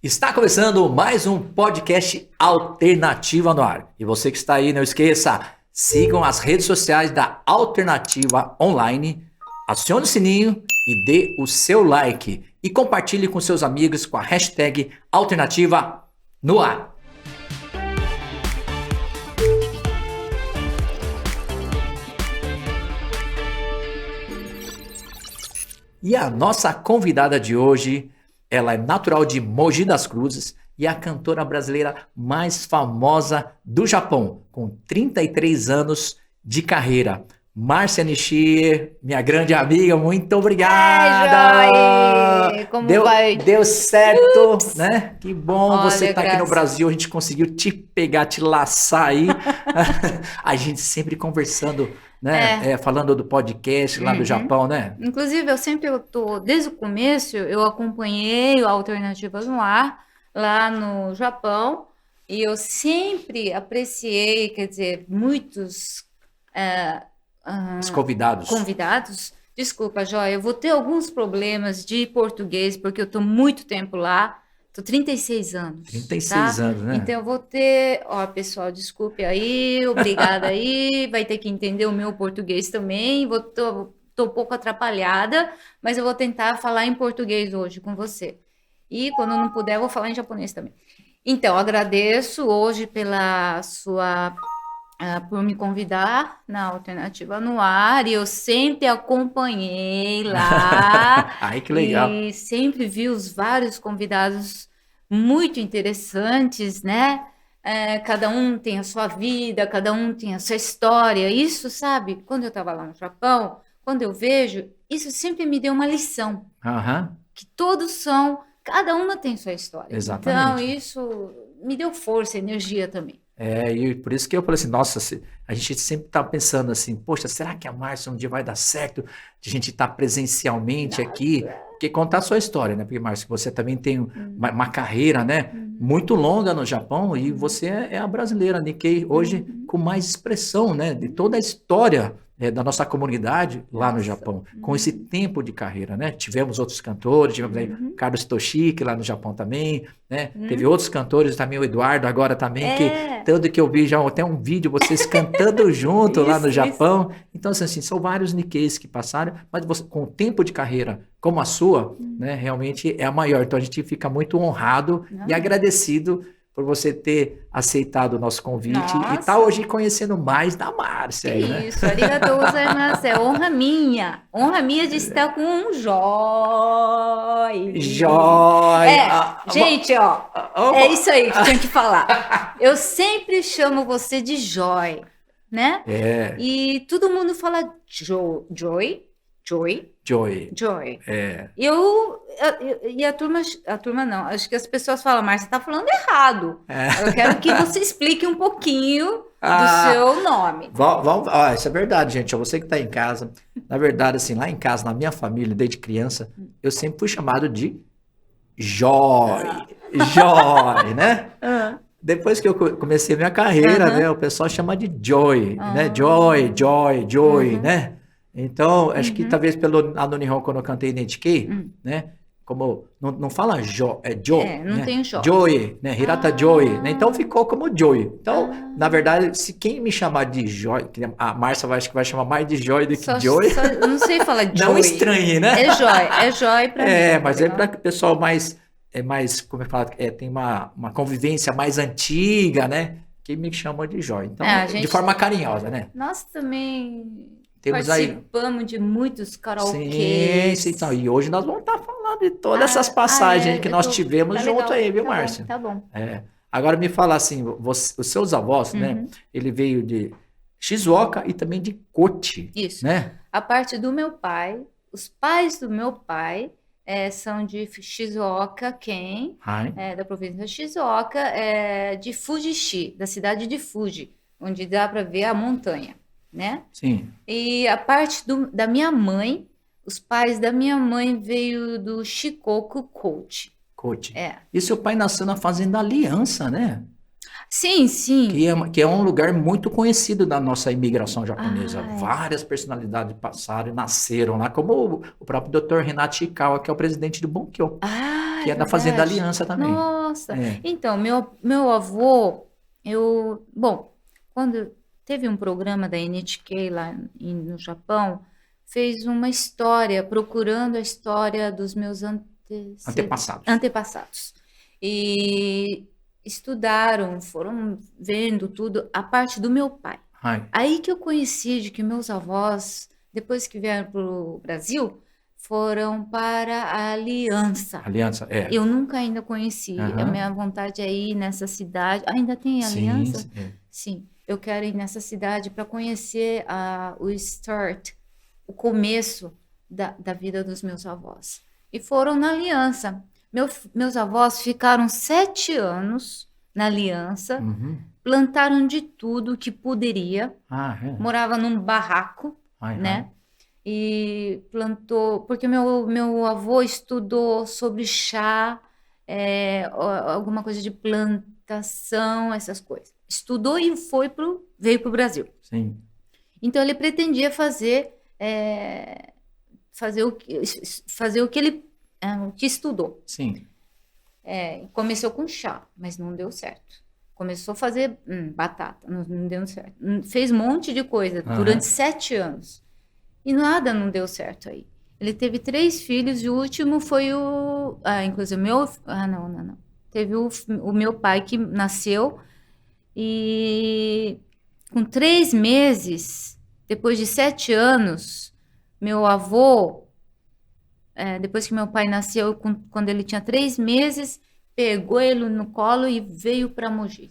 Está começando mais um podcast Alternativa no Ar. E você que está aí, não esqueça, sigam as redes sociais da Alternativa Online, acione o sininho e dê o seu like. E compartilhe com seus amigos com a hashtag Alternativa no Ar. E a nossa convidada de hoje, ela é natural de Mogi das Cruzes e é a cantora brasileira mais famosa do Japão, com 33 anos de carreira. Márcia Nishie, minha grande amiga, muito obrigada! Joy! Como vai? Deu certo, né? Que bom. Olha, você tá aqui no graças. Brasil, a gente conseguiu te pegar, te laçar aí. A gente sempre conversando, né? Falando do podcast lá do Japão, né? Inclusive, desde o começo, eu acompanhei o Alternativas no Ar, lá no Japão, e eu sempre apreciei, quer dizer, muitos Os convidados. convidados. Desculpa, Joia, eu vou ter alguns problemas de português, porque eu estou muito tempo lá, estou 36 anos. 36 tá? anos, né? Então eu vou ter, pessoal, desculpe aí, obrigada aí, vai ter que entender o meu português também, tô um pouco atrapalhada, mas eu vou tentar falar em português hoje com você. E quando não puder, eu vou falar em japonês também. Então, agradeço hoje por me convidar na Alternativa no Ar, e eu sempre acompanhei lá. Ai, que legal. E sempre vi os vários convidados muito interessantes, né? Cada um tem a sua vida, cada um tem a sua história. Isso, sabe? Quando eu estava lá no Japão, quando eu vejo, isso sempre me deu uma lição. Aham. Que cada uma tem sua história. Exatamente. Então, isso me deu força, energia também. E por isso que eu falei assim, nossa, a gente sempre tá pensando assim, poxa, será que a Márcia um dia vai dar certo de a gente estar presencialmente aqui? Porque contar a sua história, né? Porque, Márcia, você também tem uma carreira, né? Muito longa no Japão e você é a brasileira Nikkei hoje com mais expressão, né? De toda a história da nossa comunidade lá no Japão, com esse tempo de carreira, né? Tivemos outros cantores, tivemos aí Carlos Toshiki lá no Japão também, né? Teve outros cantores também, o Eduardo agora também, que tanto que eu vi já até um vídeo, vocês cantando junto lá no Japão. Então, assim, são vários Nikkeis que passaram, mas você, com o tempo de carreira como a sua, né? Realmente é a maior. Então, a gente fica muito honrado e agradecido por você ter aceitado o nosso convite e estar hoje conhecendo mais da Márcia. Aí, né? Isso, arigatou gozaimasu, é honra minha de estar com um Joy. Gente, é isso aí que tinha que falar. Eu sempre chamo você de Joy, né? E todo mundo fala Joy. E a turma não, acho que as pessoas falam, Márcia, você tá falando errado. Eu quero que você explique um pouquinho do seu nome. Isso é verdade, gente. Você que tá em casa, na verdade, assim, lá em casa, na minha família, desde criança, eu sempre fui chamado de Joy, né? Depois que eu comecei a minha carreira, né, o pessoal chama de Joy, né? Joy, né? Então, acho que talvez pelo Nihon, quando eu cantei Nikkei, né? Como não fala é Jo, não né? tem Jo. Joy, né? Hirata Joy, né? Então ficou como Joy. Então, na verdade, se quem me chamar de Joy, a Márcia acho que vai chamar mais de Joy do que Joy. Eu não sei falar Joy. Não estranhe, né? É Joy pra mim. Mas é para o pessoal mais, como eu falo, tem uma convivência mais antiga, né? Que me chama de Joy. Então, de forma carinhosa, né? Nós também temos participamos de muitos karaokês. Sim. Então, e hoje nós vamos estar falando de todas essas passagens que nós tivemos junto aí, viu, Márcia? Tá bom. Agora me fala assim, os seus avós, né? Ele veio de Shizuoka e também de Kochi. Isso. Né? A parte do meu pai, os pais do meu pai são de Shizuoka, Ken, da província de Shizuoka, de Fujishi, da cidade de Fuji, onde dá para ver a montanha, né? Sim. E a parte da minha mãe, os pais da minha mãe veio do Shikoku, Kochi. E seu pai nasceu na Fazenda Aliança, né? Sim. Que é um lugar muito conhecido da nossa imigração japonesa. Várias personalidades passaram e nasceram lá, como o próprio Dr. Renato Ishikawa, que é o presidente do Bunkyo. que é da Fazenda Aliança também. Nossa! É. Então, meu avô, bom, quando teve um programa da NHK lá no Japão, fez uma história, procurando a história dos meus antepassados. E estudaram, foram vendo tudo, a parte do meu pai. Ai. Aí que eu conheci de que meus avós, depois que vieram para o Brasil, foram para a Aliança. Aliança, é. Eu nunca ainda conheci. A minha vontade é ir nessa cidade. Ainda tem Aliança? Sim, é. Sim. Eu quero ir nessa cidade para conhecer o start, o começo da vida dos meus avós. E foram na Aliança. Meus avós ficaram 7 anos na Aliança, plantaram de tudo que poderia. Morava num barraco, né? E plantou, porque meu avô estudou sobre chá, alguma coisa de plantação, essas coisas. Estudou e veio para o Brasil. Sim. Então ele pretendia fazer o que ele estudou. Sim. Começou com chá, mas não deu certo. Começou a fazer batata, não deu certo. Fez um monte de coisa durante 7 anos. E nada não deu certo aí. Ele teve 3 filhos e o último foi inclusive não. Teve o meu pai que nasceu e com 3 meses, depois de 7 anos, meu avô, depois que meu pai nasceu, quando ele tinha 3 meses, pegou ele no colo e veio para Mogi.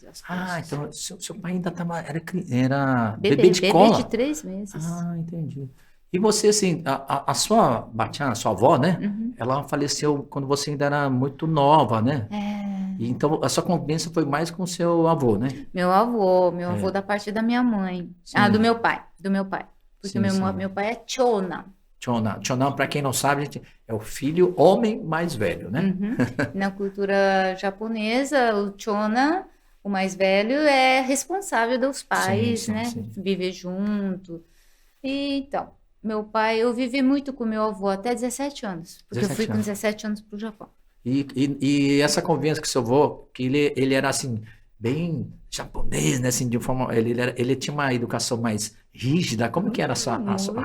Então seu pai ainda era bebê de cola? Bebê de 3 meses. Entendi. E você, assim, a sua Batiana, sua avó, né? Ela faleceu quando você ainda era muito nova, né? E então a sua convivência foi mais com o seu avô, né? Meu avô da parte da minha mãe. Sim. Do meu pai. Porque meu pai é Chonan. Chonan, para quem não sabe, gente, é o filho homem mais velho, né? Na cultura japonesa, o Chonan, o mais velho, é responsável dos pais, né? Sim. Viver junto. E então, meu pai, eu vivi muito com meu avô até 17 anos. Porque eu fui com 17 anos para o Japão. E essa convivência com seu avô, que ele era assim, bem japonês, né? Assim, de forma, ele tinha uma educação mais rígida. Como que era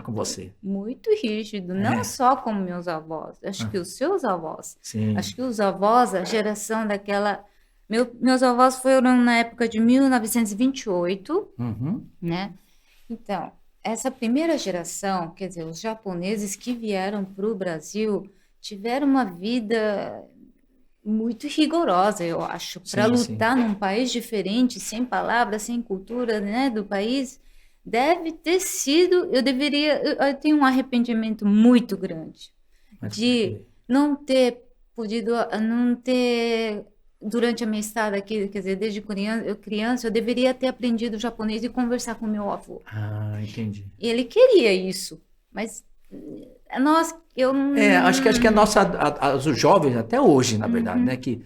com você? Muito rígido, não só como meus avós. Acho que os seus avós. Sim. Acho que os avós, a geração daquela... Meus avós foram na época de 1928, né? Então, essa primeira geração, quer dizer, os japoneses que vieram para o Brasil, tiveram uma vida muito rigorosa, eu acho, para lutar num país diferente, sem palavras, sem cultura, né, do país. Deve ter sido, eu tenho um arrependimento muito grande de não ter durante a minha estada aqui, quer dizer, desde criança, eu deveria ter aprendido japonês e conversar com meu avô. Entendi. E ele queria isso, mas eu não... acho que os jovens, até hoje, na verdade, né, que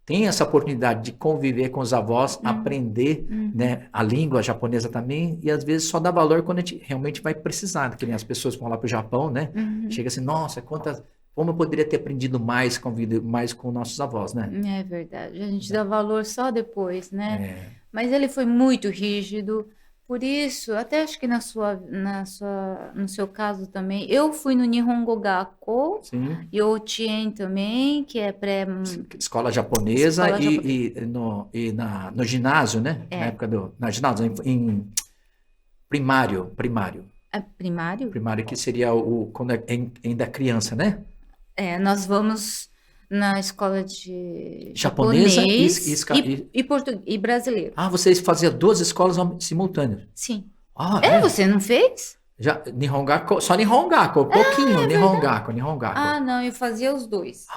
tem essa oportunidade de conviver com os avós, aprender, né, a língua japonesa também, e às vezes só dá valor quando a gente realmente vai precisar, que nem as pessoas que vão lá para o Japão, né, chega assim, nossa, como eu poderia ter aprendido mais, convivido mais com nossos avós, né? É verdade, a gente dá valor só depois, né? Mas ele foi muito rígido, por isso, até acho que no seu caso também, eu fui no Nihongo Gakko, e o Chien também, que é escola japonesa, no ginásio, né? Na época no ginásio, em primário. Primário? Primário, que seria quando ainda criança, né? Nós vamos na escola de japonesa e brasileiro. Vocês faziam 2 escolas simultâneas? Sim. Você não fez? Nihongaku, só Nihongaku, pouquinho, Nihongaku. Não, eu fazia os 2.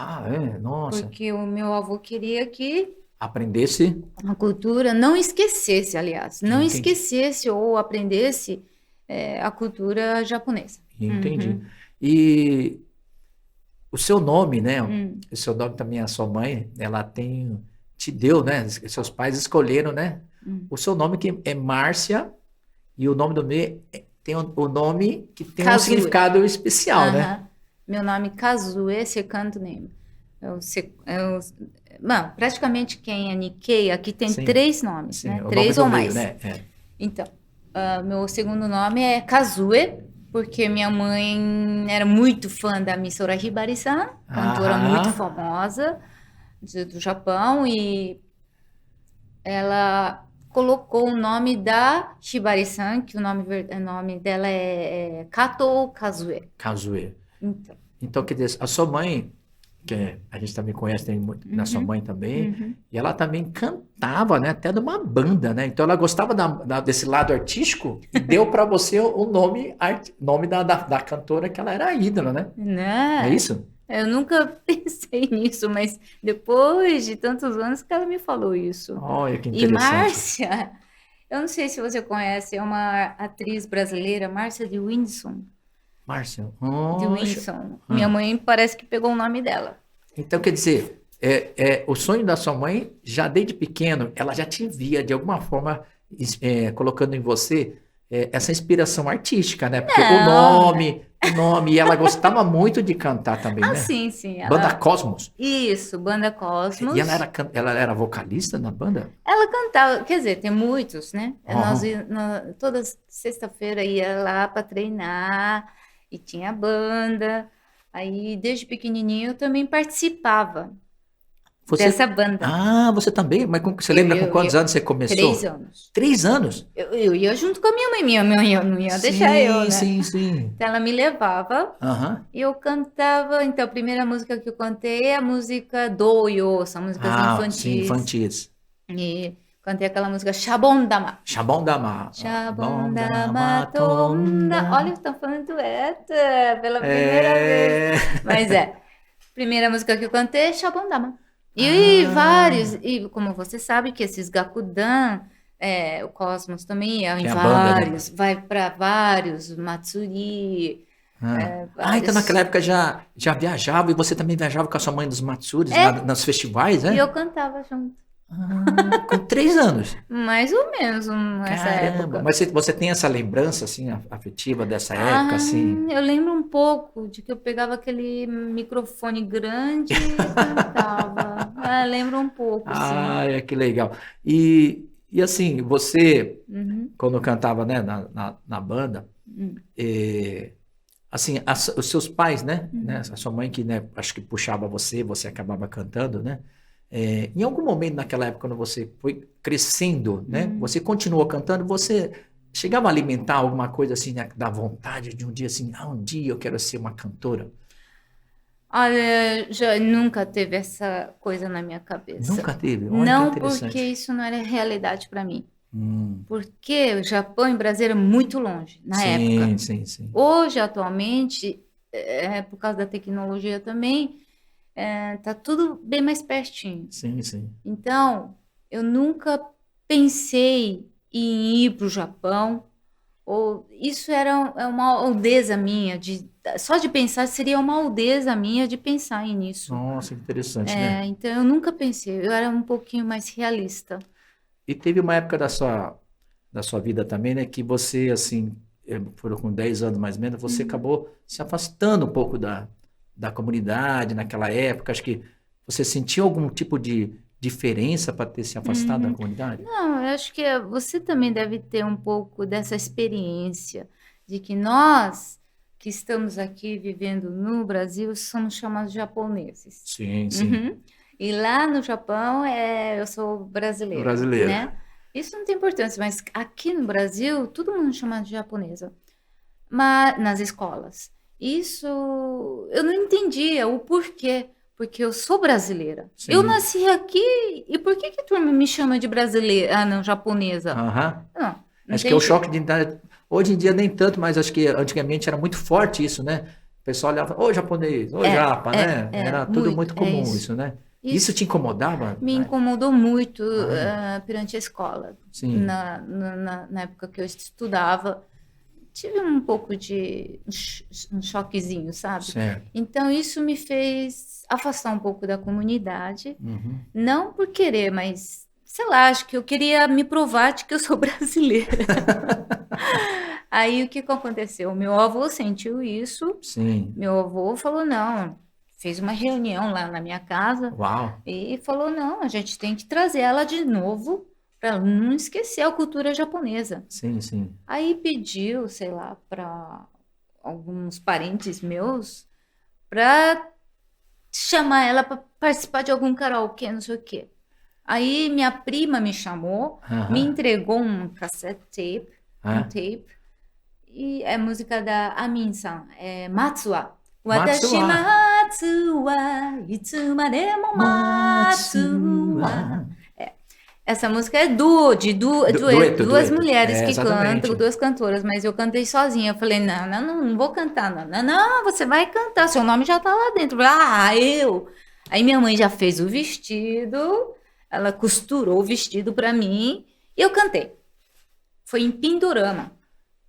Nossa. Porque o meu avô queria que aprendesse a cultura, não esquecesse, aliás, esquecesse ou aprendesse a cultura japonesa. Entendi. E o seu nome, né? O seu nome também, a sua mãe, ela te deu, né? Seus pais escolheram, né? O seu nome que é Márcia e o nome do meu tem o nome que tem um significado especial, né? Meu nome Kazue, second name. Bom, praticamente quem é Nikkei aqui tem Sim, 3 nomes, sim, né? o nome 3 do ou meio, mais. né? Então, meu segundo nome é Kazue, porque minha mãe era muito fã da Misora Hibari-san, cantora muito Aham. famosa do Japão, e ela colocou o nome da Hibari-san, que o nome dela é Kato Kazue. Kazuê. Então, Então, quer dizer, a sua mãe, a gente também conhece, tem muito, na sua uhum, mãe também, uhum. e ela também cantava, né? Até de uma banda, né? Então, ela gostava desse lado artístico e deu para você o nome, nome da cantora que ela era a ídola, né? É Né? isso? Eu nunca pensei nisso, mas depois de tantos anos que ela me falou isso. Olha que E interessante. Márcia, eu não sei se você conhece, é uma atriz brasileira, Márcia de Windson. Márcia, De oxe. Windson. Minha Ah. mãe parece que pegou o nome dela. Então, quer dizer, o sonho da sua mãe, já desde pequeno, ela já te via, de alguma forma, colocando em você essa inspiração artística, né? Porque Não, né? o nome, e ela gostava muito de cantar também, Ah, né? sim, sim. Banda Cosmos. Isso, Banda E ela Cosmos. ela era vocalista na banda? Ela cantava, quer dizer, tem muitos, né? Aham. Toda sexta-feira ia lá para treinar e tinha banda. Aí, desde pequenininho, eu também participava Você, dessa banda. você também? Mas você Eu, lembra com eu, quantos eu, anos você 3 começou? anos. 3 anos? Eu ia junto com a minha mãe não ia deixar eu, Sim, né? sim, sim. Então, ela me levava Aham. e eu cantava. Então, a primeira música que eu cantei é a música Doyo, são músicas Ah, sim, infantis. infantis. E cantei aquela música Shabondama. Shabondama Tonda. Olha, Tonda. estão falando dueto pela primeira vez. É... Mas primeira música que eu cantei é Shabondama. E vários, Ah, e como você sabe que esses Gakudan, o Cosmos também é em que é a banda, né? vários, vai para vários, Matsuri, Então naquela vários. época já viajava e você também viajava com a sua mãe nos Matsuris, É, nos festivais, e é? eu cantava junto. Com 3 anos. Mais ou menos nessa Caramba! época. Mas você tem essa lembrança, assim, afetiva dessa época, Ah, assim? eu lembro um pouco de que eu pegava aquele microfone grande e cantava. Lembro um pouco, sim. Ah, que legal. E assim, você, Uhum, quando cantava, né, na banda, uhum, eh, assim, os seus pais, né, uhum, a sua mãe que, né, acho que puxava você acabava cantando, né? Em algum momento naquela época, quando você foi crescendo, né, uhum. você continuou cantando, você chegava a alimentar alguma coisa assim, né, da vontade de um dia assim, um dia eu quero ser uma cantora? Olha, já nunca teve essa coisa na minha cabeça. Nunca teve? Olha que Não porque interessante. isso não era realidade para mim. Hum, Porque o Japão e o Brasil eram muito longe na época. sim, sim, sim. Hoje, atualmente, por causa da tecnologia também, tá tudo bem mais pertinho. Sim, sim. Então, eu nunca pensei em ir para o Japão, ou isso é uma aldeza minha, só de pensar seria uma aldeza minha de pensar nisso. Nossa, que interessante, né? Então, eu nunca pensei, eu era um pouquinho mais realista. E teve uma época da sua vida também, né, que você, assim, foram com 10 anos mais ou menos, você Uhum. acabou se afastando um pouco da comunidade naquela época. Acho que você sentiu algum tipo de diferença para ter se afastado da Uhum. comunidade? Não, eu acho que você também deve ter um pouco dessa experiência de que nós que estamos aqui vivendo no Brasil somos chamados japoneses. Sim, sim. Uhum. E lá no Japão eu sou brasileira, Brasileira. né? Isso não tem importância, mas aqui no Brasil todo mundo chama de japonesa, mas nas escolas. Isso eu não entendia o porquê, porque eu sou brasileira. Eu Sim. nasci aqui e por que que a turma me chama de brasileira? Ah, não, japonesa. Aham. Não, não Acho que é tem o choque jeito. de identidade. Hoje em dia nem tanto, mas acho que antigamente era muito forte isso, né? O pessoal olhava, ô japonês, ô japa, né? Era tudo Muito, muito é comum isso. isso, né? Isso Isso te incomodava? me incomodou muito Ai, perante a escola. sim, Na época que eu estudava, tive um pouco de um choquezinho, sabe? certo. Então, isso me fez afastar um pouco da comunidade, Uhum. não por querer, mas sei lá, acho que eu queria me provar de que eu sou brasileira. Aí, o que que aconteceu? Meu avô sentiu isso, Sim. meu avô falou: não. fez uma reunião lá na minha casa Uau. e falou: não, a gente tem que trazer ela de novo para não esquecer a cultura japonesa. Sim, sim. Aí pediu, sei lá, para alguns parentes meus para chamar ela para participar de algum karaokê, não sei o quê. Aí minha prima me chamou, me Aham. entregou um cassette tape, um Ah. tape, e é música da Amin-san, é Matsuwa. Watashi Matsuwa. Matsuwa, itsumademo Matsuwa. Matsuwa. Essa música é dueto, duas Dueto. mulheres É, que cantam, exatamente. duas cantoras, mas eu cantei sozinha. Eu falei, não vou cantar, não, você vai cantar, seu nome já tá lá dentro. Eu. Aí minha mãe já fez o vestido, ela costurou o vestido para mim e eu cantei. Foi em Pindorama.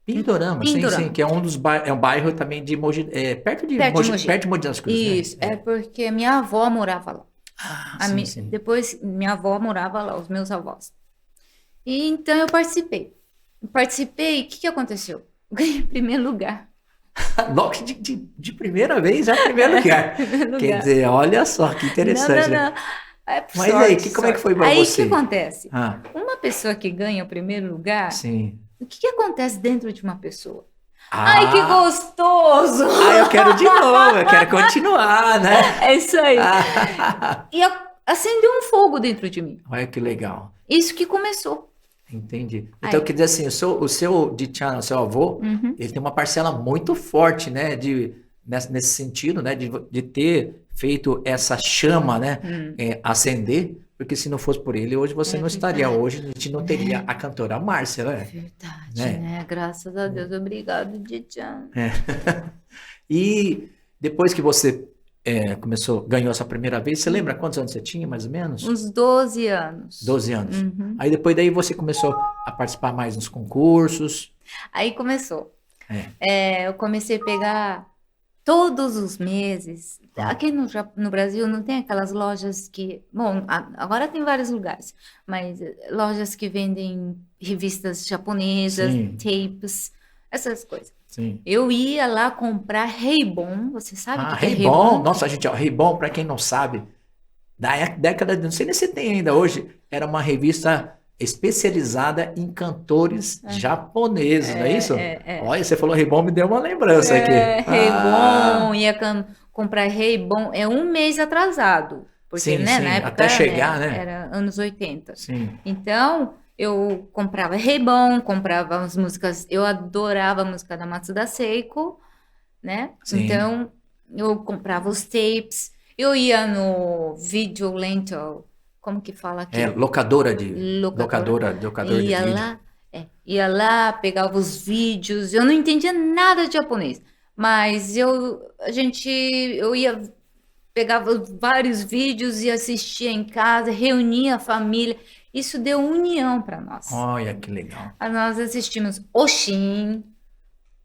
Pindorama, sim, sim, que é um dos é um bairro também de Mogi, perto de Perto de Mogi, Mogi. perto de Mogi das Cruzes, né? Isso, é porque minha avó morava lá. Sim, sim. Depois minha avó morava lá, os meus avós. E então eu participei. Participei, o que aconteceu? Ganhei primeiro lugar. Logo de primeira vez, já primeiro lugar. Primeiro Quer lugar. dizer, olha só que interessante, né? Não. É Mas sorte, aí, como é que foi pra Aí o você? que acontece? Ah, Uma pessoa que ganha o primeiro lugar, sim. o que acontece dentro de uma pessoa? Ai, que Ah, gostoso! eu quero de novo, eu quero continuar, né? É isso aí. Ah, E acendeu um fogo dentro de mim. olha que legal. Isso que começou. Entendi. Aí. Então, quer dizer assim, o seu Dichan, o seu avô, ele tem uma parcela muito forte, né, nesse sentido, né, de ter feito essa chama, né, acender, porque se não fosse por ele, hoje você não estaria, hoje a gente não teria a cantora Márcia, né? Verdade, Né? né? Graças a Deus. Obrigado, Dichan. E depois que você ganhou essa primeira vez, você lembra quantos anos você tinha, mais ou menos? Uns 12 anos. 12 anos. Aí depois daí você começou a participar mais nos concursos. Aí começou. Eu comecei a pegar todos os meses. Aqui no Brasil não tem aquelas lojas que... Bom, agora tem vários lugares, mas lojas que vendem revistas japonesas, Sim. tapes, essas coisas. Sim. Eu ia lá comprar Reibon. Você sabe o que é Reibon. Reibon? Nossa, gente, ó, Reibon, para quem não sabe, da década de... Não sei nem se tem ainda hoje. Era uma revista especializada em cantores japoneses, não é isso? Olha, você falou Reibon, me deu uma lembrança aqui. Reibon, ia comprar Reibon. É um mês atrasado. Porque, Sim, né, sim, na época, até chegar, né? Era anos 80. Sim. Então, eu comprava Reibon, comprava as músicas. Eu adorava a música da Matsuda Seiko, né? Sim. Então, eu comprava os tapes. Eu ia no Video Rental, como que fala aqui? Locadora de Ia vídeo. lá, ia lá, pegava os vídeos. Eu não entendia nada de japonês, mas eu ia, pegava vários vídeos e assistia em casa, reunia a família. Isso deu união para nós. Olha que legal. Nós assistimos Oshin.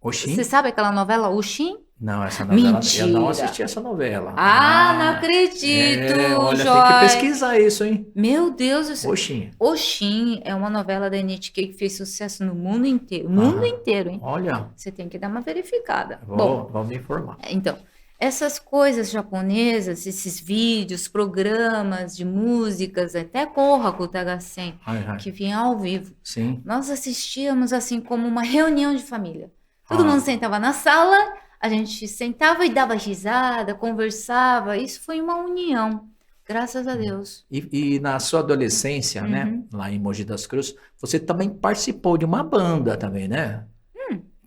Oshin? Você sabe aquela novela Oshin? Não, essa novela, Mentira. eu não assisti essa novela. Não acredito, olha, Joy. tem que pesquisar isso, hein? Meu Deus do céu. Oshin. Oshin é uma novela da NHK que fez sucesso no mundo inteiro. Mundo inteiro, hein? Olha. Você tem que dar uma verificada. Vou me informar. Então, essas coisas japonesas, esses vídeos, programas de músicas, até Kohaku Tagasen, que vinha ao vivo. Sim. Nós assistíamos assim como uma reunião de família. Todo mundo sentava na sala, a gente sentava e dava risada, conversava. Isso foi uma união, graças a Deus. E na sua adolescência, né, lá em Mogi das Cruzes, você também participou de uma banda também, né?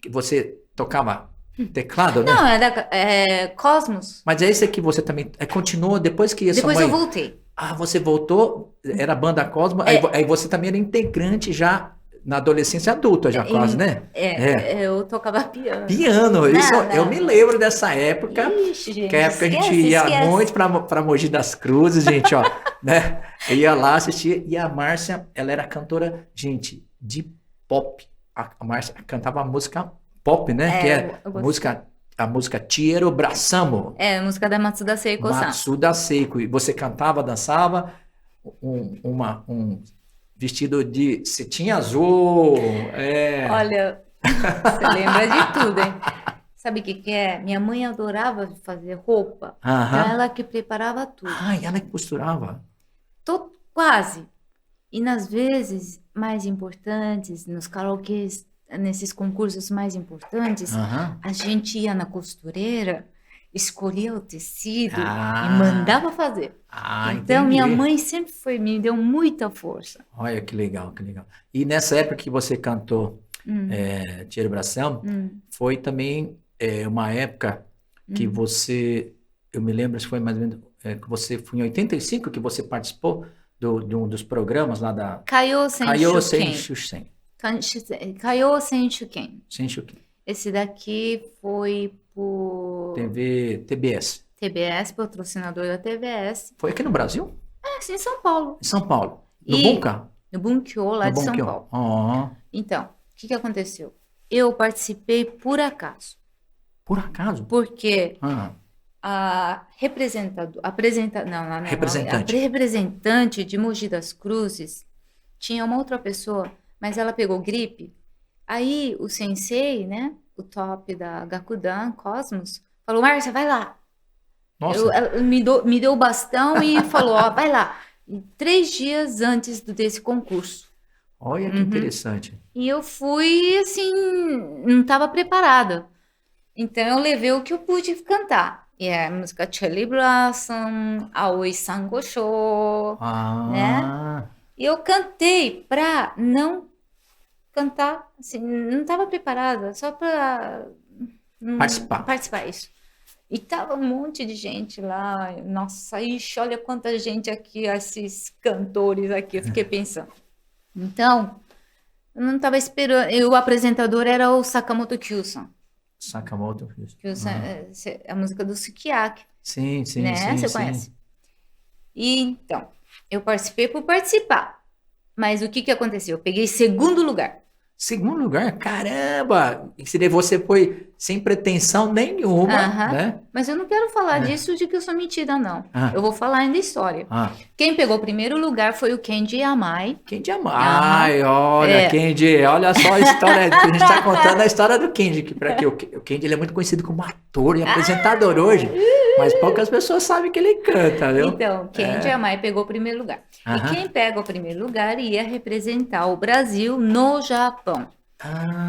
Que você tocava teclado, né? Não, era Cosmos. Mas é esse que você também continuou depois que sua Depois mãe... eu voltei. Você voltou, era a banda Cosmos, aí você também era integrante já na adolescência adulta, já quase, né? Eu tocava piano. Piano, eu me lembro dessa época. Ixi, gente, que a época a gente ia muito para Mogi das Cruzes, gente, ó, né? Eu ia lá assistir, e a Márcia, ela era cantora, gente, de pop. A Márcia cantava música pop, né? Que é a música Chiero Brassamo. A música da Matsuda Seiko-san. Matsuda Seiko. E você cantava, dançava, um vestido de cetim azul. Olha, você lembra de tudo, hein? Sabe o que que é? Minha mãe adorava fazer roupa. Então, Aham. ela que preparava tudo. Ai, ela que costurava. Quase. E nas vezes mais importantes, nos karaokês, nesses concursos mais importantes, Aham. a gente ia na costureira, escolhia o tecido e Ah, mandava fazer. Então, minha entendi. mãe sempre me deu muita força. Olha que legal, que legal. E nessa época que você cantou Hum, Tiro Bração, hum, foi também uma época que hum. você, eu me lembro se foi mais ou menos, que você foi em 85 que você participou de um dos programas lá da Kaiô Kaiô Sen Senshuken. Shusen. Kaiô Senshuken. Senshuken. Esse daqui foi por TV, TBS. TBS, patrocinador da TBS. Foi aqui no Brasil? É, assim, em São Paulo. Em São Paulo. No E Bunka? no Bunkyo, lá No de São Bunkyo. Paulo. Ó, Então, o que que aconteceu? Eu participei por acaso, por acaso? porque Ah, a representante. representante de Mogi das Cruzes tinha uma outra pessoa, mas ela pegou gripe. Aí o sensei, né, o top da Gakudan, Cosmos, falou: Márcia, vai lá. Nossa, Ela me deu o bastão e falou: ó, vai lá. E 3 dias antes desse concurso. olha que Uhum. interessante. E eu fui assim, não estava preparada. Então eu levei o que eu pude cantar. E é a música Cherry Blossom, Aoi Sangosho, né? Ah, E eu cantei pra não cantar, assim, não estava preparada, só para participar. participar isso. E tava um monte de gente lá. Nossa, ixi, olha quanta gente aqui, esses cantores aqui. Eu fiquei pensando. Então, eu não estava esperando. E o apresentador era o Sakamoto Kyusan. Sakamoto. Kyusan, Ah, a música do Sukiyaki, sim, sim, né? sim, Você sim. conhece? E então, eu participei por participar. Mas o que que aconteceu? Eu peguei segundo lugar. Segundo lugar, caramba! E se daí você foi sem pretensão nenhuma, Aham. né? Mas eu não quero falar É. disso de que eu sou metida, não. Ah, Eu vou falar ainda história. ah. Quem pegou o primeiro lugar foi o Kenji Yamai. Kendi ama. Aham. Ai, olha, É. Kendi, olha só a história. A gente está contando a história do Kendi, que para quê? O Kendi ele é muito conhecido como ator e apresentador hoje, mas poucas pessoas sabem que ele canta, viu? Então, Kenji É. Yamai pegou o primeiro lugar. E Aham. quem pega o primeiro lugar ia representar o Brasil no Japão.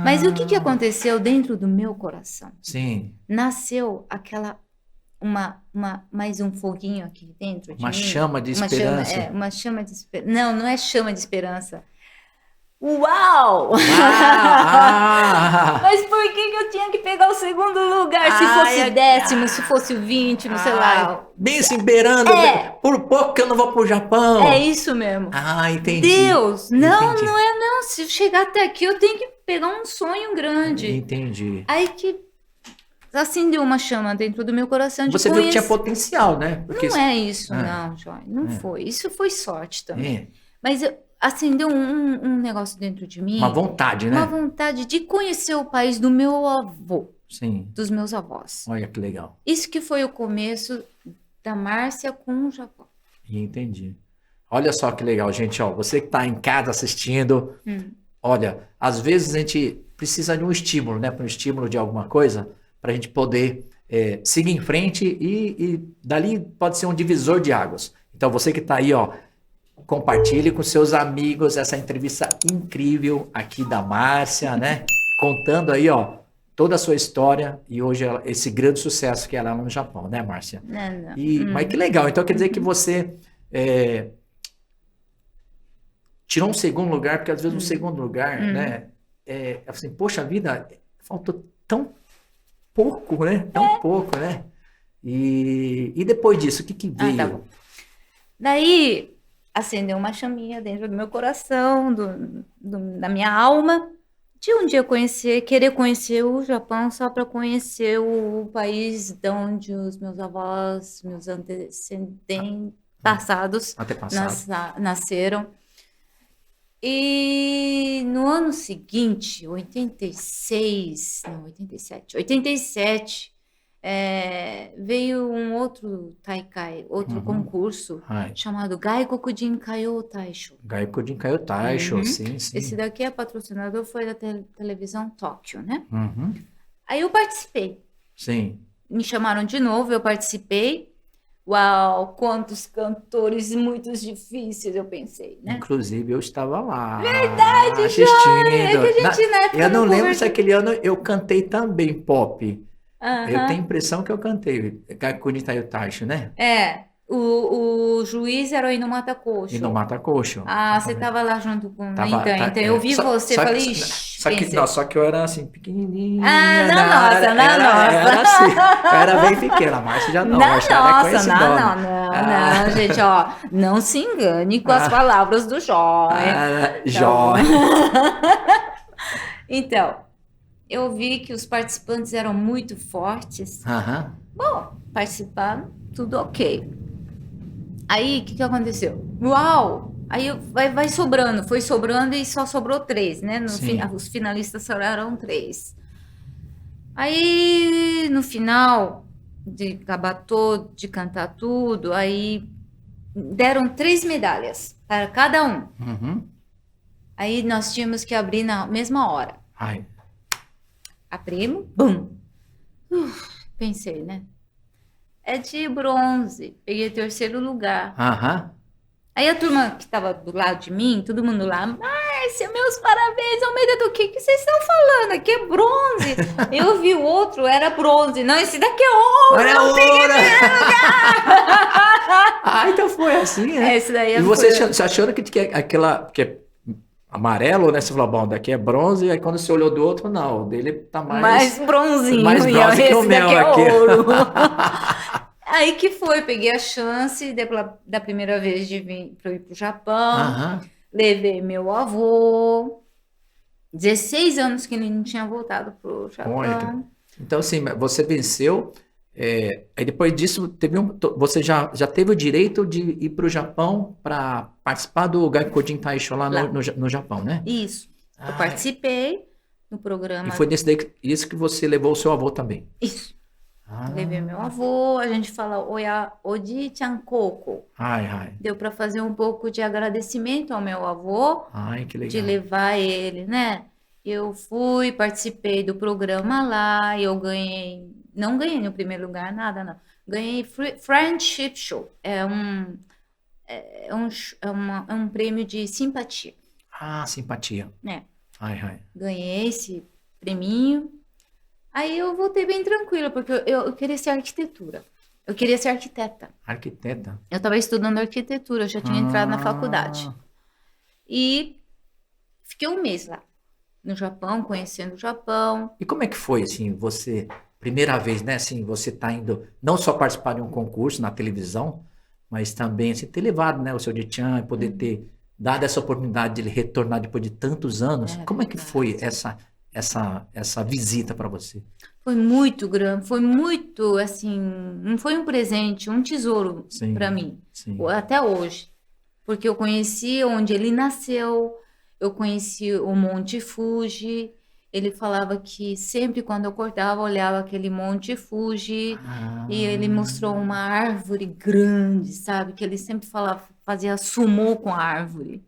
Mas o que que Ah, aconteceu dentro do meu coração? sim, Nasceu aquela mais um foguinho aqui dentro de uma mim, chama de esperança. uma chama de esperança. Não, não é chama de esperança. Uau! Ah, Mas por que que eu tinha que pegar o segundo lugar? Se ai, fosse o décimo, se fosse o 20, não sei ai, lá. bem se beirando, É, por pouco que eu não vou pro é Japão. isso mesmo. Ah, entendi, Deus, não, entendi, não é não. Se chegar até aqui, eu tenho que pegar um sonho grande. entendi. Aí que acendeu uma chama dentro do meu coração de Você viu que tinha conhecer. potencial, né? Porque Não é isso, ah, não, Joy. Não é, foi. Isso foi sorte também. é, Mas acendeu um negócio dentro de uma mim, vontade, uma né? vontade de conhecer o país do meu avô, Sim, dos meus avós. olha que legal. Isso que foi o começo da Márcia com o Japão. Entendi. Olha só que legal, gente. Ó, você que está em casa assistindo, olha, às vezes a gente precisa de um estímulo, né? Para um estímulo de alguma coisa, para a gente poder seguir em frente e dali pode ser um divisor de águas. Então você que está aí, ó, compartilhe com seus amigos essa entrevista incrível aqui da Márcia, né? Contando aí, ó, toda a sua história e hoje esse grande sucesso que ela é lá no Japão, né, Márcia? Não, não. Mas que legal. Então quer dizer que você tirou um segundo lugar, porque às vezes um segundo lugar, né? Assim, poxa vida, faltou tão pouco, né? Tão pouco, né? E depois disso, o que que Ah, tá veio? bom. Daí acendeu uma chaminha dentro do meu coração, da minha alma, de um dia querer conhecer o Japão só para conhecer o país de onde os meus avós, meus antecedentes passados Antepassado. nasceram. E no ano seguinte, 86, não, 87, 87, veio um outro Taikai, outro concurso Ai, chamado Gaikokujin Kaiyou Taisho. Gaikojin Kaio Taisho, Uhum. sim, Esse sim. daqui é patrocinador, foi da televisão Tóquio, né? Uhum. Aí eu participei. Sim. Me chamaram de novo, eu participei. Uau, quantos cantores muito difíceis, eu pensei, né? Inclusive, eu estava lá Verdade, Joy! É que a assistindo. gente na época Eu não não lembro se conversou. aquele ano eu cantei também pop. Eu tenho a Aham. impressão que eu cantei Gaikuni Tayo, né? É, o juiz era o Inumata E no Coxo. Mata Coxo, Ah, você exatamente. estava lá junto com... Tava, Então eu vi você, falei, "Ixi", pensei. só que eu era assim, Ah, pequenininha, na nossa, na era nossa. assim, eu era bem pequena, a Márcia já não, a Na Márcia já é nossa, conhecidona. não, Ah, gente, ó, não se engane com as ah, palavras do Joy, tá bom? Jó. Então, eu vi que os participantes eram muito fortes. Aham, Bom, participaram, tudo ok. Aí, o que que aconteceu? Uau! Aí vai sobrando, foi sobrando e só sobrou três, né? No fim, sim. os finalistas só eram três. Aí, no final de acabar todo, de cantar tudo, aí deram 3 medalhas para cada um. Uhum. Aí nós tínhamos que abrir na mesma hora. Ai, Abrimos, bum! Pensei, né? É de bronze. Peguei terceiro lugar. aham. Aí a turma que estava do lado de mim, todo mundo lá, Márcia, meus parabéns, Almeida, do que vocês estão falando? Aqui é bronze. Eu vi o outro, era bronze. Não, esse daqui é ouro. Olha a Eu peguei ouro! primeiro lugar. Ah, então foi assim, né? Esse daí E você foi você achando que é aquela, que é amarelo, né? Você falou, bom, daqui é bronze, aí quando você olhou do outro, não, o dele tá mais mais bronzinho. E bronze que o esse meu daqui é aqui. ouro. Aí que foi, peguei a chance da primeira vez de vir para ir para o Japão. Aham. Levei meu avô. 16 anos que ele não tinha voltado para o Olha, Japão. então assim, você venceu, aí depois disso você já teve o direito de ir para o Japão para participar do Gaikojin Taisho lá Lá. no Japão, né? Isso. Eu Ah, participei no e programa. foi isso que você levou o seu avô também. Isso. Ah, Levei meu avô. A gente fala Oji Chankoko. ai, ai, Deu para fazer um pouco de agradecimento ao meu avô, ai, que de legal. levar ele, né? Eu fui, participei do programa lá, eu ganhei, não ganhei no primeiro lugar, nada, não. Ganhei Friendship Show, é um prêmio de simpatia, Ah, simpatia. né? Ai, ai. Ganhei esse preminho, aí eu voltei bem tranquila, porque eu queria ser arquitetura, eu queria ser arquiteta. Arquiteta. Eu estava estudando arquitetura, eu já tinha entrado na faculdade. Ah, E fiquei um mês lá, no Japão, conhecendo o Japão. e como é que foi, assim, você, primeira vez, né, assim, você tá indo não só participar de um concurso na televisão, mas também, assim, ter levado, né, o seu Dichan e poder ter dado essa oportunidade de ele retornar depois de tantos anos. É Como é que foi verdade. essa visita para você? Foi muito grande, foi muito, assim, não foi um presente, um tesouro para Sim, mim, sim. até hoje. Porque eu conheci onde ele nasceu, eu conheci o Monte Fuji. Ele falava que sempre quando eu acordava, eu olhava aquele Monte Fuji e ele mostrou Ah, uma árvore grande, sabe? Que ele sempre falava, fazia sumô com a árvore.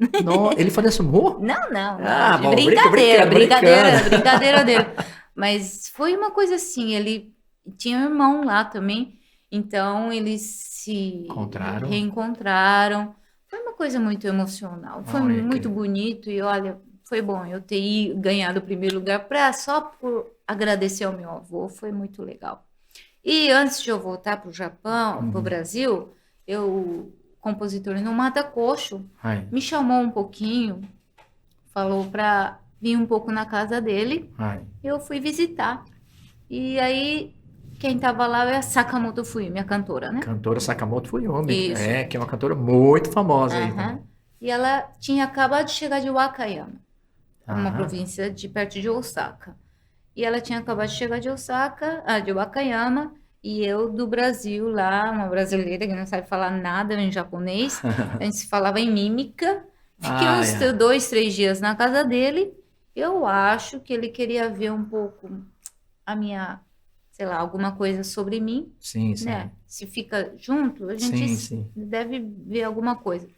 ele fazia sumô? Não, Ah, de bom, brincadeira, brincando. brincadeira dele. Mas foi uma coisa assim, ele tinha um irmão lá também, então eles se Encontraram. reencontraram. Foi uma coisa muito emocional, foi Olha muito que... bonito e olha, foi bom eu ter ganhado o primeiro lugar só por agradecer ao meu avô, foi muito legal. E antes de eu voltar para o Japão, para o Uhum. Brasil, o compositor Inumata Coxo Ai, me chamou um pouquinho, falou para vir um pouco na casa dele. ai. Eu fui visitar. E aí, quem estava lá é a Sakamoto Fuyumi, minha cantora, né? Cantora Sakamoto Fuyumi, Isso. que é uma cantora muito famosa aí também. Aham. E ela tinha acabado de chegar de Wakayama, uma Aham. província de perto de Osaka. E ela tinha acabado de chegar de Osaka, de Wakayama, e eu do Brasil lá, uma brasileira que não sabe falar nada em japonês. A gente se falava em mímica. Fiquei Ah, uns é. 2, 3 dias na casa dele. Eu acho que ele queria ver um pouco a minha, sei lá, alguma coisa sobre mim, Sim, sim. né? Se fica junto, a gente Sim, sim. deve ver alguma coisa.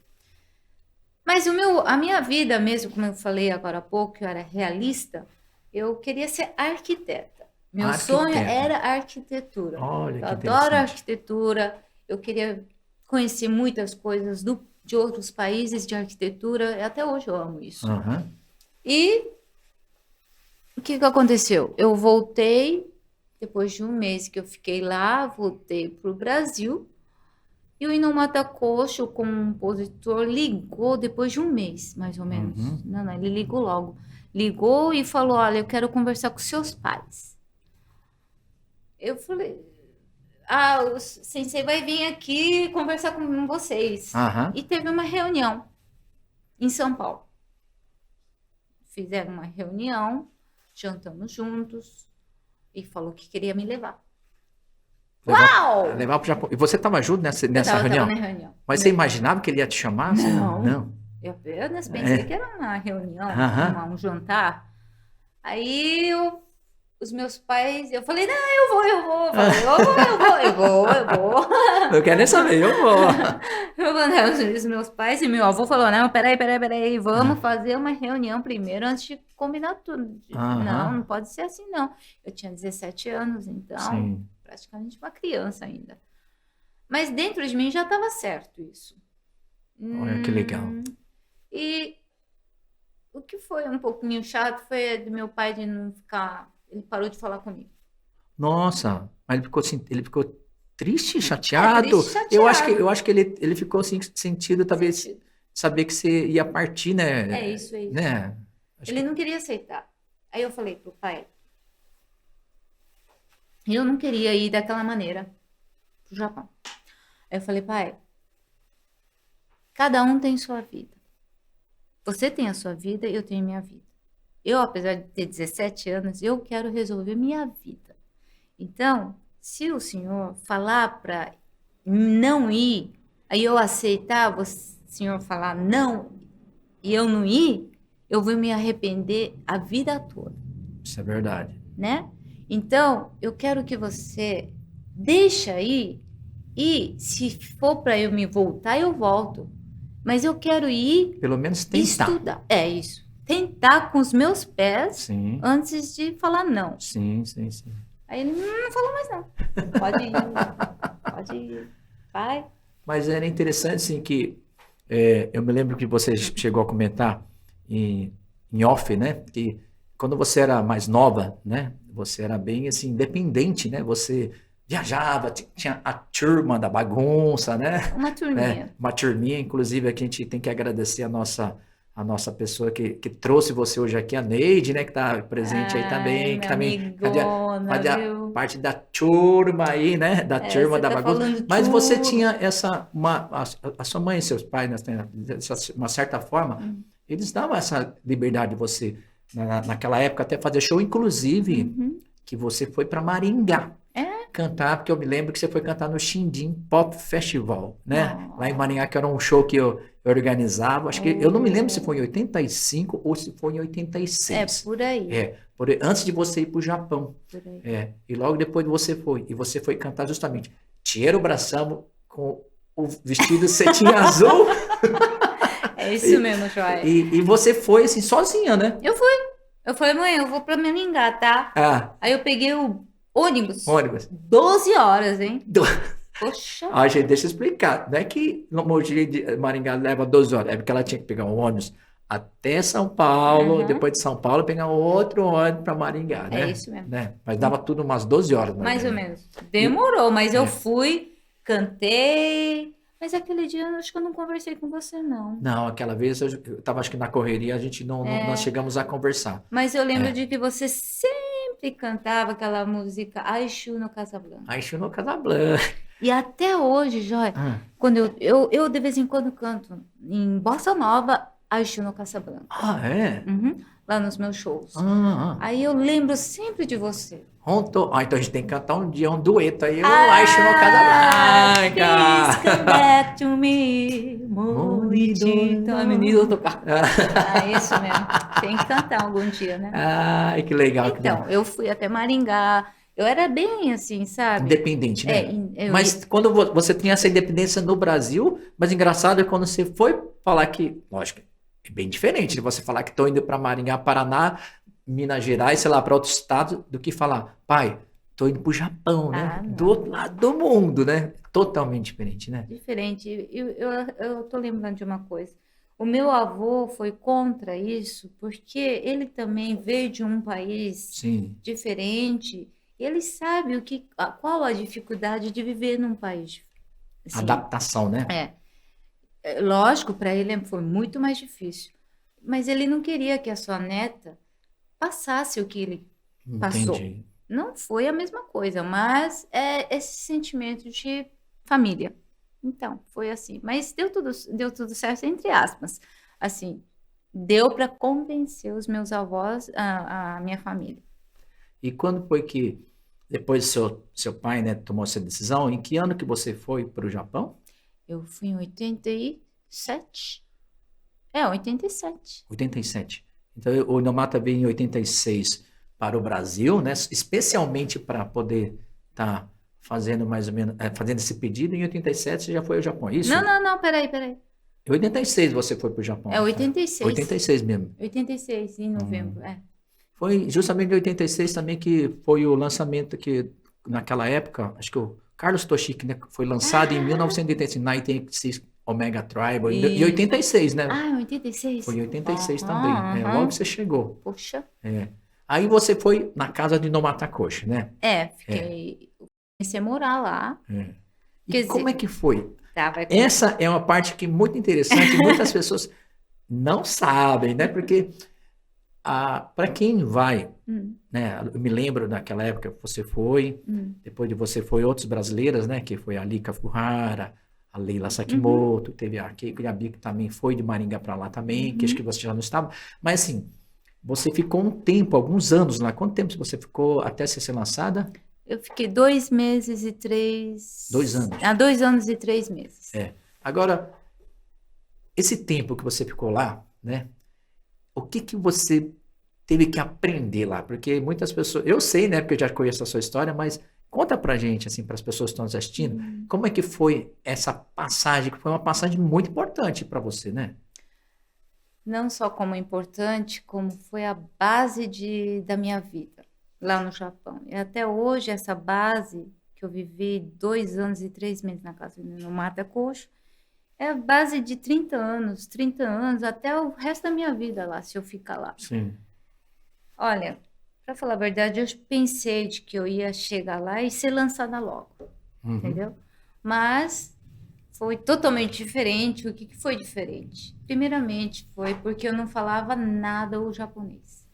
Mas a minha vida mesmo, como eu falei agora há pouco, que eu era realista, eu queria ser arquiteta. Meu sonho Arquiteta. era arquitetura. Olha Eu que adoro interessante. arquitetura, eu queria conhecer muitas coisas de outros países de arquitetura, e até hoje eu amo isso. Aham. E o que que aconteceu? Eu voltei, depois de um mês que eu fiquei lá, voltei para o Brasil, e o Ino Matakoshi, o compositor, ligou depois de um mês, mais ou menos. Uhum. Não, ele ligou logo. Ligou e falou, olha, eu quero conversar com seus pais. Eu falei, o sensei vai vir aqui conversar com vocês. Aham. E teve uma reunião em São Paulo. Fizeram uma reunião, jantamos juntos, e falou que queria me levar. Uau! Levar pro Japão. E você estava junto nessa Tava reunião? na reunião. Mas você imaginava que ele ia te chamar? Não. Não. Eu apenas pensei que era uma reunião, Aham. um jantar. Aí os meus pais, eu falei, não, eu vou. Eu falei, eu vou. Eu quero nem saber, eu vou. Eu falei, os meus pais e meu avô falou, não, peraí, vamos fazer uma reunião primeiro antes de combinar tudo. Aham. Não pode ser assim, não. Eu tinha 17 anos, então, Sim. praticamente uma criança ainda. Mas dentro de mim já estava certo isso. Olha que legal. E o que foi um pouquinho chato foi do meu pai de não ficar. Ele parou de falar comigo. Nossa, mas ele ficou triste, chateado. triste, chateado. Eu acho que ele ficou assim, sentido, talvez, Sentido. saber que você ia partir, né? É isso. Né? Acho Ele não queria aceitar. Aí eu falei pro pai. Eu não queria ir daquela maneira pro Japão. Aí eu falei, pai, cada um tem sua vida. Você tem a sua vida, eu tenho a minha vida. Eu, apesar de ter 17 anos, eu quero resolver minha vida. Então, se o senhor falar para não ir, aí eu aceitar, o senhor falar não e eu não ir, eu vou me arrepender a vida toda, Isso é verdade. né? Então, eu quero que você deixe aí e se for para eu me voltar, eu volto. Mas eu quero ir Pelo menos tentar. estudar. É isso. Tentar com os meus pés Sim, antes de falar não. sim. Aí ele não falou mais não. Pode ir. Vai. Mas era interessante, assim, que eu me lembro que você chegou a comentar em off, né? Que quando você era mais nova, né? Você era bem, assim, independente, né? Você viajava, tinha a turma da bagunça, né? Uma turminha. Uma turminha, inclusive, aqui a gente tem que agradecer a nossa pessoa que trouxe você hoje aqui, a Neide, né? Que está presente aí também, que também fazia viu? parte da turma aí, né? Da turma você da tá bagunça. falando Mas você turma. tinha a sua mãe e seus pais, né, de uma certa forma, eles davam essa liberdade de você, naquela época, até fazer show, inclusive, que você foi para Maringá. Cantar, porque eu me lembro que você foi cantar no Xindim Pop Festival, né? Lá em Maringá, que era um show que eu organizava. Acho que eu não me lembro se foi em 85 ou se foi em 86. Por aí. Antes de você ir para o Japão. Por aí. E logo depois você foi. E você foi cantar justamente Tieiro Braçamo com o vestido cetim azul. É isso mesmo, Joia. E você foi assim, sozinha, né? Eu fui. Eu falei, mãe, eu vou pra Maringá, tá? Aí eu peguei o ônibus. 12 horas, hein? Poxa. Gente, deixa eu explicar. Não é que no Mogi de Maringá leva 12 horas, é porque ela tinha que pegar um ônibus até São Paulo, depois de São Paulo pegar outro ônibus para Maringá, né? É isso mesmo. Né? Mas dava tudo umas 12 horas. Mais ou menos. Demorou, mas eu fui, cantei. Mas aquele dia eu acho que eu não conversei com você, não. Não, aquela vez eu estava, acho que na correria, a gente não nós chegamos a conversar. Mas eu lembro de que você sempre cantava aquela música Aishu no Casablanca. Aishu no Casablanca. E até hoje, Joia, quando eu de vez em quando canto em Bossa Nova, Aishu no Casablanca. É? Lá nos meus shows. Aí eu lembro sempre de você. Então a gente tem que cantar um dia um dueto aí, o Aishu no Casablanca. Please come back to me, Moridito. A menina tocar. É isso mesmo. Tem que cantar algum dia, né? Ai, que legal. Então, eu fui até Maringá. Eu era bem assim, sabe? Independente, né? Mas quando você tinha essa independência no Brasil, mas engraçado é quando você foi falar que, lógico, é bem diferente de você falar que estou indo para Maringá, Paraná, Minas Gerais, sei lá, para outro estado, do que falar, pai, tô indo pro Japão, né? Ah, Do não. outro lado do mundo, né? Totalmente diferente, né? Diferente. Eu tô lembrando de uma coisa. O meu avô foi contra isso porque ele também veio de um país Sim, diferente. Ele sabe qual a dificuldade de viver num país. Assim, adaptação, né? é, lógico, para ele foi muito mais difícil. Mas ele não queria que a sua neta passasse o que ele passou. Entendi. Não foi a mesma coisa, mas é esse sentimento de família. Então, foi assim. Mas deu tudo certo, entre aspas. Assim, deu para convencer os meus avós, a minha família. E quando foi que, depois seu pai, né, tomou essa decisão, em que ano que você foi para o Japão? Eu fui em 87. É, 87. 87. Então, o Inomata veio em 86 para o Brasil, né, especialmente para poder estar fazendo mais ou menos, fazendo esse pedido. Em 87 você já foi ao Japão, é Não, isso? não, não, peraí. Em 86 você foi para o É Japão. 86. 86 mesmo. 86, em Hum. novembro, é. Foi justamente em 86 também que foi o lançamento que, naquela época, acho que o Carlos Toshiki, né, foi lançado em Ah, 1986, 1986 Omega Tribe, em isso. 86, né? Ah, Foi 86? em 86 também, Aham, logo que aham. você chegou. Poxa. É. Aí você foi na casa de Nomata Koshi, né? É, É, comecei a morar lá. é. E Quer como é dizer, que foi? tá, vai começar. Essa é uma parte que é muito interessante, muitas pessoas não sabem, né? Porque para quem vai, Hum, né? Eu me lembro daquela época que você foi, hum. depois de você foi outros brasileiras, né? Que foi a Lika Fuhara, a Leila Uhum, Sakimoto, teve a Keiko Yabi, que também foi de Maringá para lá também, que acho que uhum. você já não estava. Mas assim, você ficou um tempo, alguns anos lá. Quanto tempo você ficou até você ser lançada? Eu fiquei 2 meses e Dois três. anos. 2 anos e 3 meses. É. Agora, esse tempo que você ficou lá, né? O que que você teve que aprender lá? Porque muitas pessoas, eu sei, né? Porque eu já conheço a sua história, mas conta pra gente, assim, para as pessoas que estão nos assistindo, Hum. como é que foi essa passagem, que foi uma passagem muito importante para você, né? Não só como importante, como foi a base da minha vida lá no Japão. E até hoje, essa base que eu vivi 2 anos e 3 meses na casa no Mata Coxo, é a base de 30 anos, até o resto da minha vida lá, se eu ficar lá. Sim. Olha, para falar a verdade, eu pensei de que eu ia chegar lá e ser lançada logo, Uhum. entendeu? Mas foi totalmente diferente. O que que foi diferente? Primeiramente, foi porque eu não falava nada o japonês.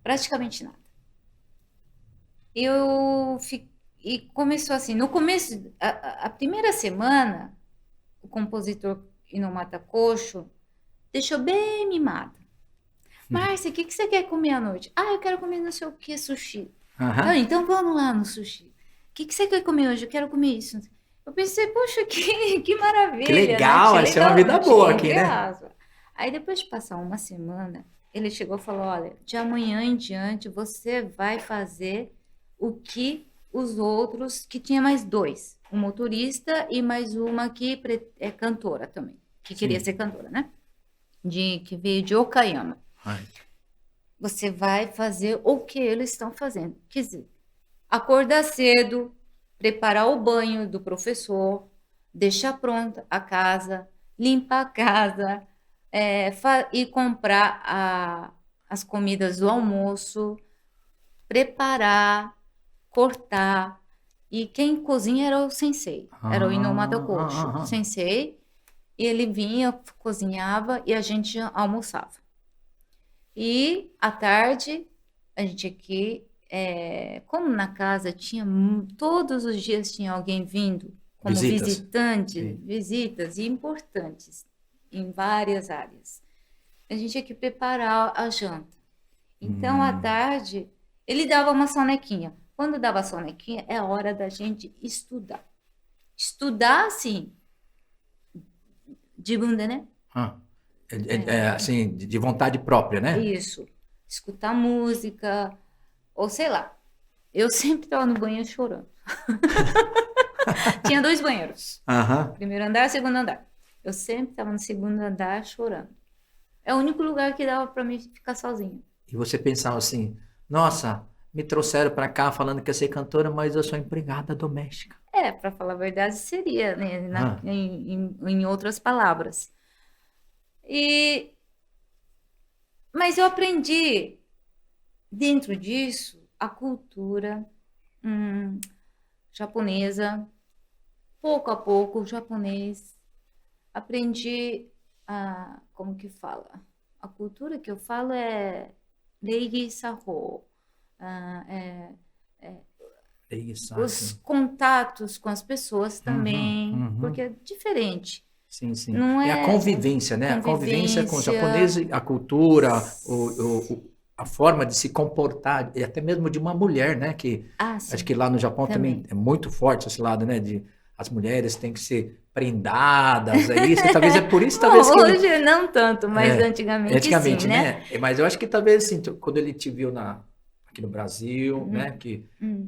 Praticamente nada. E começou assim, no começo, a primeira semana, o compositor Inomata Kocho deixou bem mimada. Márcia, o que que você quer comer à noite? Ah, eu quero comer não sei o que, sushi. Tá, Aham. então vamos lá no sushi. O que que você quer comer hoje? Eu quero comer isso. Eu pensei, poxa, que Que maravilha, né? legal, Achei essa é uma legal, vida achei boa aqui, entre né? aspas. Aí depois de passar uma semana, ele chegou e falou, olha, de amanhã em diante você vai fazer o que os outros, que tinha mais dois, um motorista e mais uma que é cantora também, que queria Sim. ser cantora, né? Que veio de Okayama. Ai. Você vai fazer o que eles estão fazendo. Quer dizer, acordar cedo, preparar o banho do professor, deixar pronta a casa, limpar a casa, e comprar as comidas do almoço, preparar, cortar. E quem cozinha era o sensei, era o Inomata Kocho, Ah. sensei. E ele vinha, cozinhava e a gente almoçava. E à tarde, a gente aqui, como na casa tinha, todos os dias tinha alguém vindo como Visitas. visitante, Sim. visitas importantes em várias áreas. A gente tinha que preparar a janta. Então, à Hum. tarde, ele dava uma sonequinha. Quando dava a sonequinha, é hora da gente estudar. Estudar, assim, de bunda, né? Ah. Assim, de vontade própria, né? Isso. Escutar música, ou sei lá. Eu sempre estava no banheiro chorando. Tinha 2 banheiros. Aham. Primeiro andar, segundo andar. Eu sempre estava no segundo andar chorando. É o único lugar que dava para mim ficar sozinha. E você pensava assim, nossa, me trouxeram para cá falando que eu ser cantora, mas eu sou empregada doméstica. Para falar a verdade, seria, né, Ah, em outras palavras. Mas eu aprendi dentro disso a cultura japonesa, pouco a pouco o japonês. Aprendi como que fala? A cultura que eu falo é Reigi Saho. é isso. Os contatos com as pessoas também, Uhum. porque é diferente. Sim, sim. Não É a é convivência, né? A convivência com o convivência. japonês, a cultura, a forma de se comportar, e até mesmo de uma mulher, né? Que acho Sim, que lá no Japão também é muito forte esse lado, né? De as mulheres têm que ser prendadas, é isso. Talvez é por isso, Bom, talvez que hoje não tanto, mas antigamente sim, antigamente, né? né? Mas eu acho que talvez assim, quando ele te viu aqui no Brasil, né? Que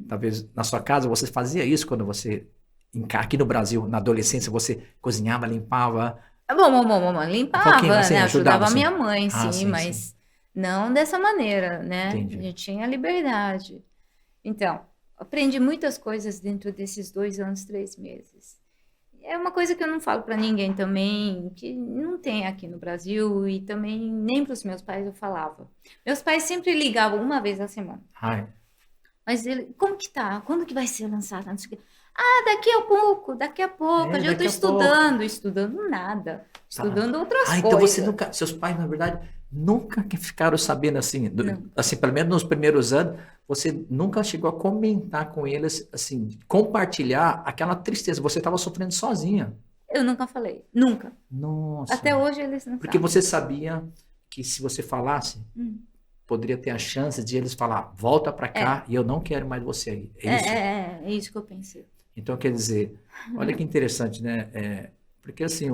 talvez na sua casa você fazia isso quando você aqui no Brasil, na adolescência, você cozinhava, limpava. Bom, Um pouquinho, limpava, assim, né? ajudava, Ajudava a assim. minha mãe, Ah, sim, sim, sim. mas não dessa maneira, né? A Entendi. gente tinha liberdade. Então, aprendi muitas coisas dentro desses 2 anos, 3 meses. É uma coisa que eu não falo para ninguém também, que não tem aqui no Brasil e também nem para os meus pais eu falava. Meus pais sempre ligavam uma vez a semana. Ai, Mas ele, como que tá? Quando que vai ser lançado? Não sei o quê. Daqui a pouco. Eu tô daqui a pouco. estudando nada, Tá. estudando outras Então você coisas. nunca, seus pais, na verdade, nunca que ficaram sabendo assim, Não, assim, pelo menos nos primeiros anos, você nunca chegou a comentar com eles, assim, compartilhar aquela tristeza. Você estava sofrendo sozinha. eu nunca falei, nunca. Nossa. Até hoje eles não Porque sabem. você sabia que se você falasse, Hum. poderia ter a chance de eles falar, volta para É, cá e eu não quero mais você aí. É isso? é isso que eu pensei. Então, quer dizer, olha que interessante, né? Porque assim,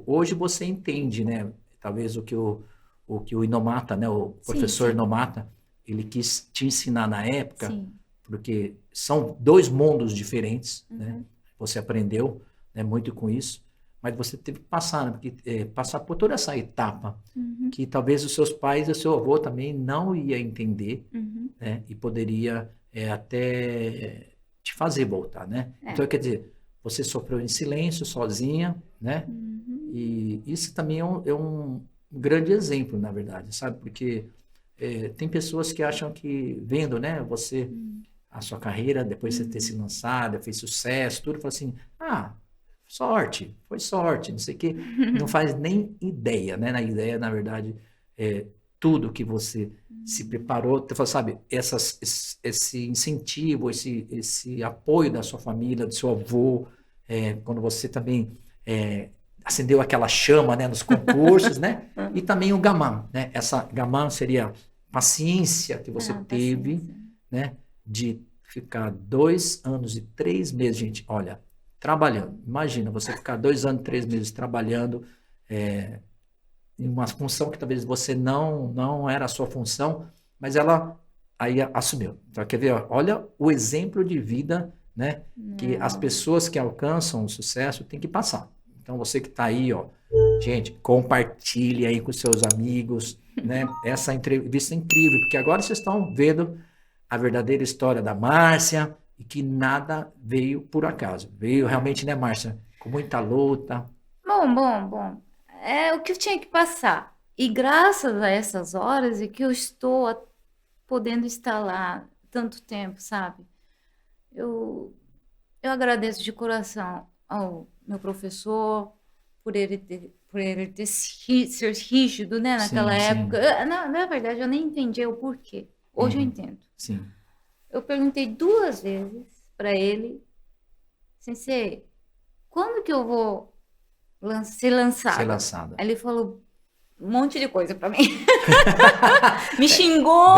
hoje você entende, né? Talvez o que o Inomata, né? O Sim, professor sim, Inomata, ele quis te ensinar na época, sim. porque são dois mundos diferentes, né? Uhum. Você aprendeu, né, muito com isso, mas você teve que passar, né? Porque, passar por toda essa etapa, Uhum. que talvez os seus pais e o seu avô também não ia entender, Uhum. né? E poderia até te fazer voltar, né? É. Então, quer dizer, você sofreu em silêncio, sozinha, né? Uhum. E isso também é um grande exemplo, na verdade, sabe? Porque tem pessoas que acham que, vendo, né, você, a sua carreira, depois de você ter se lançado, fez sucesso, tudo, fala assim, sorte, foi sorte, não sei o quê. Não faz nem ideia, né? Na ideia, na verdade, tudo que você se preparou, sabe, esse incentivo, esse apoio da sua família, do seu avô, quando você também acendeu aquela chama, né, nos concursos, né? E também o Gaman, né? Essa Gaman seria paciência que você teve, Paciência. né, de ficar 2 anos e 3 meses, gente, olha, trabalhando. Imagina você ficar 2 anos e 3 meses trabalhando em uma função que talvez você não era a sua função, mas ela aí assumiu. Então, quer ver? Olha o exemplo de vida, né, que as pessoas que alcançam o sucesso têm que passar. Então, você que está aí, ó, gente, compartilhe aí com seus amigos, né? Essa entrevista é incrível, porque agora vocês estão vendo a verdadeira história da Márcia e que nada veio por acaso. Veio realmente, né, Márcia? Com muita luta. Bom. É o que eu tinha que passar. E graças a essas horas é que eu estou podendo estar lá tanto tempo, sabe? Eu agradeço de coração ao meu professor por ele ter ser rígido, né, naquela Sim, sim. época. Na verdade, eu nem entendia o porquê. Hoje eu entendo. Sim. Eu perguntei 2 vezes para ele, Sensei, quando que eu vou ser lançada? Ser lançada. Aí ele falou um monte de coisa para mim. Me xingou.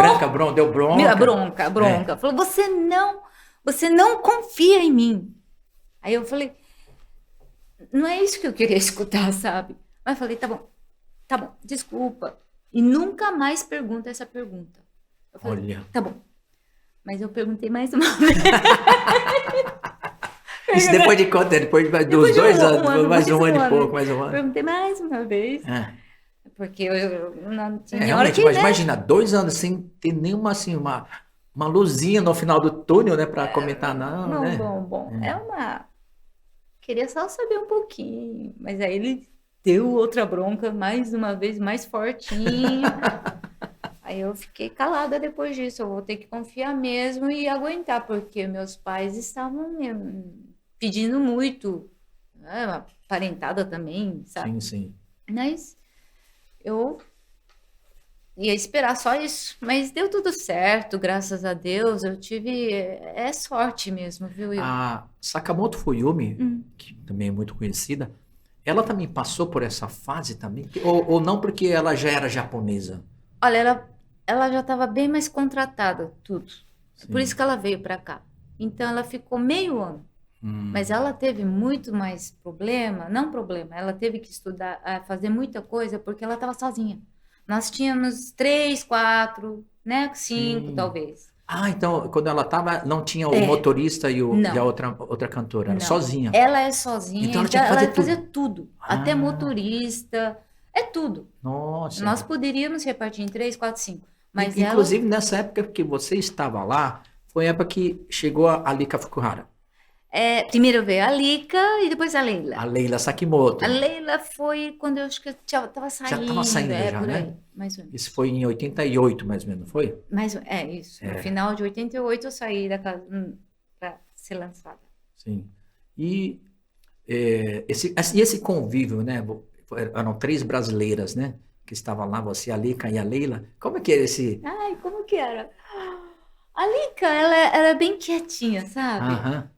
Deu bronca. Bronca. Falou, você não confia em mim. Aí eu falei, não é isso que eu queria escutar, sabe? Mas eu falei, tá bom, desculpa. E nunca mais pergunta essa pergunta. Eu falei, Olha. tá bom. Mas eu perguntei mais uma vez. Isso depois de quanto? Depois dos 2 anos, mais um ano e pouco, mais um ano. Perguntei mais uma vez. porque eu não tinha hora Realmente, que, mas né? imagina, 2 anos sem ter nenhuma, assim, uma luzinha no final do túnel, né, para comentar, não, Bom, né? bom, bom. É. Queria só saber um pouquinho, mas aí ele deu outra bronca, mais uma vez, mais fortinho. Aí eu fiquei calada depois disso. Eu vou ter que confiar mesmo e aguentar, porque meus pais estavam pedindo muito, né? Uma parentada também, sabe? Sim, sim. Mas eu ia esperar só isso. Mas deu tudo certo, graças a Deus. Eu tive. É sorte mesmo, viu, Will? A Sakamoto Fuyumi, Hum. que também é muito conhecida, ela também passou por essa fase também? Ou não porque ela já era japonesa? Olha, ela já estava bem mais contratada, tudo. Por isso Sim. que ela veio para cá. Então ela ficou meio ano. Mas Hum, ela teve muito mais problema, não problema, ela teve que estudar, fazer muita coisa porque ela estava sozinha. Nós tínhamos três, quatro, né? Cinco, sim. talvez. Ah, então, quando ela estava, não tinha o É, motorista e a não, outra cantora, era não. sozinha. Ela é sozinha, Então ela então tinha que ela fazer fazia tudo. tudo, até Ah, motorista, é tudo. nossa. Nós poderíamos repartir em três, quatro, cinco, mas ela Inclusive, nessa época que você estava lá, foi a época que chegou a Alika Fukuhara, primeiro veio a Lika e depois a a Leila. Leila A Sakimoto. Leila foi quando eu acho que eu tava Já estava saindo, saindo já, por né? aí, mais ou Isso menos. foi em 88, mais ou menos, não foi? Isso. No É, final de 88 eu saí da casa para ser lançada. sim. E esse convívio, né? Eram 3 brasileiras, né? Que estavam lá, você, a Lika e a Leila. Como é que era esse... Ai, como que era? A Lika, ela é bem quietinha, sabe? Aham,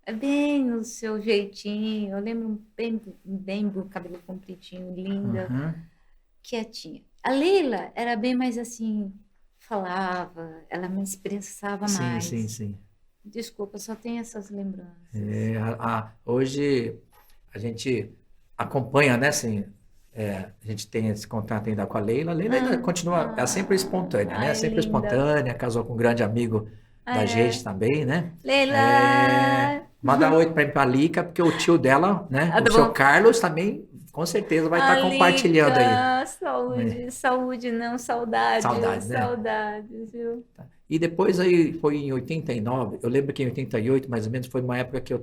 É bem no seu jeitinho. Eu lembro bem, bem do cabelo compridinho, linda, aham. quietinha. A Leila era bem mais assim, falava, ela me expressava Sim, sim, mais. sim. Desculpa, só tenho essas lembranças. É, hoje a gente acompanha, né? Assim, a gente tem esse contato ainda com a Leila. A Leila ainda continua, é sempre espontânea, né? Ai, Sempre linda. espontânea, casou com um grande amigo da gente É. também, né? É, Leila! manda oi para a Lica, porque o tio dela, né? Ah, O tá seu bom. Carlos também, com certeza, vai estar compartilhando aí. Alica, Né? saúde, saúde, não, saudades, Saudades, né? saudades, viu? E depois aí foi em 89, eu lembro que em 88, mais ou menos, foi uma época que eu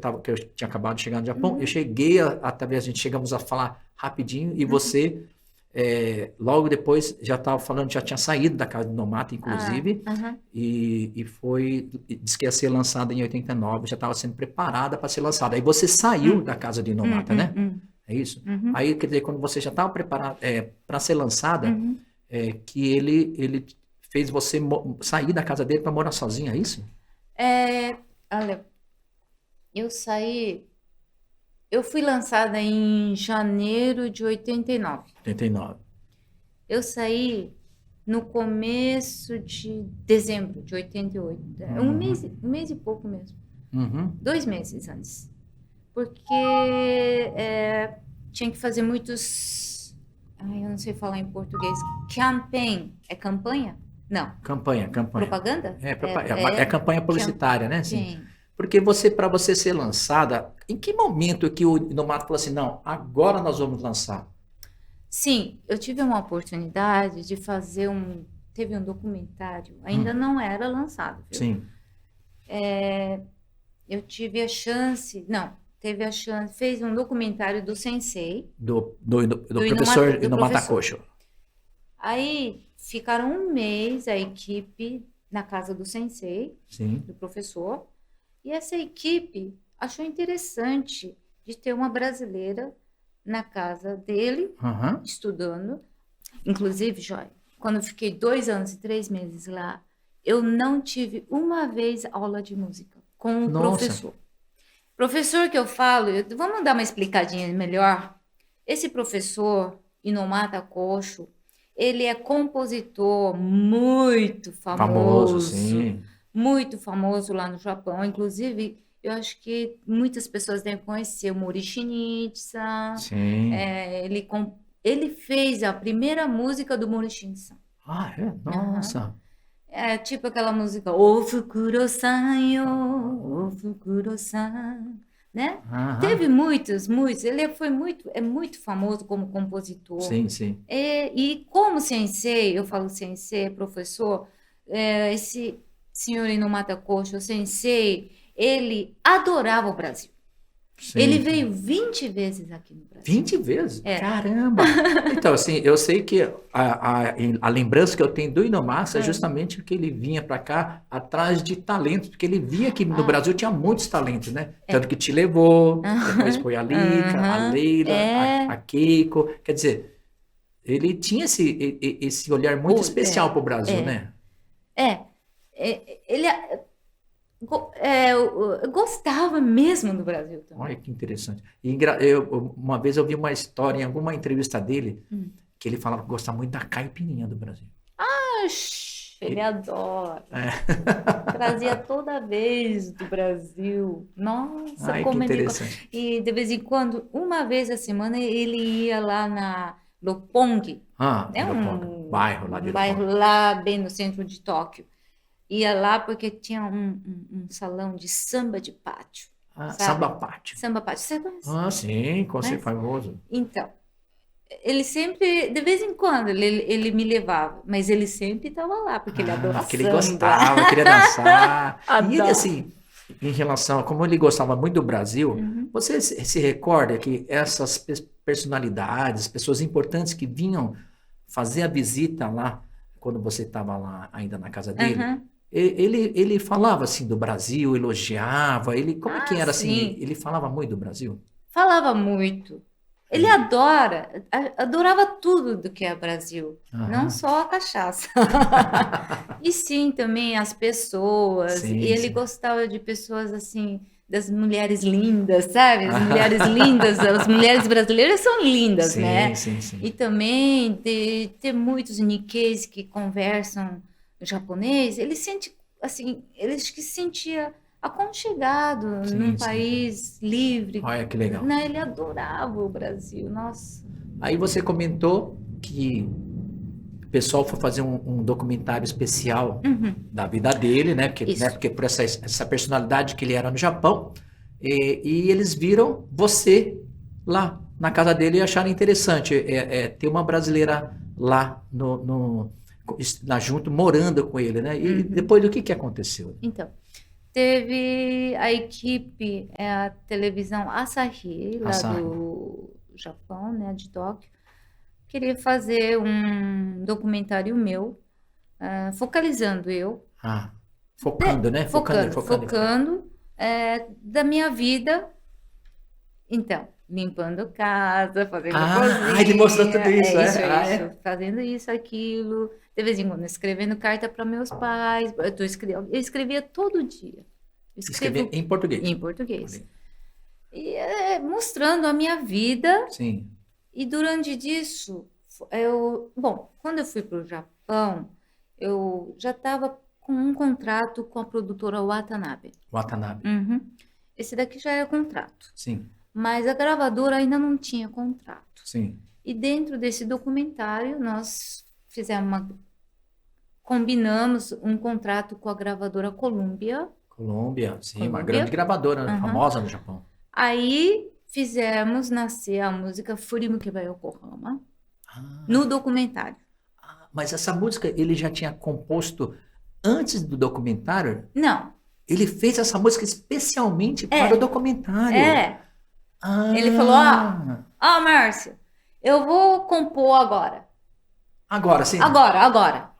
tinha acabado de chegar no Japão. Eu Uhum, cheguei talvez a gente chegamos a falar rapidinho e uhum. você logo depois já estava falando, já tinha saído da casa do Nomata, Ah, inclusive, aham. disse que ia ser lançada em 89, já estava sendo preparada para ser lançada. Aí você saiu da casa de Hum, Nomata, hum, né? hum, É isso? uhum, Aí, quer dizer, quando você já estava preparada para ser lançada, uhum. que ele fez você sair da casa dele para morar sozinha, é isso? É, olha, eu saí, eu fui lançada em janeiro de 89. 89. Eu saí no começo de dezembro de 88. Uhum, Um mês e pouco mesmo. uhum. 2 meses antes. Porque tinha que fazer muitos. Ai, eu não sei falar em português. Campaign. É campanha? Não. Campanha, campanha. Propaganda? É campanha publicitária, né? Assim, Campaign. porque para você ser lançada, em que momento que o Nomato falou assim, não, agora nós vamos lançar? Sim, eu tive uma oportunidade de fazer um. Teve um documentário, ainda Hum, não era lançado, viu? sim, Eu tive a chance. Não, teve a chance. Fez um documentário do Sensei, do Inumata, professor do Inomata professor. Kosho. Aí ficaram um mês a equipe na casa do sensei, Sim, do professor, e essa equipe achou interessante de ter uma brasileira na casa dele, aham. estudando. Inclusive, Joy, quando eu fiquei 2 anos e 3 meses lá, eu não tive uma vez aula de música com o Nossa, professor. Professor que eu falo, vamos dar uma explicadinha melhor? Esse professor, Inomata Kosho, ele é compositor famoso, sim, muito famoso lá no Japão. Inclusive, eu acho que muitas pessoas devem conhecer o Mori Shinichi-san. sim. Ele fez a primeira música do Mori Shinichi-san. Ah, é? Aham. Nossa. É tipo aquela música O Fukuro-san yo, O Fukuro-san. né? Aham. Teve muitos. Ele é muito famoso como compositor. Sim, sim. E como sensei, eu falo sensei, professor, esse senhor Inumata Coxa, o sensei, ele adorava o Brasil. Sim. Ele veio 20 vezes aqui no Brasil. 20 vezes? É. Caramba! Então, assim, eu sei que a lembrança que eu tenho do Inomassa é justamente que ele vinha para cá atrás de talentos, porque ele via que no Brasil tinha muitos talentos, né? Tanto que te levou, depois foi a Lica, a Leila, a Keiko. Quer dizer, ele tinha esse olhar muito especial para o Brasil, né? Ele eu gostava mesmo do Brasil também. Olha que interessante. Uma vez eu vi uma história em alguma entrevista dele, que ele falava que gostava muito da caipirinha do Brasil. Ele adora. Trazia toda vez do Brasil. Nossa, Ai, como que ele interessante. E de vez em quando, uma vez a semana, ele ia lá na Roppongi. É um bairro lá de bairro lá bem no centro de Tóquio. Ia lá porque tinha um salão de samba de pátio. Samba pátio. Samba pátio. Você conhece? Sim, conhece famoso. Então, ele sempre, de vez em quando, ele me levava, mas ele sempre estava lá, porque ele adora porque samba. ele gostava, queria dançar. E ele, assim, em relação a como ele gostava muito do Brasil, você se recorda que essas personalidades, pessoas importantes que vinham fazer a visita lá, quando você estava lá ainda na casa dele, ele falava assim do Brasil, elogiava, como é que era assim? Ele falava muito do Brasil? Falava muito. Ele adorava tudo do que é Brasil, não só a cachaça. E sim, também as pessoas. Sim, e ele gostava de pessoas assim, das mulheres lindas, sabe? As mulheres lindas, as mulheres brasileiras são lindas, né? Sim, sim. E também de ter muitos Nikkeis que conversam japonês, ele sente assim, ele que se sentia aconchegado num país livre. Olha que legal. Né? Ele adorava o Brasil, nossa. Aí você comentou que o pessoal foi fazer um documentário especial da vida dele, né? Porque por essa personalidade que ele era no Japão. E eles viram você lá na casa dele e acharam interessante ter uma brasileira lá junto, morando com ele, né? E depois do que aconteceu? Então, teve a equipe, a televisão Asahi, lá do Japão, né, de Tóquio, queria fazer um documentário meu, focalizando eu. Focando, né? Focando da minha vida. Então, limpando casa, fazendo cozinha. Ele mostrou tudo isso, isso, fazendo isso, aquilo. De vez em quando, escrevendo carta para meus pais. Eu escrevia todo dia. Escrevia em português? Em português. E mostrando a minha vida. Sim. E durante disso, quando eu fui para o Japão, eu já estava com um contrato com a produtora Watanabe. Watanabe. Esse daqui já era contrato. Sim. Mas a gravadora ainda não tinha contrato. Sim. E dentro desse documentário, nós combinamos um contrato com a gravadora Columbia. Columbia, sim, uma grande gravadora, famosa no Japão. Aí fizemos nascer a música Furimuke Yokohama no documentário. Mas essa música ele já tinha composto antes do documentário? Não. Ele fez essa música especialmente para o documentário. Ele falou, Márcio, eu vou compor agora. Agora, sim? Agora.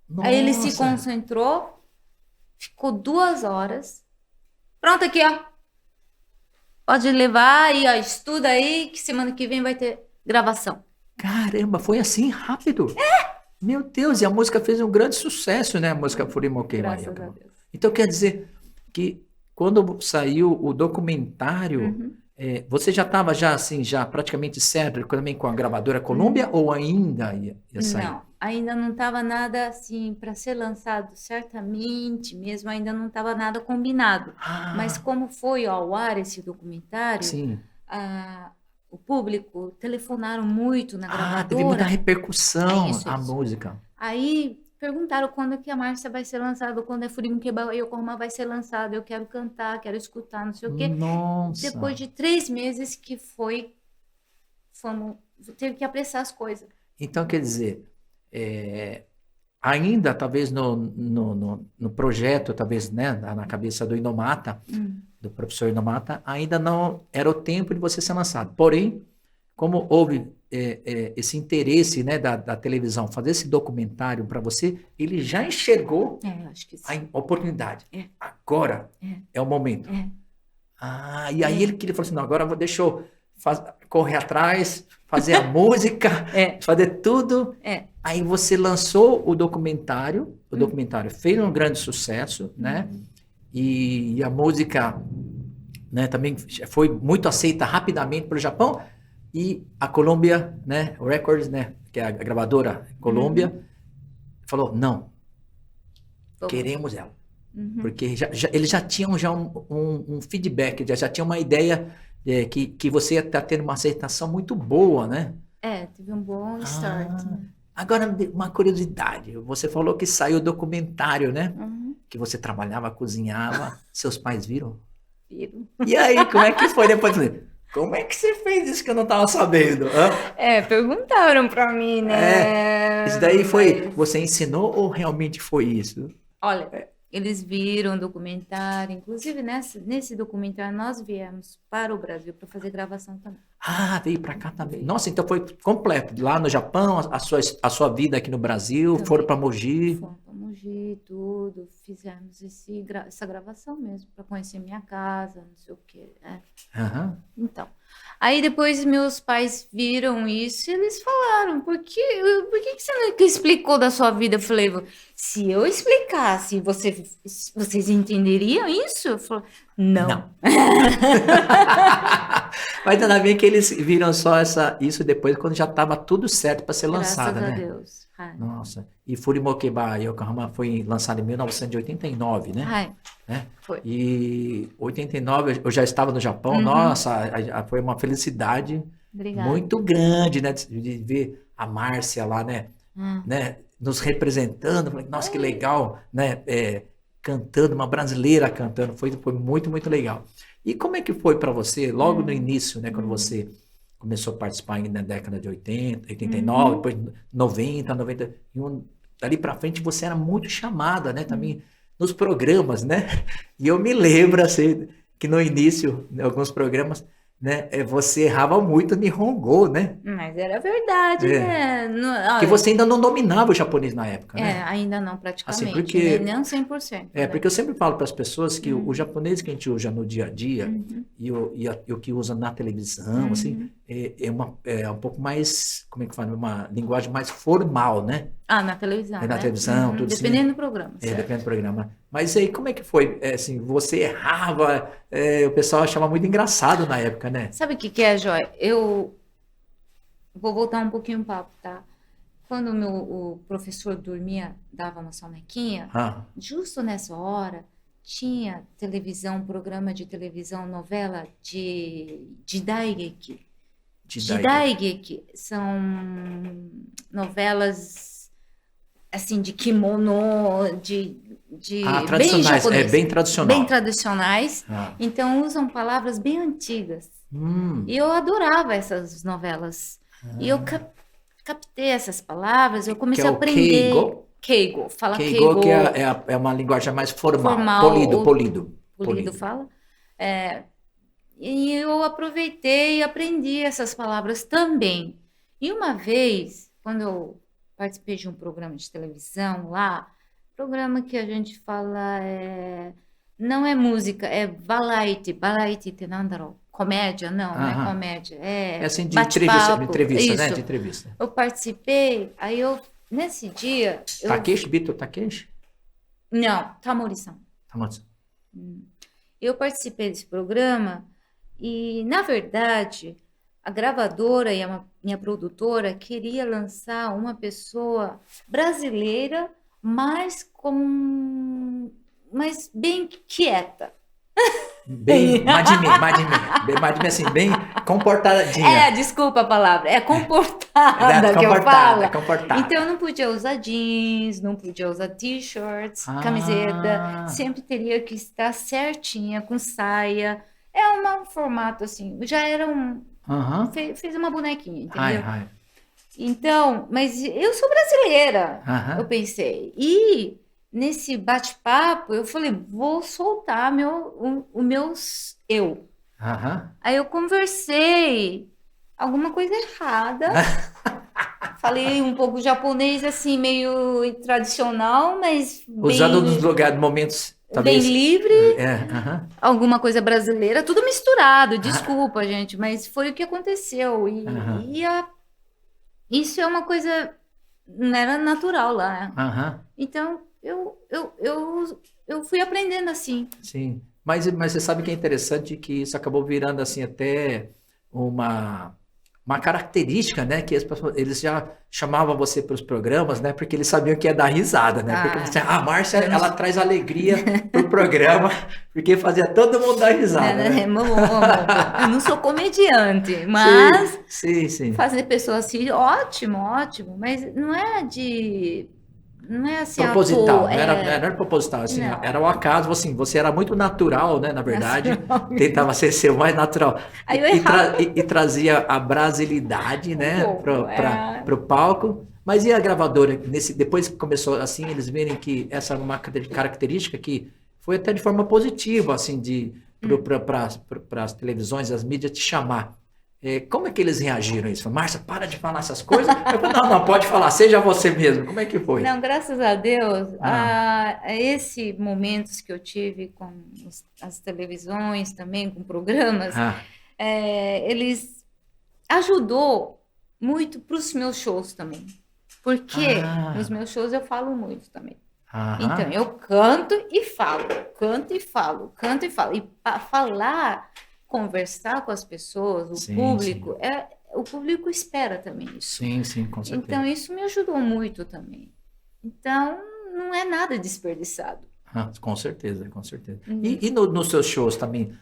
Nossa. Aí ele se concentrou, ficou 2 horas. Pronto, aqui, ó. Pode levar e estuda aí que semana que vem vai ter gravação. Caramba, foi assim rápido? Meu Deus, e a música fez um grande sucesso, né? A música Furimuke. Graças a Deus. Então quer dizer que quando saiu o documentário, você já estava já praticamente certo também com a gravadora Columbia ou ainda ia sair? Não, ainda não estava nada assim para ser lançado certamente mesmo, ainda não estava nada combinado. Mas como foi ao ar esse documentário, o público telefonaram muito na gravadora. Teve muita repercussão a música. Aí perguntaram quando que a Márcia vai ser lançada, quando é Furimuqueba Yokohama vai ser lançado. Eu quero cantar, quero escutar, não sei o quê. Nossa. Depois de 3 meses que teve que apressar as coisas. Então, quer dizer, ainda talvez no projeto, talvez, né, na cabeça do Inomata, do professor Inomata, ainda não era o tempo de você ser lançado. Porém, como houve esse interesse, né, da televisão fazer esse documentário para você, ele já enxergou Eu acho que sim. a oportunidade. É. Agora é o momento. E aí ele falou assim, não, agora deixa eu correr atrás, fazer a música, fazer tudo. Aí você lançou o documentário fez um grande sucesso, né? E a música, né, também foi muito aceita rapidamente pelo Japão. E a Columbia, né, Records, né, que é a gravadora Columbia, falou, não, queremos ela. Porque eles já tinham um feedback, já tinham uma ideia que você está tendo uma aceitação muito boa, né? Teve um bom start. Né? Agora, uma curiosidade, você falou que saiu o documentário, né? Que você trabalhava, cozinhava, seus pais viram? Viram. E aí, como é que foi depois? Como é que você fez isso que eu não estava sabendo? Perguntaram para mim, né? Isso daí foi, você ensinou ou realmente foi isso? Olha, eles viram o documentário, inclusive nesse documentário nós viemos para o Brasil para fazer gravação também. Veio para cá também. Nossa, então foi completo. Lá no Japão, a sua vida aqui no Brasil, também. Foram para Mogi. Fomos para Mogi, tudo. Fizemos essa gravação mesmo, para conhecer minha casa, não sei o quê. Então, aí depois meus pais viram isso e eles falaram, por que você nunca explicou da sua vida? Eu falei, se eu explicasse, vocês entenderiam isso? Eu falei, não. Mas ainda bem que eles viram só isso depois, quando já estava tudo certo para ser lançada, né? Graças a Deus. Nossa. E Furimuqueba Yokohama foi lançado em 1989, né? Foi. E 89 eu já estava no Japão. Nossa, foi uma felicidade muito grande, né? De ver a Márcia lá, né? Nos representando. Falei, nossa, que legal, né? Cantando, uma brasileira cantando. Foi muito, muito legal. E como é que foi para você, logo no início, né? Quando você começou a participar na década de 80, 89, depois 90, 91. Dali para frente você era muito chamada, né? Também nos programas, né? E eu me lembro, assim, que no início, em alguns programas, né? Você errava muito Nihongo, né? Mas era verdade, né? Porque você ainda não dominava o japonês na época, né? Ainda não, praticamente. Assim, porque, nem 100%. Porque eu sempre falo para as pessoas que o japonês que a gente usa no dia a dia e o que usa na televisão, assim, é um pouco mais, como é que fala? Uma linguagem mais formal, né? Na televisão, na televisão, tudo dependendo assim. do programa. Dependendo do programa. Mas aí, como é que foi? Assim, você errava, o pessoal achava muito engraçado na época, né? Sabe o que é, Joy? Eu vou voltar um pouquinho o papo, tá? Quando o professor dormia, dava uma sonequinha, justo nessa hora, tinha televisão, programa de televisão, novela de Daigeki. Daigeki são novelas, assim, de kimono, tradicionais, bem tradicional. Bem tradicionais. Então, usam palavras bem antigas. E eu adorava essas novelas. E eu captei essas palavras, eu comecei a aprender. Keigo. Fala Keigo. Que é uma linguagem mais formal. Polido fala. E eu aproveitei e aprendi essas palavras também. E uma vez, quando eu participei de um programa de televisão lá, programa que a gente fala não é música, é balaite. Balaite te nandaro. Comédia? Não é comédia. É assim, de entrevista, né? De entrevista. Eu participei, aí nesse dia... Takeshi, Bito Takeshi? Não, Tamori-san. Eu participei desse programa e, na verdade, a gravadora e a minha produtora queria lançar uma pessoa brasileira, mas bem quieta. Bem, Madime, assim, bem comportadinha. Desculpa a palavra, é comportada que eu falo. Comportada. Então eu não podia usar jeans, não podia usar t-shirts, camiseta, sempre teria que estar certinha, com saia. É um formato assim, já era fez uma bonequinha, entendeu? Então, mas eu sou brasileira, eu pensei. E nesse bate-papo, eu falei, vou soltar o meu eu. Aí eu conversei alguma coisa errada. Falei um pouco japonês, assim, meio tradicional, mas usando nos lugares, momentos, talvez... bem livre. Alguma coisa brasileira, tudo misturado. Desculpa, gente, mas foi o que aconteceu. Isso é uma coisa... Não era natural lá. Então, eu fui aprendendo assim. Sim, mas você sabe que é interessante que isso acabou virando assim até uma característica, né? Que eles já chamavam você para os programas, né? Porque eles sabiam que ia dar risada, né? Porque você, a Márcia, ela traz alegria pro programa, porque fazia todo mundo dar risada. Né? Eu não sou comediante, mas sim. fazer pessoas assim, ótimo, mas não é assim, proposital, não era proposital, assim, era um acaso, assim, você era muito natural, né, na verdade, tentava ser o mais natural, e trazia a brasilidade, né, pro palco, mas e a gravadora, depois que começou, assim, eles verem que essa é uma característica que foi até de forma positiva, assim, para as televisões, as mídias te chamar. Como é que eles reagiram a isso? Márcia, para de falar essas coisas. Eu falei, não, pode falar, seja você mesmo. Como é que foi? Não, graças a Deus, a esses momentos que eu tive com as televisões também, com programas, eles ajudou muito para os meus shows também. Porque nos meus shows eu falo muito também. Então, eu canto e falo, canto e falo, canto e falo. E para falar... conversar com as pessoas, o público, o público espera também isso. Sim, com certeza. Então, isso me ajudou muito também. Então, não é nada desperdiçado. Com certeza. E nos seus shows também,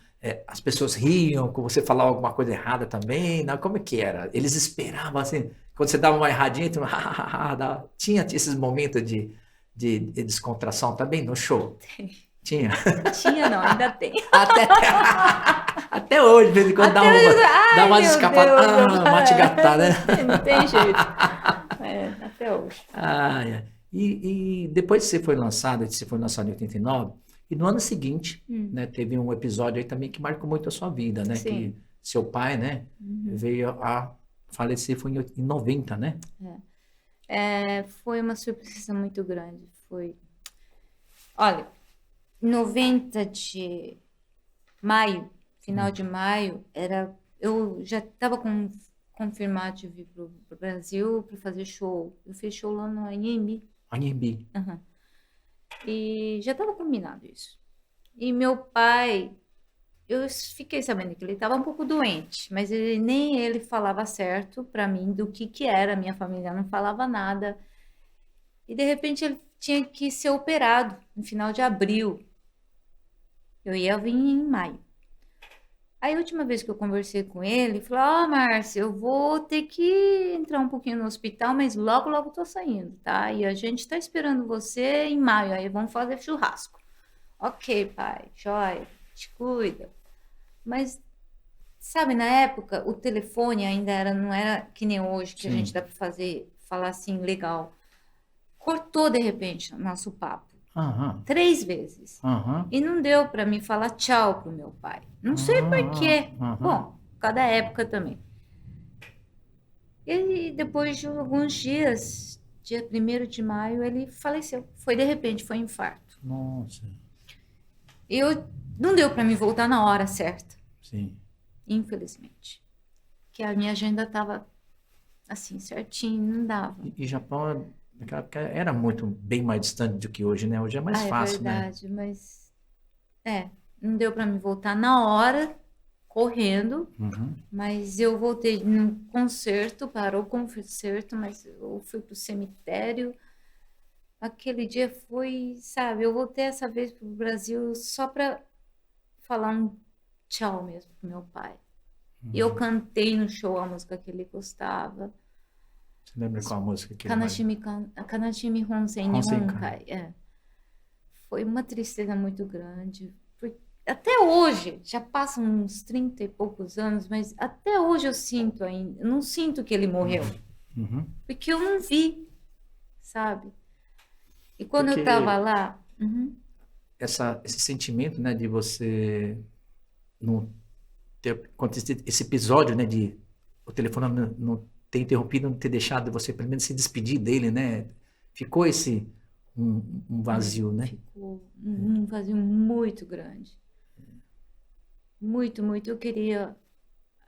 as pessoas riam, quando você falava alguma coisa errada também, não? Como é que era? Eles esperavam, assim, quando você dava uma erradinha, tinha esses momentos de descontração também no show? Tinha? Tinha, não, ainda tem. Até hoje, de vez em quando dá umas escapadas. Mate-gatá, né? Não tem jeito. Até hoje. E depois que você foi lançado em 89, e no ano seguinte, né, teve um episódio aí também que marcou muito a sua vida, né? Sim. Que seu pai, né, veio a falecer, foi em 90, né? Foi uma surpresa muito grande. Olha, 90 de maio, final de maio, eu já estava confirmado de vir para o Brasil para fazer show. Eu fiz show lá no Anhembi. E já estava combinado isso. E meu pai, eu fiquei sabendo que ele estava um pouco doente, mas nem ele falava certo para mim do que era. Minha família não falava nada. E de repente ele tinha que ser operado no final de abril. Eu ia vir em maio. Aí a última vez que eu conversei com ele, ele falou, Márcia, eu vou ter que entrar um pouquinho no hospital, mas logo tô saindo, tá? E a gente tá esperando você em maio, aí vamos fazer churrasco. Ok, pai, joia, te cuida. Mas, sabe, na época, o telefone ainda não era que nem hoje, que a gente dá pra falar assim, legal. Cortou, de repente, o nosso papo. 3 vezes. E não deu para mim falar tchau pro meu pai. Não sei por quê. Bom, cada época também. E depois de alguns dias, dia 1º de maio, ele faleceu. Foi de repente, foi um infarto. Nossa. Não deu para mim voltar na hora certa. Sim. Infelizmente. Que a minha agenda estava assim, certinho, não dava. E Japão... Naquela época era bem mais distante do que hoje, né? Hoje é mais fácil, né? É verdade, mas... não deu para me voltar na hora, correndo, mas eu voltei num concerto, parou o concerto, mas eu fui pro cemitério. Aquele dia foi, sabe, eu voltei essa vez pro Brasil só para falar um tchau mesmo pro meu pai. E eu cantei no show a música que ele gostava. Você lembra qual a música que ele mais... Kanashimi Honsen Honsenkai. Nihonkai. É. Foi uma tristeza muito grande. Até hoje, já passam uns 30 e poucos anos, mas até hoje eu sinto ainda. Eu não sinto que ele morreu. Uhum. Porque eu não vi, sabe? E quando Porque eu tava lá. esse sentimento, né, de você não ter acontecido esse episódio, né, de o telefone não ter interrompido, não ter deixado você pelo menos se despedir dele, né? Ficou esse um vazio, né? Ficou um vazio muito grande. Muito, muito. Eu queria.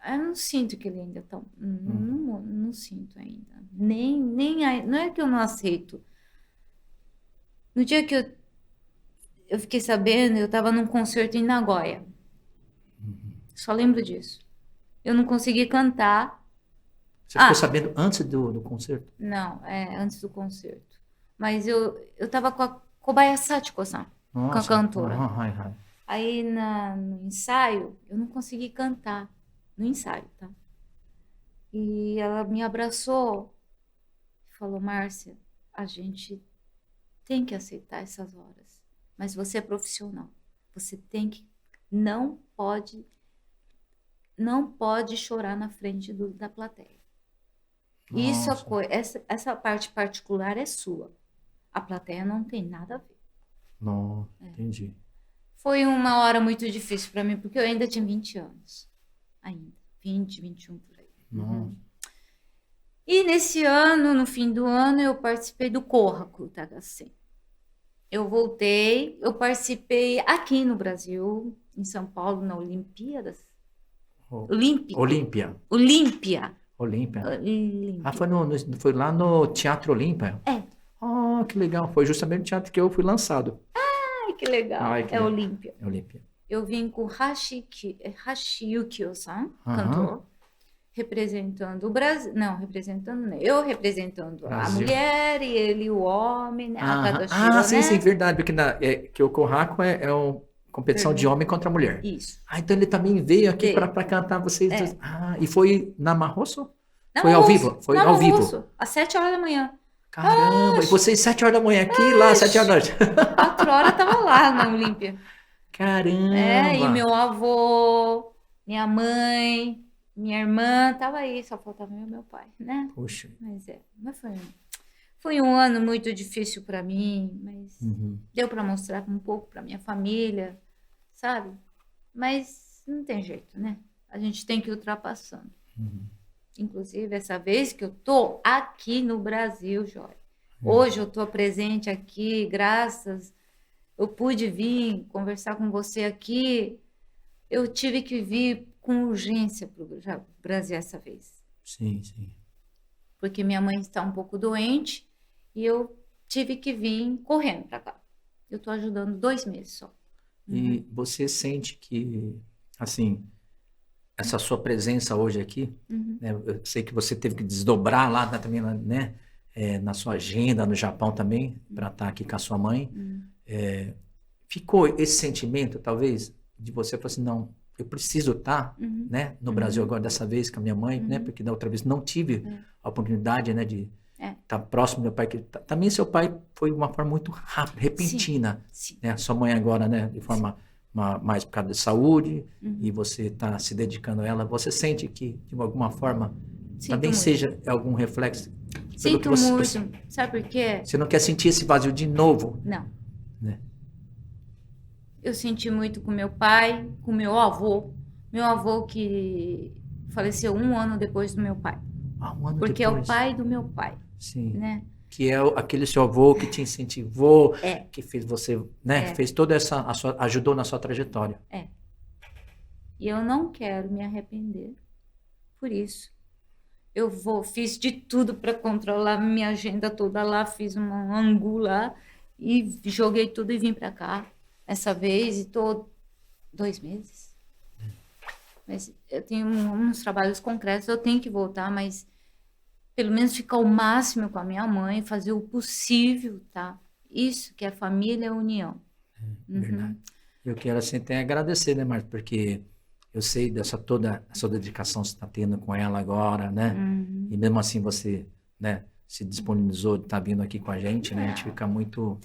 Eu não sinto que ele ainda tá. Não sinto ainda. Não é que eu não aceito. No dia que eu fiquei sabendo, eu estava num concerto em Nagoya. Só lembro disso. Eu não consegui cantar. Você ficou sabendo antes do concerto? Não, antes do concerto. Mas eu tava com a Kobayashi Sachiko-san, com a Nossa. cantora. Aham. Aí no ensaio, eu não consegui cantar. No ensaio, tá? E ela me abraçou e falou: Márcia, a gente tem que aceitar essas horas. Mas você é profissional. Você tem que. Não pode chorar na frente da plateia. Isso essa parte particular é sua. A plateia não tem nada a ver. Não, entendi. Foi uma hora muito difícil para mim, porque eu ainda tinha 20 anos. Ainda. 20, 21 por aí. E nesse ano, no fim do ano, eu participei do Kohaku Tagasen. Eu voltei, eu participei aqui no Brasil, em São Paulo, na Olimpíadas. Olímpia. Ah, foi lá no Teatro Olímpia? É. Ah, que legal. Foi justamente o teatro que eu fui lançado. Ai, que legal. Olímpia. É Olímpia. Eu vim com Hashi Yukio-san, cantor, representando o Brasil. Não, representando, né? Eu representando a mulher e ele o homem, né? A Kadoshiro, sim, né? sim, verdade. Porque que o Kohaku é uma competição de homem contra mulher. Isso. Ah, então ele também veio aqui para cantar vocês dois. Ah, e foi na Marrosso? Foi ao vivo? Foi ao vivo? Às 7 horas da manhã. Caramba, e vocês 7 horas da manhã aqui, lá 7 horas da noite. 4 horas eu tava lá na Olímpia. Caramba! E meu avô, minha mãe, minha irmã, tava aí, só faltava eu e meu pai, né? Puxa. Mas foi um ano muito difícil para mim, mas deu para mostrar um pouco para minha família, sabe? Mas não tem jeito, né? A gente tem que ir ultrapassando. Inclusive, essa vez que eu tô aqui no Brasil, Jóia. Hoje eu tô presente aqui, eu pude vir conversar com você aqui. Eu tive que vir com urgência para o Brasil essa vez. Sim, sim. Porque minha mãe está um pouco doente e eu tive que vir correndo para cá. Eu tô ajudando 2 meses só. E você sente que, assim, essa sua presença hoje aqui, né, eu sei que você teve que desdobrar lá também, né, na sua agenda, no Japão também, para estar aqui com a sua mãe. Ficou esse sentimento, talvez, de você falar assim, não, eu preciso estar, né, no Brasil agora, dessa vez, com a minha mãe, né, porque da outra vez não tive a oportunidade, né, de estar próximo do meu pai. Também seu pai foi de uma forma muito rápida, repentina. Sim. Né, sua mãe agora, né, de forma mais por causa de saúde, e você está se dedicando a ela. Você sente que, de alguma forma, também seja algum reflexo? Sinto muito. Sabe por quê? Você não quer sentir esse vazio de novo? Não. Né? Eu senti muito com meu pai, com meu avô. Meu avô que faleceu 1 ano depois do meu pai. 1 ano porque depois. É o pai do meu pai. Sim. Né? Que é aquele seu avô que te incentivou, que fez você, né? Fez toda ajudou na sua trajetória. E eu não quero me arrepender por isso. Fiz de tudo para controlar minha agenda toda lá, fiz uma angu lá e joguei tudo e vim para cá. Essa vez e tô 2 meses. Mas eu tenho uns trabalhos concretos, eu tenho que voltar, mas pelo menos ficar o máximo com a minha mãe, fazer o possível, tá? Isso que é família, é união. Verdade. Eu quero assim até agradecer, né, Marta? Porque eu sei dessa toda essa dedicação que você está tendo com ela agora, né? E mesmo assim você, né, se disponibilizou de estar vindo aqui com a gente, né? A gente fica muito,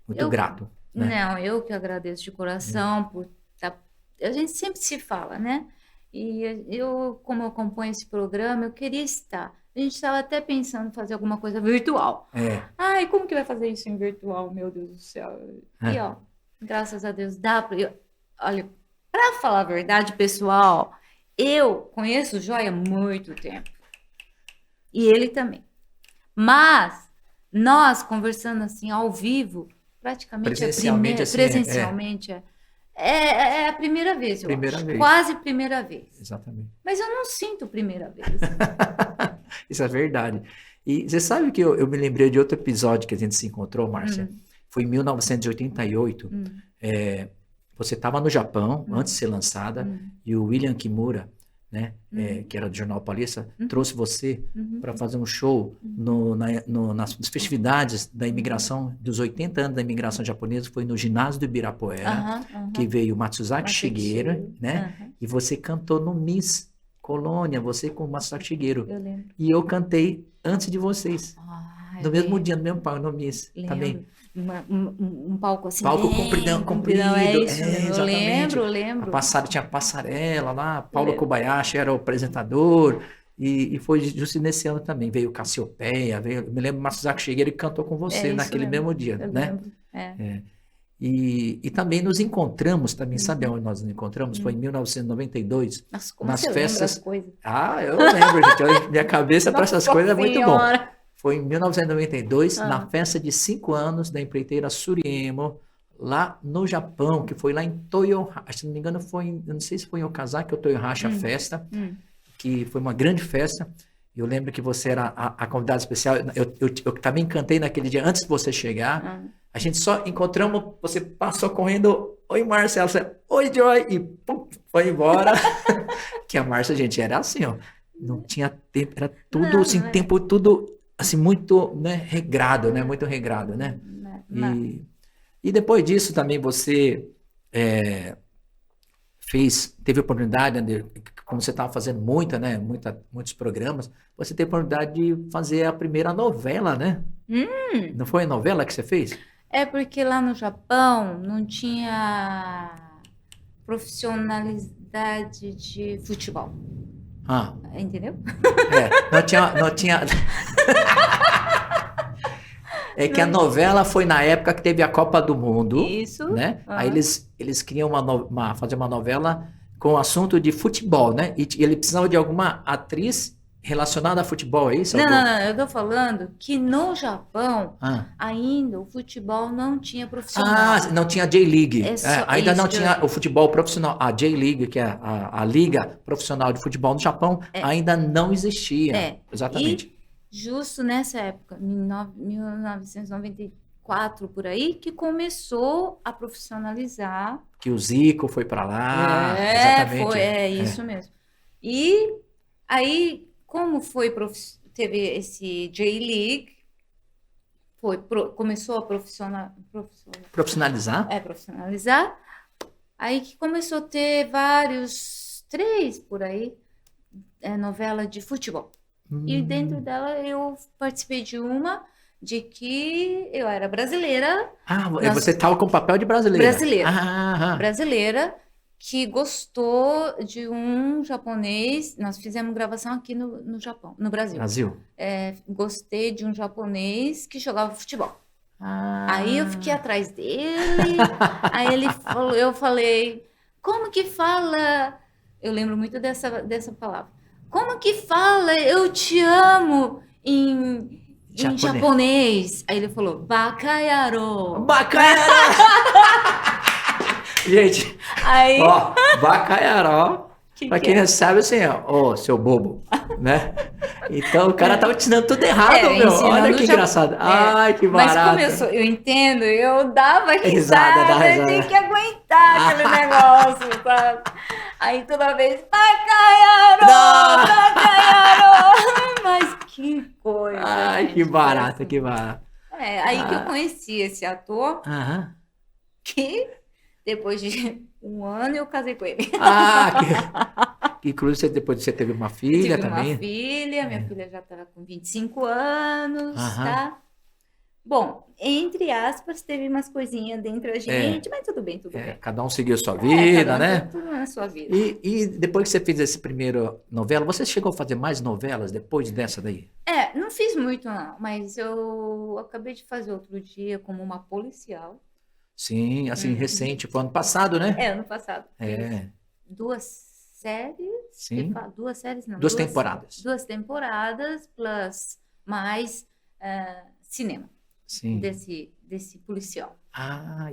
muito Eu, grato, né? não, eu que agradeço de coração por tá, a gente sempre se fala, né? E eu, como eu acompanho esse programa, eu queria estar. A gente estava até pensando em fazer alguma coisa virtual. É, Ai, como que vai fazer isso em virtual, meu Deus do céu? E é. ó, graças a Deus dá para. Olha, para falar a verdade, pessoal, eu conheço o Joia há muito tempo. E ele também. Mas nós conversando assim ao vivo, praticamente Presencialmente, assim, presencialmente é a primeira vez, eu primeira acho. vez. Quase primeira vez. Exatamente. Mas eu não sinto primeira vez. Isso é verdade. E você sabe que eu me lembrei de outro episódio que a gente se encontrou, Márcia? Foi em 1988. É, você estava no Japão, antes de ser lançada, e o William Kimura, né, que era do Jornal Paulista, trouxe você para fazer um show nas festividades da imigração, dos 80 anos da imigração japonesa, foi no ginásio do Ibirapuera, que veio Matsuzaki Shigeru, né, e você cantou no Miss Colônia, você com o Matsuzaki Shigeru. Eu lembro. E eu cantei antes de vocês. Ai, No mesmo dia, no mesmo palco, no Miss também. Um palco assim, Palco bem comprido. é isso, É, eu exatamente. lembro, eu lembro. Tinha passarela lá, Paulo lembro. Kobayashi era o apresentador. E foi justo nesse ano também. Veio Cassiopeia, eu me lembro Matsuzaki Shigeru que cantou com você isso naquele mesmo, mesmo dia, eu né? lembro. É. E também nos encontramos, também sabe onde nós nos encontramos? Foi em 1992, Nossa, como nas você lembra festas. as coisas? Ah, eu lembro, gente. Minha cabeça para essas Nossa coisas é muito bom. Senhora. Foi em 1992, na festa de 5 anos da empreiteira Suriemo, lá no Japão, que foi lá em Toyohashi. Se não me engano, eu não sei se foi em Okazaki ou Toyohashi a festa, que foi uma grande festa. Eu lembro que você era a convidada especial. Eu também cantei naquele dia, antes de você chegar. A gente só encontramos, você passou correndo, oi, Márcia, oi, Joy, e pum, foi embora. Que a Márcia, gente, era assim, ó, não tinha tempo, era tudo, Não, assim, é. tempo tudo, assim, muito, né, regrado, né, muito regrado, né. E depois disso também você teve a oportunidade, né, como você estava fazendo muitos programas, você teve a oportunidade de fazer a primeira novela, né? Não foi a novela que você fez? É porque lá no Japão não tinha profissionalidade de futebol. Ah, Entendeu? não tinha. É que a novela foi na época que teve a Copa do Mundo, Isso. né? Aí eles queriam fazer uma novela com assunto de futebol, né? E ele precisava de alguma atriz relacionada a futebol, é isso? Não, eu tô falando que no Japão Ah. ainda o futebol não tinha profissional. Não tinha J-League. É só Ainda isso, não tinha o futebol profissional. A J-League, que é a Liga Profissional de Futebol no Japão, ainda não existia. Exatamente. E justo nessa época, em 1994, por aí, que começou a profissionalizar. Que o Zico foi para lá. Exatamente. Isso mesmo. E aí, como teve esse J-League, começou a Profissionalizar? Profissionalizar. Aí que começou a ter 3 por aí, novela de futebol. E dentro dela eu participei de uma de que eu era brasileira. Você estava com o papel de brasileira. Brasileira, que gostou de um japonês. Nós fizemos gravação aqui no Japão, no Brasil. Gostei de um japonês que jogava futebol. Aí eu fiquei atrás dele. Aí ele falou, eu falei, como que fala? Eu lembro muito dessa palavra. Como que fala eu te amo em japonês? Aí ele falou, Bakayaro. Bakayaro! Gente, Bakayaro, pra quem não sabe, assim, seu bobo, né? Então o cara tava te ensinando tudo errado, meu. Olha que engraçado. Ai, que barato. Mas como eu entendo, eu dava risada, eu tinha que aguentar aquele negócio, sabe? Aí toda vez, Bakayaro! Mas que coisa. Ai, gente, que barato, assim. Que barato. Aí que eu conheci esse ator, que Depois de um ano eu casei com ele. Que inclusive depois você teve uma filha Tive uma também. filha, minha filha já estava com 25 anos, Aham. tá? Bom, entre aspas, teve umas coisinhas dentro da gente, mas tudo bem, tudo bem. Cada um seguiu sua Cada vida, um né? tudo na sua vida. E depois que você fez esse primeiro novela, você chegou a fazer mais novelas depois dessa daí? Não fiz muito não, mas eu acabei de fazer outro dia como uma policial. Sim, assim, recente, foi ano passado, né? Ano passado. Fiz É, 2 séries, sim. 2 séries não, 2 temporadas. 2 temporadas, plus mais cinema Sim. desse policial.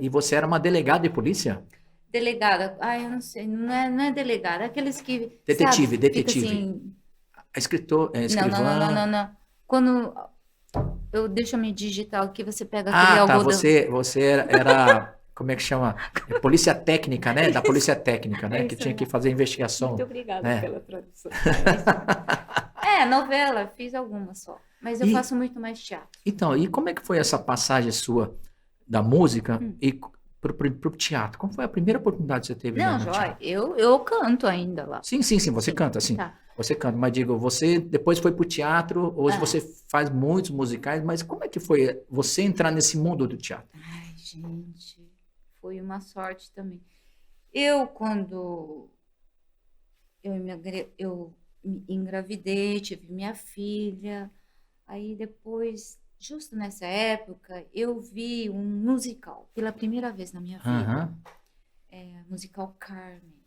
E você era uma delegada de polícia? Delegada, eu não sei, não é delegada, é aqueles que, Detetive, sabe, fica detetive. assim, Escrivã. não. Quando deixa eu me digitar aqui, você pega aquele Tá, algodão. você era, como é que chama? Polícia técnica, né? Da polícia técnica, né? É Que isso tinha que mesmo. fazer investigação. Muito obrigada né? pela tradução. Novela, fiz algumas só, mas eu faço muito mais teatro. Então, e como é que foi essa passagem sua da música e pro teatro? Como foi a primeira oportunidade que você teve Não, no Joy, teatro? eu canto ainda lá. Sim, você canta, sim. Tá. Você canta, mas digo, você depois foi pro teatro, hoje Ah. você faz muitos musicais, mas como é que foi você entrar nesse mundo do teatro? Ai, gente, foi uma sorte também. Quando eu me engravidei, tive minha filha, aí depois, justo nessa época, eu vi um musical, pela primeira vez na minha vida, Aham. musical Carmen.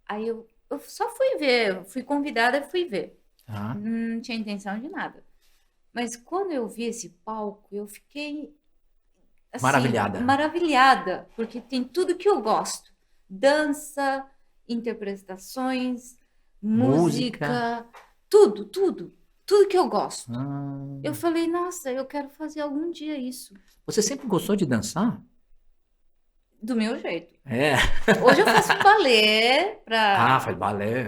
Aí eu só fui ver, fui convidada e fui ver. Ah, Não tinha intenção de nada. Mas quando eu vi esse palco, eu fiquei assim, maravilhada, porque tem tudo que eu gosto: dança, interpretações, música, tudo que eu gosto. Eu falei, nossa, eu quero fazer algum dia isso. Você sempre gostou de dançar? Do meu jeito. É. Hoje eu faço balé Faz balé.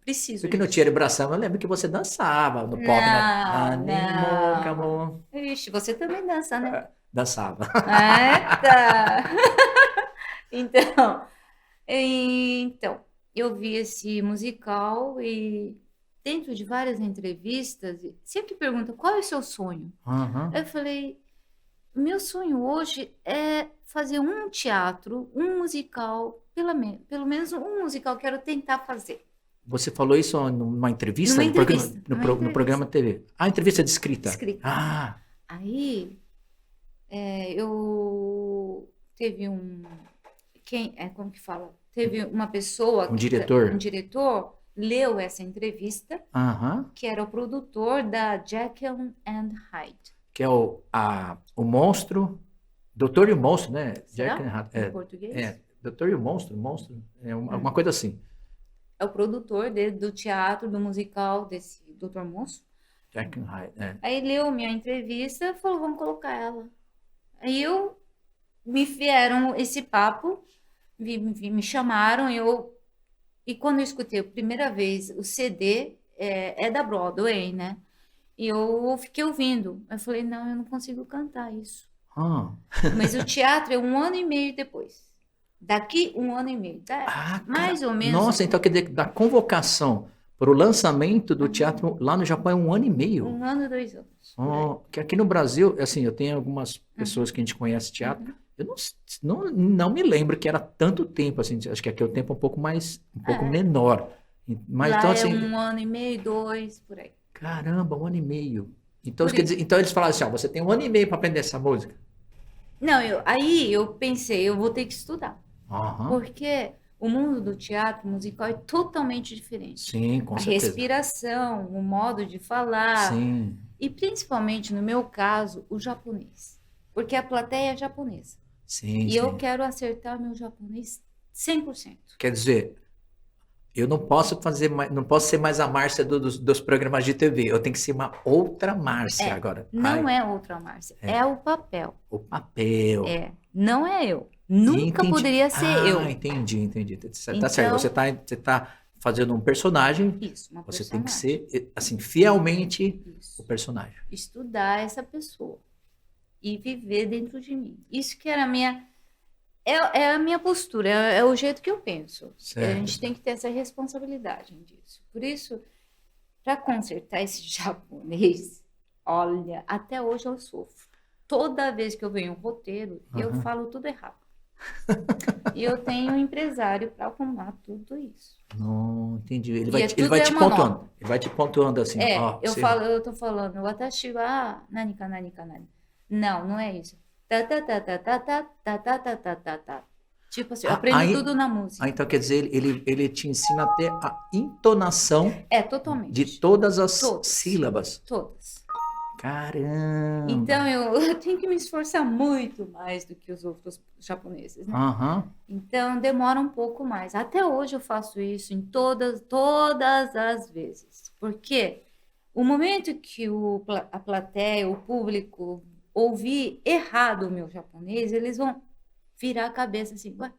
preciso. Porque no disso. Tira e Bração eu lembro que você dançava no pop, né? Não. Amor. Ixi, você também dança, né? Dançava. Tá. Então, eu vi esse musical e dentro de várias entrevistas, sempre pergunta qual é o seu sonho? Aham. Eu falei, meu sonho hoje é fazer um teatro, um musical, pelo menos um musical eu quero tentar fazer. Você falou isso numa entrevista? Numa No entrevista. no programa TV. Entrevista de escrita. Escrita. Aí, eu teve como que fala? Teve uma pessoa, Um diretor. Um diretor leu essa entrevista, Aham. que era o produtor da Jekyll and Hyde. Que é o monstro, Doutor e o Monstro, né? Será? Jack Em português? Doutor e o Monstro, alguma coisa assim. É o produtor do teatro, do musical desse Dr. Monstro. Jack and Hyde, Aí leu minha entrevista e falou, vamos colocar ela. Aí me vieram esse papo, me chamaram, e quando eu escutei a primeira vez o CD, é da Broadway, né? E eu fiquei ouvindo. Eu falei, não, eu não consigo cantar isso. Mas o teatro é 1 ano e meio depois. Daqui 1 ano e meio. Mais ou menos. Nossa, então quer dizer que da convocação para o lançamento do teatro lá no Japão é 1 ano e meio. 1 ano e 2 anos. Que aqui no Brasil, assim, eu tenho algumas pessoas que a gente conhece teatro. Eu não me lembro que era tanto tempo, assim. Acho que aqui é o tempo um pouco menor. Mas lá então, assim, 1 ano e meio, 2, por aí. Caramba, 1 ano e meio. Então, quer dizer, então eles falaram assim, você tem 1 ano e meio para aprender essa música. Não, aí eu pensei, eu vou ter que estudar. Aham. Porque o mundo do teatro musical é totalmente diferente. Sim, com certeza. A respiração, o modo de falar. Sim. E principalmente, no meu caso, o japonês. Porque a plateia é japonesa. Sim, e eu quero acertar meu japonês 100%. Quer dizer, eu não posso ser mais a Márcia dos programas de TV. Eu tenho que ser uma outra Márcia agora. Não é outra Márcia, é o papel. O papel. Não é eu. Nunca poderia ser eu. Entendi. Tá certo. Você tá fazendo um personagem. Isso, uma Você personagem. tem que ser, assim, fielmente o personagem. Estudar essa pessoa. e viver dentro de mim. Isso que era a minha é a minha postura, é o jeito que eu penso. A Certo. gente tem que ter essa responsabilidade disso. Por isso, para consertar esse japonês, olha, até hoje eu sofro. Toda vez que eu venho um roteiro, eu Aham. falo tudo errado. E eu tenho um empresário para arrumar tudo isso. Não, entendi. Ele E vai, é te- ele tudo vai é te uma pontuando. nota. Ele vai te pontuando assim, ó. Eu Você... falo, eu tô falando, watashi wa nani ka nani ka nani. Não, não é isso. Tá, tá, tá, tá, tá, tá, tá, tá, tá, tá, tá, tá. Tipo assim, eu aprendo Aí, tudo na música. então quer dizer, ele te ensina até a entonação É, de totalmente. todas as Todas. sílabas. Todas. Caramba! Então eu tenho que me esforçar muito mais do que os outros japoneses, né? Aham. Então demora um pouco mais. Até hoje eu faço isso em todas as vezes. Porque o momento que a plateia, o público ouvir errado o meu japonês, eles vão virar a cabeça assim, "Ué,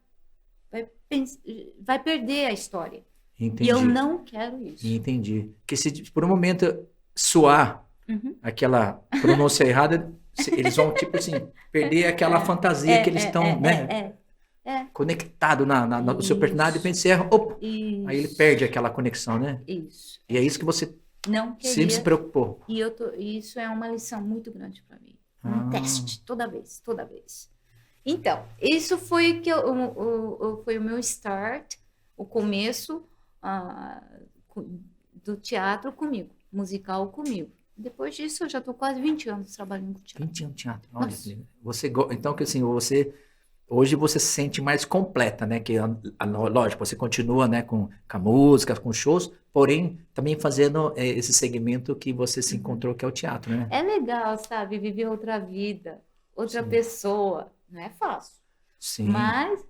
vai perder a história. E eu Entendi. não quero isso. Entendi. Que se por um momento soar Uhum. aquela pronúncia errada, eles vão, tipo assim, perder aquela fantasia que eles estão, né, conectado no seu personagem, e Isso. pensa, erra, opa, aí ele Isso. perde aquela conexão, né? Isso. E é isso que você Não sempre se queria. preocupou. E isso é uma lição muito grande para mim. Um Ah. teste, toda vez, toda vez. Então, isso foi foi o meu start, o começo do teatro comigo, musical comigo. Depois disso, eu já estou quase 20 anos trabalhando com teatro. 20 anos de teatro, olha. Nossa. Então, que assim, hoje você se sente mais completa, né? Que, lógico, você continua, né, com a música, com shows, porém, também fazendo esse segmento que você se encontrou, que é o teatro, né? É legal, sabe? Viver outra vida, outra pessoa. Não é fácil. Sim. Mas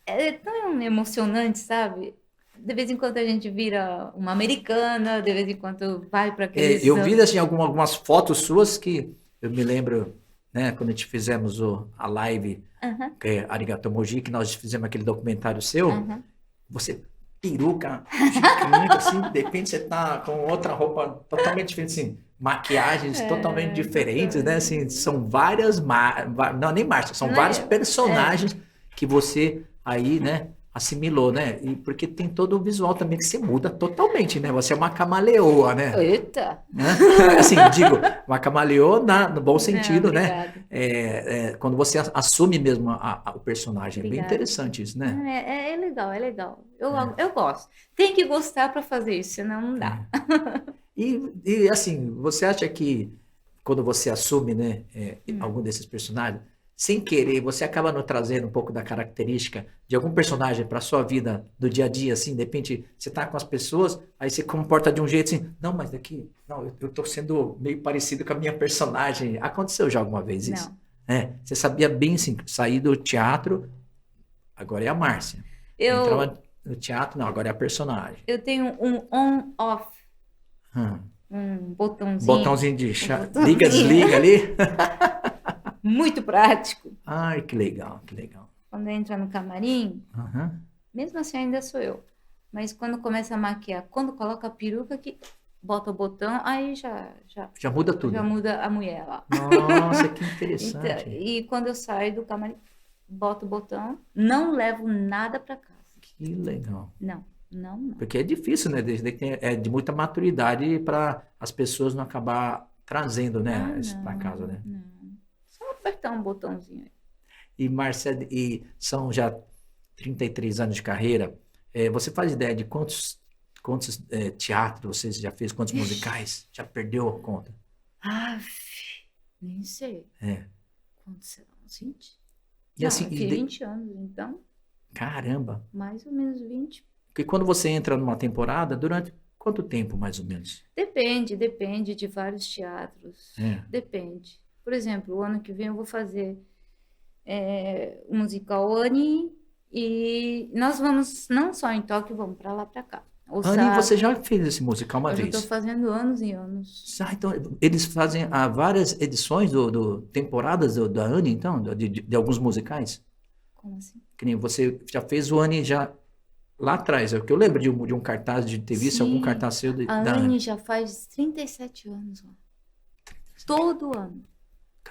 é tão emocionante, sabe? De vez em quando a gente vira uma americana, de vez em quando vai para aqueles... Eu vi, assim, algumas fotos suas que eu me lembro, né, quando a gente fizemos a live, Aham, que é Arigato Moji, que nós fizemos aquele documentário seu, aham. você peruca gigante, assim, de repente você tá com outra roupa totalmente diferente, assim, maquiagens totalmente diferentes, né? Assim, são várias, não, nem marcas, são Não é- vários personagens que você aí, né, assimilou, né? E porque tem todo o visual também que você muda totalmente, né? Você é uma camaleoa, né? Eita! Né? Assim, digo, uma camaleoa no bom sentido, Não, né? obrigada. Quando você assume mesmo o personagem. É bem Obrigada. interessante isso, né? Não, é legal, é legal. Eu gosto. Tem que gostar para fazer isso, senão não dá. E assim, você acha que quando você assume, né, algum desses personagens, sem querer, você acaba não trazendo um pouco da característica de algum personagem para sua vida do dia a dia, assim, de repente você tá com as pessoas, aí você comporta de um jeito assim, não, mas daqui, não, eu tô sendo meio parecido com a minha personagem. Aconteceu já alguma vez isso? Não. Você sabia bem, assim, sair do teatro, agora é a Márcia. Eu, Entrava no teatro, não, agora é a personagem. eu tenho um on-off, Hum. um botãozinho Botãozinho de botãozinho. liga, desliga ali. muito prático. Ai, que legal, que legal. Quando entra no camarim, Aham. mesmo assim ainda sou eu. Mas quando começa a maquiar, quando coloca a peruca que bota o botão, aí já Já muda tudo. muda a mulher lá. Nossa, que Então, interessante. e quando eu saio do camarim, boto o botão, não levo nada para casa. Que legal. Não. Porque é difícil, né? É de muita maturidade para as pessoas não acabar trazendo, né, isso para casa, né? Não. Só apertar um botãozinho aí. E Márcia, e são já 33 anos de carreira. Você faz ideia de quantos teatros você já fez, quantos musicais? Já perdeu a conta? Nem sei. Quantos serão? 20? E assim, eu fiz 20 anos, então, caramba. mais ou menos 20. Porque quando você entra numa temporada, durante quanto tempo, mais ou menos? Depende de vários teatros. Depende. Por exemplo, o ano que vem eu vou fazer o musical Annie e nós vamos não só em Tóquio, vamos para lá para cá. Annie, você já fez esse musical uma eu vez? Eu estou fazendo anos e anos. Então, eles fazem várias edições temporadas da Annie, então, de alguns musicais? Como assim? Que nem você já fez o Annie já lá atrás, é o que eu lembro de um cartaz de ter visto, algum cartaz seu A da Annie já faz 37 anos lá. Todo ano.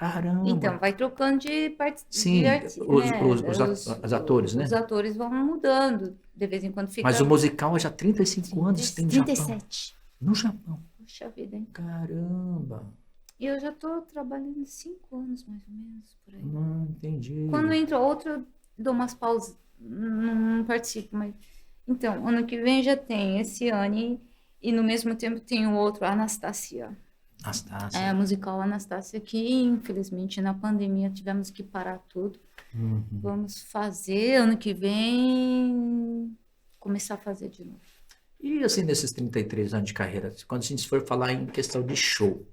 Caramba. Então, vai trocando de Sim, os atores, né? Os atores vão mudando. De vez em quando fica... Mas o musical já há 35 anos tem no Japão. 37. No Japão. Puxa vida, hein? Caramba. E eu já estou trabalhando 5 anos, mais ou menos, por aí. Entendi. Quando entra outro, eu dou umas pausas. Não participo, mas... Então, ano que vem já tem esse ano e no mesmo tempo tem o outro, Anastasia. Anastácia. É, a musical Anastasia, que infelizmente na pandemia tivemos que parar tudo. Vamos fazer ano que vem, começar a fazer de novo. E assim, nesses 33 anos de carreira, quando a gente for falar em questão de show,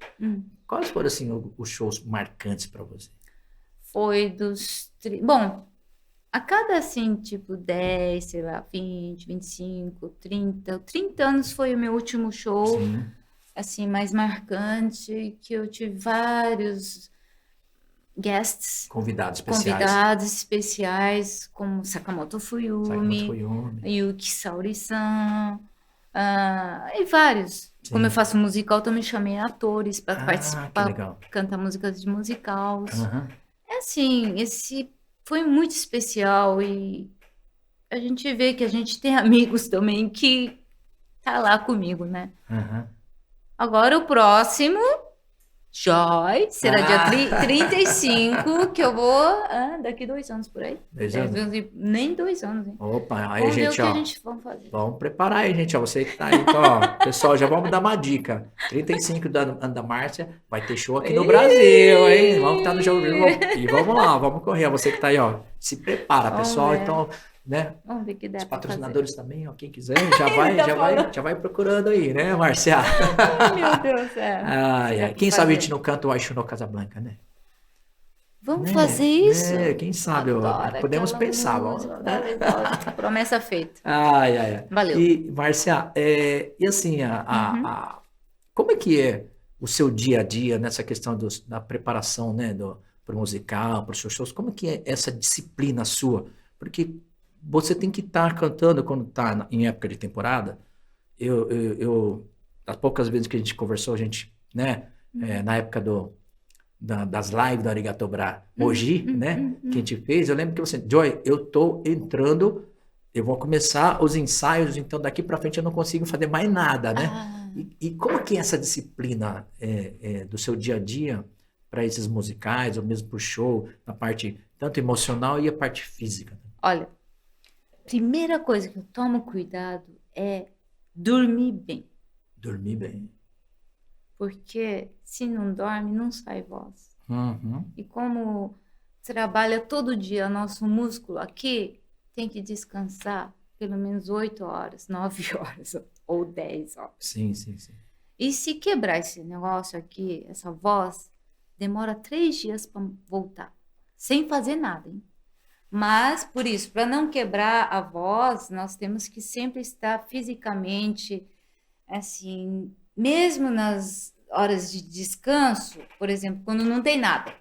quais foram assim os shows marcantes para você? Foi dos... Bom, a cada assim, tipo 10, sei lá, 20, 25, 30... 30 anos foi o meu último show. Sim. Assim, mais marcante, que eu tive vários guests, Convidados especiais, como Sakamoto Fuyumi, Yuki Saori-san, e vários. Sim. Como eu faço musical, também chamei atores para participar, cantar músicas de musicals. É assim, esse foi muito especial e a gente vê que a gente tem amigos também que tá lá comigo, né? Agora o próximo, Joy, será dia 35, que eu vou daqui 2 anos por aí. 2 anos? Nem 2 anos, hein? Opa, aí vamos gente, ver o que a gente vai fazer. Vamos preparar aí, gente, ó, você que tá aí, então, ó, pessoal, já vamos dar uma dica. 35 da Ana Márcia, vai ter show aqui no Brasil, hein? Vamos estar no jogo e vamos lá, vamos correr, você que tá aí, ó, se prepara, pessoal, então... Né? Vamos ver que dá. Os patrocinadores também, ó, quem quiser, já vai procurando aí, né, Márcia? Meu Deus, quem sabe a gente não canta o Aishu no Casablanca, né? Vamos fazer isso? Quem sabe, podemos pensar. Promessa feita. Valeu. E, Márcia, e assim, como é que é o seu dia a dia nessa questão da preparação, né, para o musical, para os seus shows? Como é que é essa disciplina sua? Porque você tem que estar cantando quando está em época de temporada. As poucas vezes que a gente conversou, a gente, né, na época das lives do Arigatobra Moji, né, que a gente fez, eu lembro que você, Joy, eu tô entrando, eu vou começar os ensaios, então daqui para frente eu não consigo fazer mais nada, né? E como que é essa disciplina do seu dia a dia para esses musicais, ou mesmo para o show, na parte tanto emocional e a parte física? Olha, primeira coisa que eu tomo cuidado é dormir bem. Dormir bem. Porque se não dorme, não sai voz. E como trabalha todo dia nosso músculo aqui, tem que descansar pelo menos 8 horas, 9 horas ou 10 horas. Sim. E se quebrar esse negócio aqui, essa voz, demora 3 dias para voltar, sem fazer nada, hein? Mas, por isso, para não quebrar a voz, nós temos que sempre estar fisicamente, assim, mesmo nas horas de descanso, por exemplo, quando não tem nada,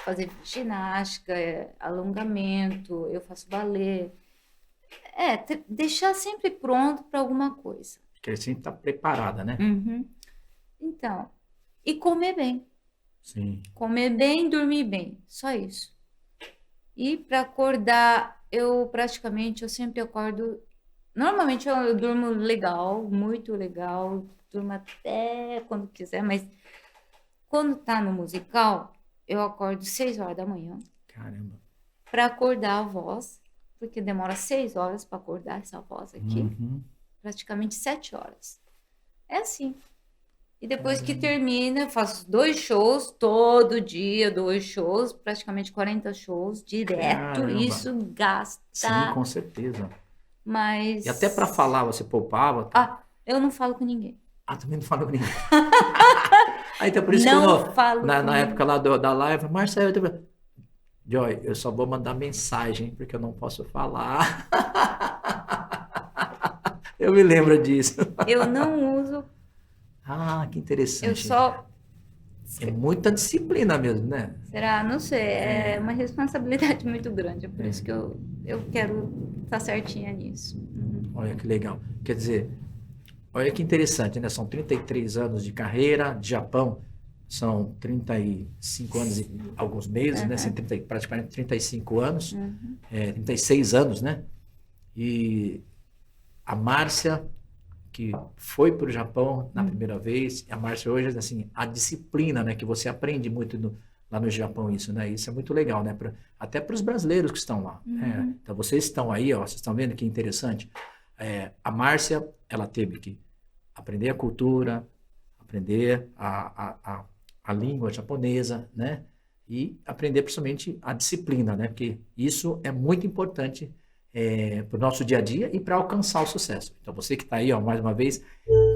fazer ginástica, alongamento, eu faço balé, deixar sempre pronto para alguma coisa. Porque ele sempre está preparada, né? Então, e comer bem. Sim. Comer bem, dormir bem, só isso. E para acordar, eu sempre acordo. Normalmente eu durmo legal, muito legal, durmo até quando quiser, mas quando tá no musical, eu acordo 6 horas da manhã. Caramba. Para acordar a voz, porque demora 6 horas para acordar essa voz aqui, praticamente 7 horas. É assim. E depois que termina, eu faço 2 shows, todo dia, 2 shows, praticamente 40 shows, direto. Caramba. Isso gasta. Sim, com certeza. Mas... E até para falar, você poupava? Tá? Eu não falo com ninguém. Também não falo com ninguém. Então por isso não que na época lá da live, Marcelo, Joy, eu só vou mandar mensagem, porque eu não posso falar. Eu me lembro disso. Eu não uso... que interessante. Eu só... É muita disciplina mesmo, né? Será? Não sei. É uma responsabilidade muito grande. É por isso que eu quero estar certinha nisso. Olha que legal. Quer dizer, olha que interessante, né? São 33 anos de carreira, de Japão. são 35 anos e alguns meses, né? Assim, praticamente 35 anos, 36 anos, né? E a Márcia, que foi para o Japão na primeira vez, a Márcia hoje, assim, a disciplina, né? Que você aprende muito lá no Japão isso, né? Isso é muito legal, né? Até para os brasileiros que estão lá. Né? Então, vocês estão aí, ó, vocês estão vendo que interessante. A Márcia, ela teve que aprender a cultura, aprender a língua japonesa, né? E aprender principalmente a disciplina, né? Porque isso é muito importante para o nosso dia a dia e para alcançar o sucesso. Então, você que está aí, ó, mais uma vez,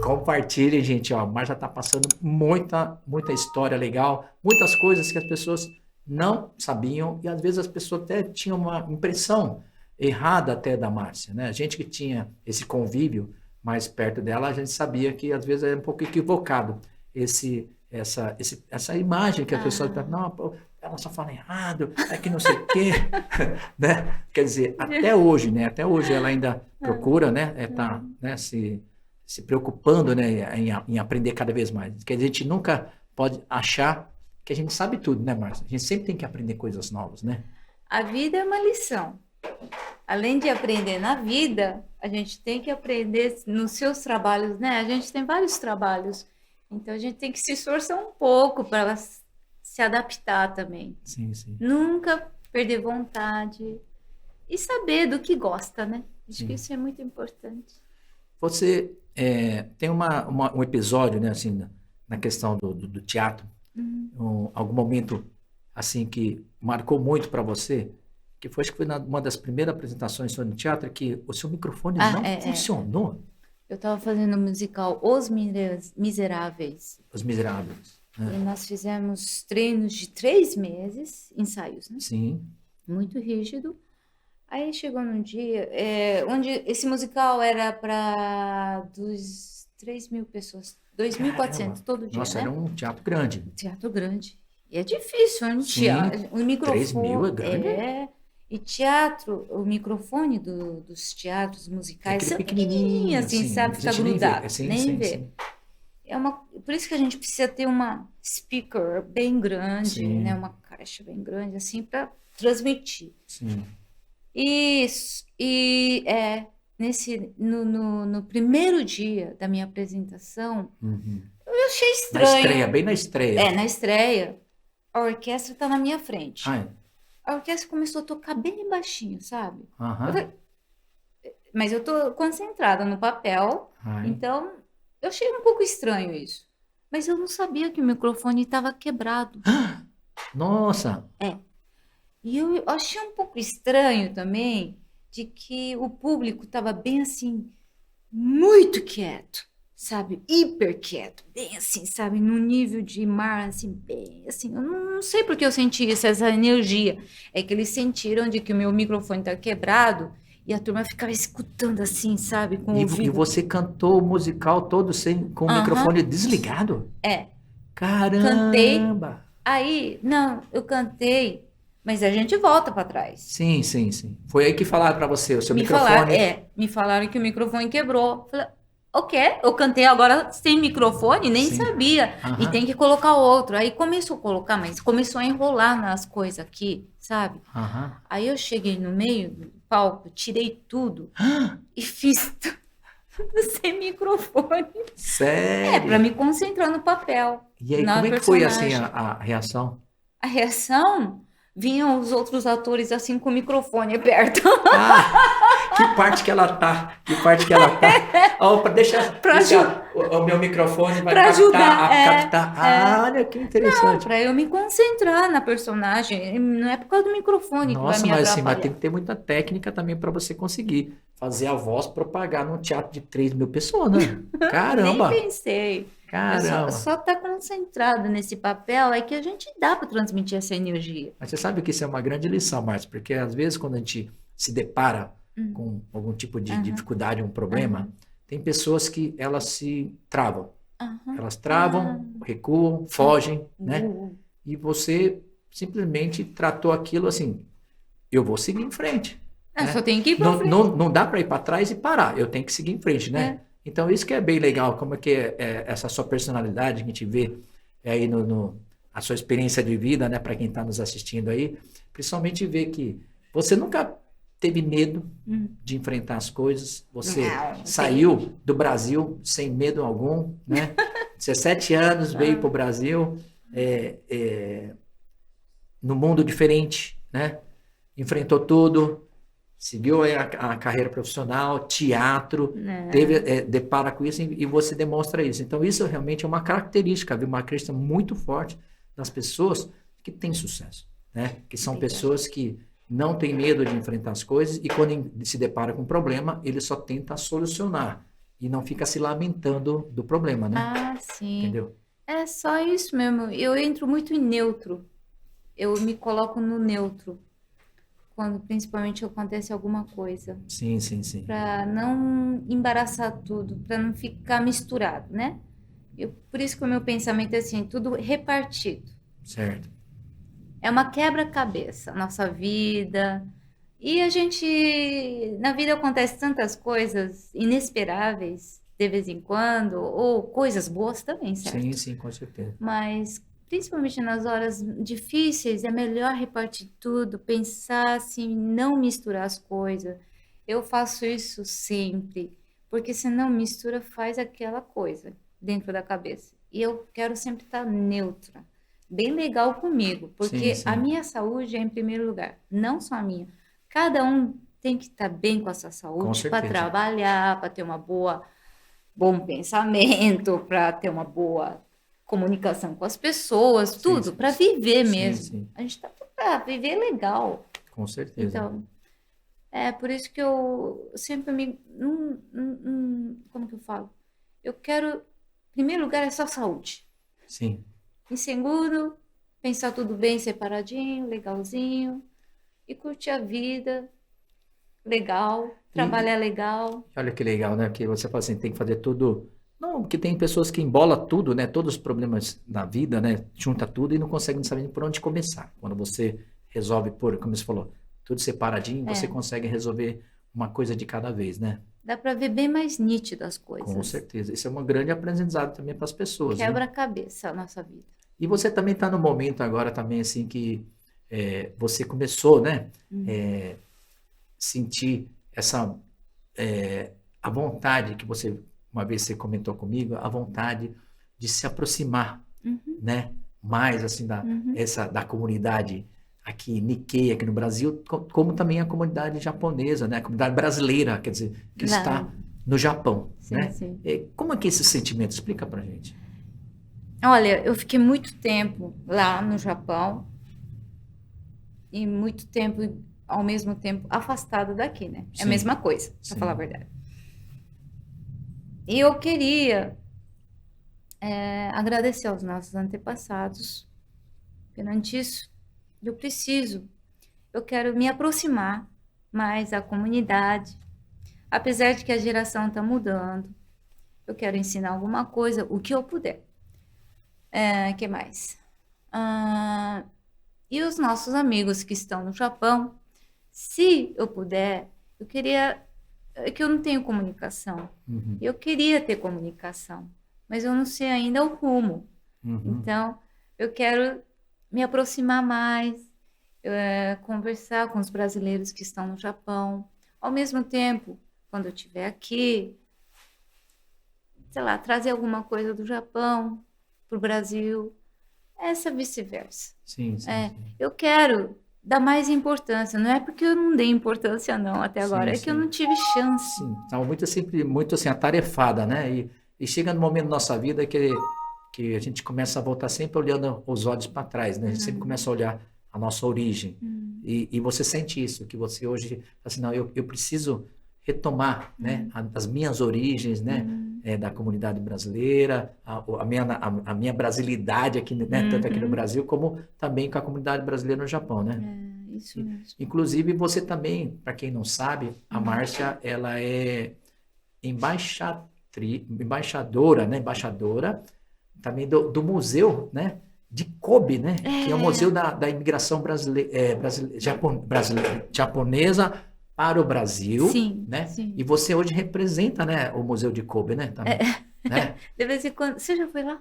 compartilhem, gente. Ó, a Márcia está passando muita história legal, muitas coisas que as pessoas não sabiam e às vezes as pessoas até tinham uma impressão errada até da Márcia, né? A gente que tinha esse convívio mais perto dela, a gente sabia que às vezes era um pouco equivocado essa imagem que as pessoas não, pô, ela só fala errado, é que não sei o quê, né? Quer dizer, até hoje, né? Até hoje ela ainda procura, né? Tá, né? Se preocupando, né? Em aprender cada vez mais. Quer dizer, a gente nunca pode achar que a gente sabe tudo, né, Márcia? A gente sempre tem que aprender coisas novas, né? A vida é uma lição. Além de aprender na vida, a gente tem que aprender nos seus trabalhos, né? A gente tem vários trabalhos, então a gente tem que se esforçar um pouco para se adaptar também. Sim, sim. Nunca perder vontade e saber do que gosta, né? Acho que isso é muito importante. Você tem um episódio, né, assim, na questão do teatro, algum momento assim que marcou muito para você? Que foi, acho que foi uma das primeiras apresentações no teatro que o seu microfone não funcionou. Eu estava fazendo o musical Os Miseráveis. Os Miseráveis. E nós fizemos treinos de 3 meses, ensaios, né? Sim. Muito rígido. Aí chegou num dia onde esse musical era para 3.000 pessoas, 2.400 todo dia. Nossa, né? Era um teatro grande. Teatro grande. E é difícil, um teatro. O microfone 3.000 é grande. E teatro, o microfone dos teatros musicais é são pequenininhos, assim, sabe? Fica grudado. Nem vê. Por isso que a gente precisa ter uma speaker bem grande, né? Uma caixa bem grande, assim, para transmitir. Sim. No primeiro dia da minha apresentação, eu achei estranho. Na estreia, bem na estreia. Na estreia. A orquestra tá na minha frente. A orquestra começou a tocar bem baixinho, sabe? Mas eu tô concentrada no papel, então eu achei um pouco estranho isso. Mas eu não sabia que o microfone estava quebrado. Nossa! E eu achei um pouco estranho também de que o público estava bem assim, muito quieto, sabe? Hiper quieto, bem assim, sabe? No nível de mar, assim, bem assim. Eu não sei porque eu senti isso, essa energia. É que eles sentiram de que o meu microfone tá quebrado e a turma ficava escutando assim, sabe? Com o ouvido. E você cantou o musical todo com o microfone desligado? Caramba! Cantei. Aí, não, eu cantei, mas a gente volta para trás. Sim. Foi aí que falaram para você, o seu microfone... Me falaram que o microfone quebrou. Falei, o quê? Eu cantei agora sem microfone? Nem sabia. E tem que colocar outro. Aí começou a colocar, mas começou a enrolar nas coisas aqui, sabe? Aí eu cheguei no meio do palco, tirei tudo e fiz tudo sem microfone. Sério? Para me concentrar no papel. E aí, como é que foi assim a reação? A reação? Vinham os outros atores assim com o microfone perto. Que parte que ela tá? Deixa o meu microfone vai captar. Olha que interessante. Para eu me concentrar na personagem. Não é por causa do microfone que vai me atrapalhar. Mas tem que ter muita técnica também para você conseguir fazer a voz propagar num teatro de 3.000 pessoas, né? Caramba! Nem pensei. Caramba! Só tá concentrada nesse papel é que a gente dá para transmitir essa energia. Mas você sabe que isso é uma grande lição, Márcia, porque às vezes quando a gente se depara com algum tipo de dificuldade, um problema, tem pessoas que elas se travam. Elas travam, recuam, fogem, né? E você simplesmente tratou aquilo assim, eu vou seguir em frente. Só tem que ir para frente. Não dá para ir para trás e parar, eu tenho que seguir em frente, né? Então isso que é bem legal, como é que é essa sua personalidade que a gente vê aí a sua experiência de vida, né, para quem está nos assistindo aí, principalmente ver que você nunca teve medo de enfrentar as coisas, você Não, saiu do Brasil sem medo algum, né? 17 anos veio para o Brasil, no mundo diferente, né? Enfrentou tudo, seguiu aí a carreira profissional, teatro, depara com isso e você demonstra isso. Então, isso realmente é uma característica, viu? Uma característica muito forte das pessoas que têm sucesso, né? Que são pessoas que não têm medo de enfrentar as coisas e quando se depara com um problema, ele só tenta solucionar e não fica se lamentando do problema, né? Ah, sim. Entendeu? É só isso mesmo. Eu entro muito em neutro. Eu me coloco no neutro quando principalmente acontece alguma coisa, Sim, sim, sim. para não embaraçar tudo, para não ficar misturado, né? Por isso que o meu pensamento é assim, tudo repartido. Certo. É uma quebra-cabeça, a nossa vida. E a gente, na vida acontece tantas coisas inesperáveis de vez em quando, ou coisas boas também, certo? Sim, sim, com certeza. Mas, principalmente nas horas difíceis, é melhor repartir tudo, pensar assim, não misturar as coisas. Eu faço isso sempre, porque se não mistura, faz aquela coisa dentro da cabeça. E eu quero sempre estar neutra, bem legal comigo, porque Sim, a sim. minha saúde é em primeiro lugar, não só a minha. Cada um tem que estar bem com a sua Com saúde para certeza. trabalhar, para ter uma bom pensamento, para ter uma boa comunicação com as pessoas, Sim, tudo, sim. para viver Sim, mesmo. sim. A gente está para viver legal. Com certeza. Então, é por isso que eu sempre como que eu falo? Eu quero, em primeiro lugar, é só saúde. Sim. Em segundo, pensar tudo bem separadinho, legalzinho, e curtir a vida legal, trabalhar legal. Olha que legal, né? Que você fala assim, tem que fazer tudo. Não, porque tem pessoas que embola tudo, né? Todos os problemas da vida, né? Junta tudo e não conseguem saber por onde começar. Quando você resolve por, como você falou, tudo separadinho, você consegue resolver uma coisa de cada vez, né? Dá para ver bem mais nítido as Com coisas. certeza. Isso é um grande aprendizado também para as pessoas, viu? Quebra a cabeça a nossa vida. E você também está no momento agora também assim que você começou, né? Sentir essa a vontade que você uma vez você comentou comigo, a vontade de se aproximar, né? Mais assim da comunidade aqui Nikkei aqui no Brasil, como também a comunidade japonesa, né? A comunidade brasileira, quer dizer, que Lá. está no Japão, Sim, né? sim. Como é que é esse sentimento? Explica pra gente. Olha, eu fiquei muito tempo lá no Japão e muito tempo, ao mesmo tempo, afastada daqui, né? É a Sim. mesma coisa, Sim. pra falar a verdade. E eu queria agradecer aos nossos antepassados. Perante isso, eu quero me aproximar mais da comunidade. Apesar de que a geração está mudando, eu quero ensinar alguma coisa, o que eu puder. Que mais? E os nossos amigos que estão no Japão, se eu puder, eu queria. É que eu não tenho comunicação. Eu queria ter comunicação, mas eu não sei ainda o rumo. Então, eu quero me aproximar mais, conversar com os brasileiros que estão no Japão. Ao mesmo tempo, quando eu estiver aqui, sei lá, trazer alguma coisa do Japão para o Brasil, essa vice-versa. Sim, sim, sim. Eu quero dar mais importância, não é porque eu não dei importância não até agora, Sim, é que eu sim. não tive chance. Sim, estava muito sempre muito assim atarefada, né? E chega no momento da nossa vida que a gente começa a voltar sempre olhando os olhos para trás, né? A gente sempre começa a olhar a nossa origem. E você sente isso, que você hoje, assim, não, eu preciso retomar, né? As minhas origens, né? Da comunidade brasileira, a minha brasilidade aqui, né? Tanto aqui no Brasil, como também com a comunidade brasileira no Japão, né? Isso mesmo. Inclusive, você também, para quem não sabe, a Márcia, ela é embaixadora, né? Embaixadora também do museu, né? De Kobe, né? Que é o museu da imigração japonesa para o Brasil, Sim, né? sim. E você hoje representa, né? O museu de Kobe, né? Também, né? De vez em quando, você já foi lá?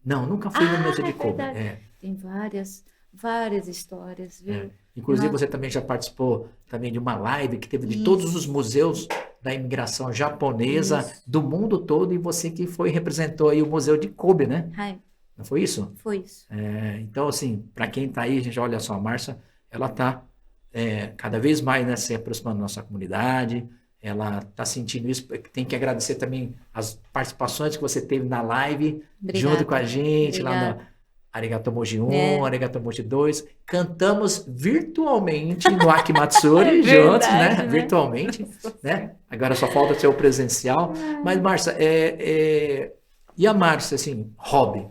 Não, nunca fui no Museu É de Kobe. verdade. É. Tem várias histórias, viu? Inclusive, Nossa. você também já participou também de uma live que teve de Isso. todos os museus da imigração japonesa Isso. do mundo todo e você que foi representou aí o Museu de Kobe, né? Ai, Não foi isso? foi isso. Então, assim, para quem está aí, a gente olha só, a Márcia, ela está cada vez mais, né, se aproximando da nossa comunidade, ela está sentindo isso, tem que agradecer também as participações que você teve na live, Obrigada. junto com a gente, lá Obrigada. no Arigato Moji 1, É. Arigato Moji 2, cantamos virtualmente no Akimatsuri, É juntos, né, verdade, né? virtualmente, né, agora só falta ser o presencial, mas Márcia, e a Márcia, assim, hobby?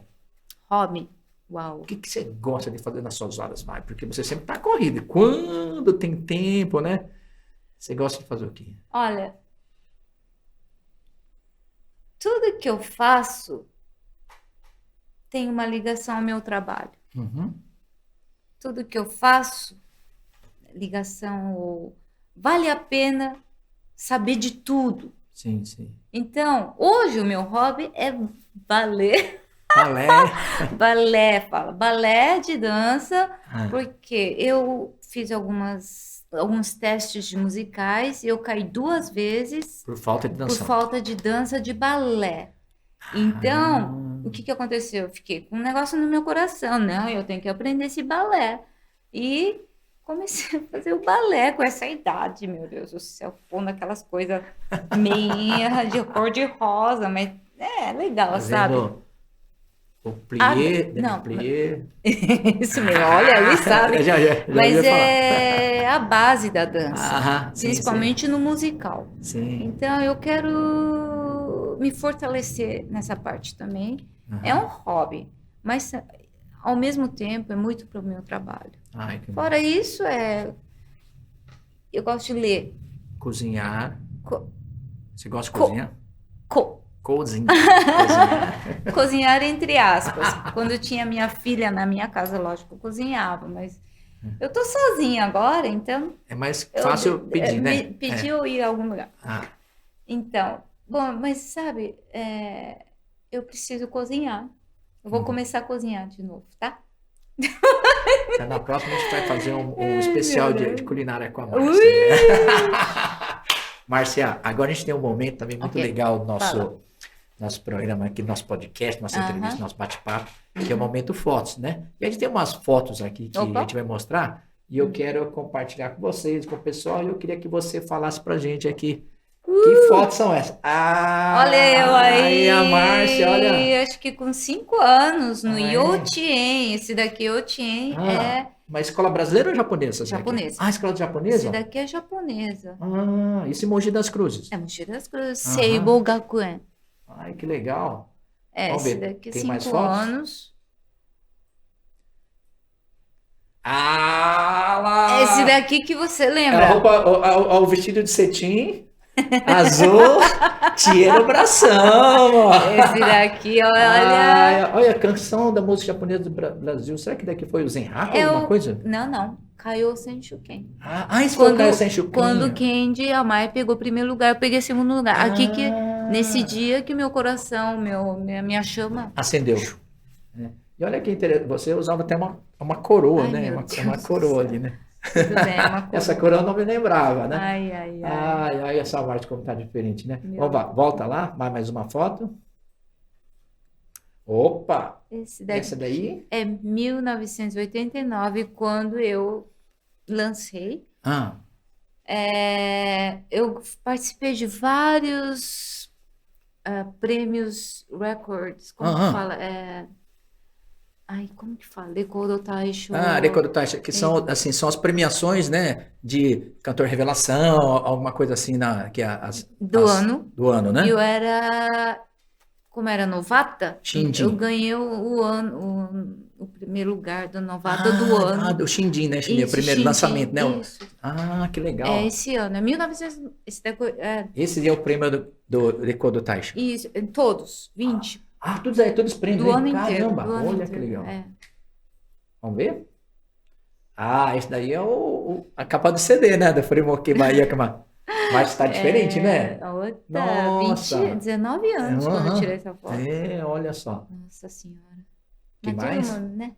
Hobby. Uau. O que você gosta de fazer nas suas horas, Mai? Porque você sempre está corrida. Quando tem tempo, né? Você gosta de fazer o quê? Olha, tudo que eu faço tem uma ligação ao meu trabalho. Uhum. Tudo que eu faço, vale a pena saber de tudo. Sim, sim. Então, hoje o meu hobby é balé. Balé. Balé de dança, Ah, porque eu fiz alguns testes de musicais e eu caí 2 vezes por falta de por dança. falta de dança de balé. Então, o que aconteceu? Eu fiquei com um negócio no meu coração. Não, eu tenho que aprender esse balé. E comecei a fazer o balé com essa idade, meu Deus do céu, pondo aquelas coisas meinha de cor de rosa, mas é legal, sabe? Fazendo o plié, Não, plié. isso mesmo, olha, ali sabe. Já Mas ia falar. é a base da dança, Ah, sim, principalmente no musical. sim. Então, eu quero me fortalecer nessa parte também. É um hobby, mas ao mesmo tempo é muito para o meu trabalho. Ai, que bom. Fora isso, eu gosto de ler. Cozinhar. Co- Você gosta de co- cozinhar? co- Cozinhar. Cozinhar entre aspas. Quando eu tinha minha filha na minha casa, lógico, eu cozinhava, mas eu tô sozinha agora, então É mais fácil pedir, né? pedir ou ir a algum lugar. Ah, Então, bom, mas sabe, eu preciso cozinhar. Eu vou começar a cozinhar de novo, tá? então na próxima a gente vai fazer um especial de culinária com a Márcia. Ui! Márcia, agora a gente tem um momento também muito Ok. legal do Fala. nosso programa aqui, nosso podcast, nossa Aham. entrevista, nosso bate-papo, que é o momento fotos, né? E a gente tem umas fotos aqui que Opa. a gente vai mostrar e eu quero compartilhar com vocês, com o pessoal, e eu queria que você falasse pra gente aqui que fotos são essas. Ah, Olha eu aí, a Márcia, olha. acho que com 5 anos, no Ah, é? Yotien. Esse daqui, Yotien, Mas escola brasileira ou japonesa? essa daqui? Japonesa. Ah, escola esse japonesa? daqui é japonesa. Ah, esse Mogi das Cruzes. É Mogi das Cruzes, Aham. Seibo Gakuen. Ai, que legal. Vamos Esse ver, daqui, tem 5 mais fotos? anos. Ah, lá. Esse daqui que você É a lembra. roupa, o vestido de cetim, azul, tira o bração, ó. Esse daqui, olha. Ai, olha a canção da música japonesa do Brasil. Será que daqui foi o Zenraku, É alguma o- coisa? Não. Kaiô Senshuken. Esse foi o Quando, Caio Senchuquinha. quando o Kendi e a Mai pegou o primeiro lugar, eu peguei segundo lugar. Aqui que, nesse dia que meu coração, minha chama. Acendeu. E olha que interessante, você usava até uma coroa, Ai, né? meu Uma Deus coroa do ali, né? Tudo bem, uma coisa. Essa coroa eu não me lembrava, né? Ai. Ai, essa arte como tá diferente, né? Meu Vamos lá, volta lá, mais uma foto. Opa! Esse daqui Essa daí? é 1989, quando eu lancei. Ah, Eu participei de vários prêmios records. Como que Aham. fala? Como que fala? Record Taisho. Record Taisha, que são, assim, são as premiações, né? De cantor revelação, alguma coisa assim, Do ano. do ano, né? Eu era, como era novata, Shinjin. eu ganhei o primeiro lugar do novata do ano. Do Shinjin, né? Shinjin, o Isso, primeiro Shinjin, lançamento, né? Isso. Que legal. É esse ano, é 1900, Esse é o prêmio do Record Taisha. isso, todos, 20, Todos prêmios. do ano inteiro. Caramba, do ano olha que inteiro, legal. é. Vamos ver? Esse daí é a capa do CD, né? Da Furimoke Bahia. Mas tá diferente, né? Outra, Nossa. 19 anos quando eu Aham. tirei essa foto. Olha só. Nossa senhora. Que Mas todo mais? mundo, né?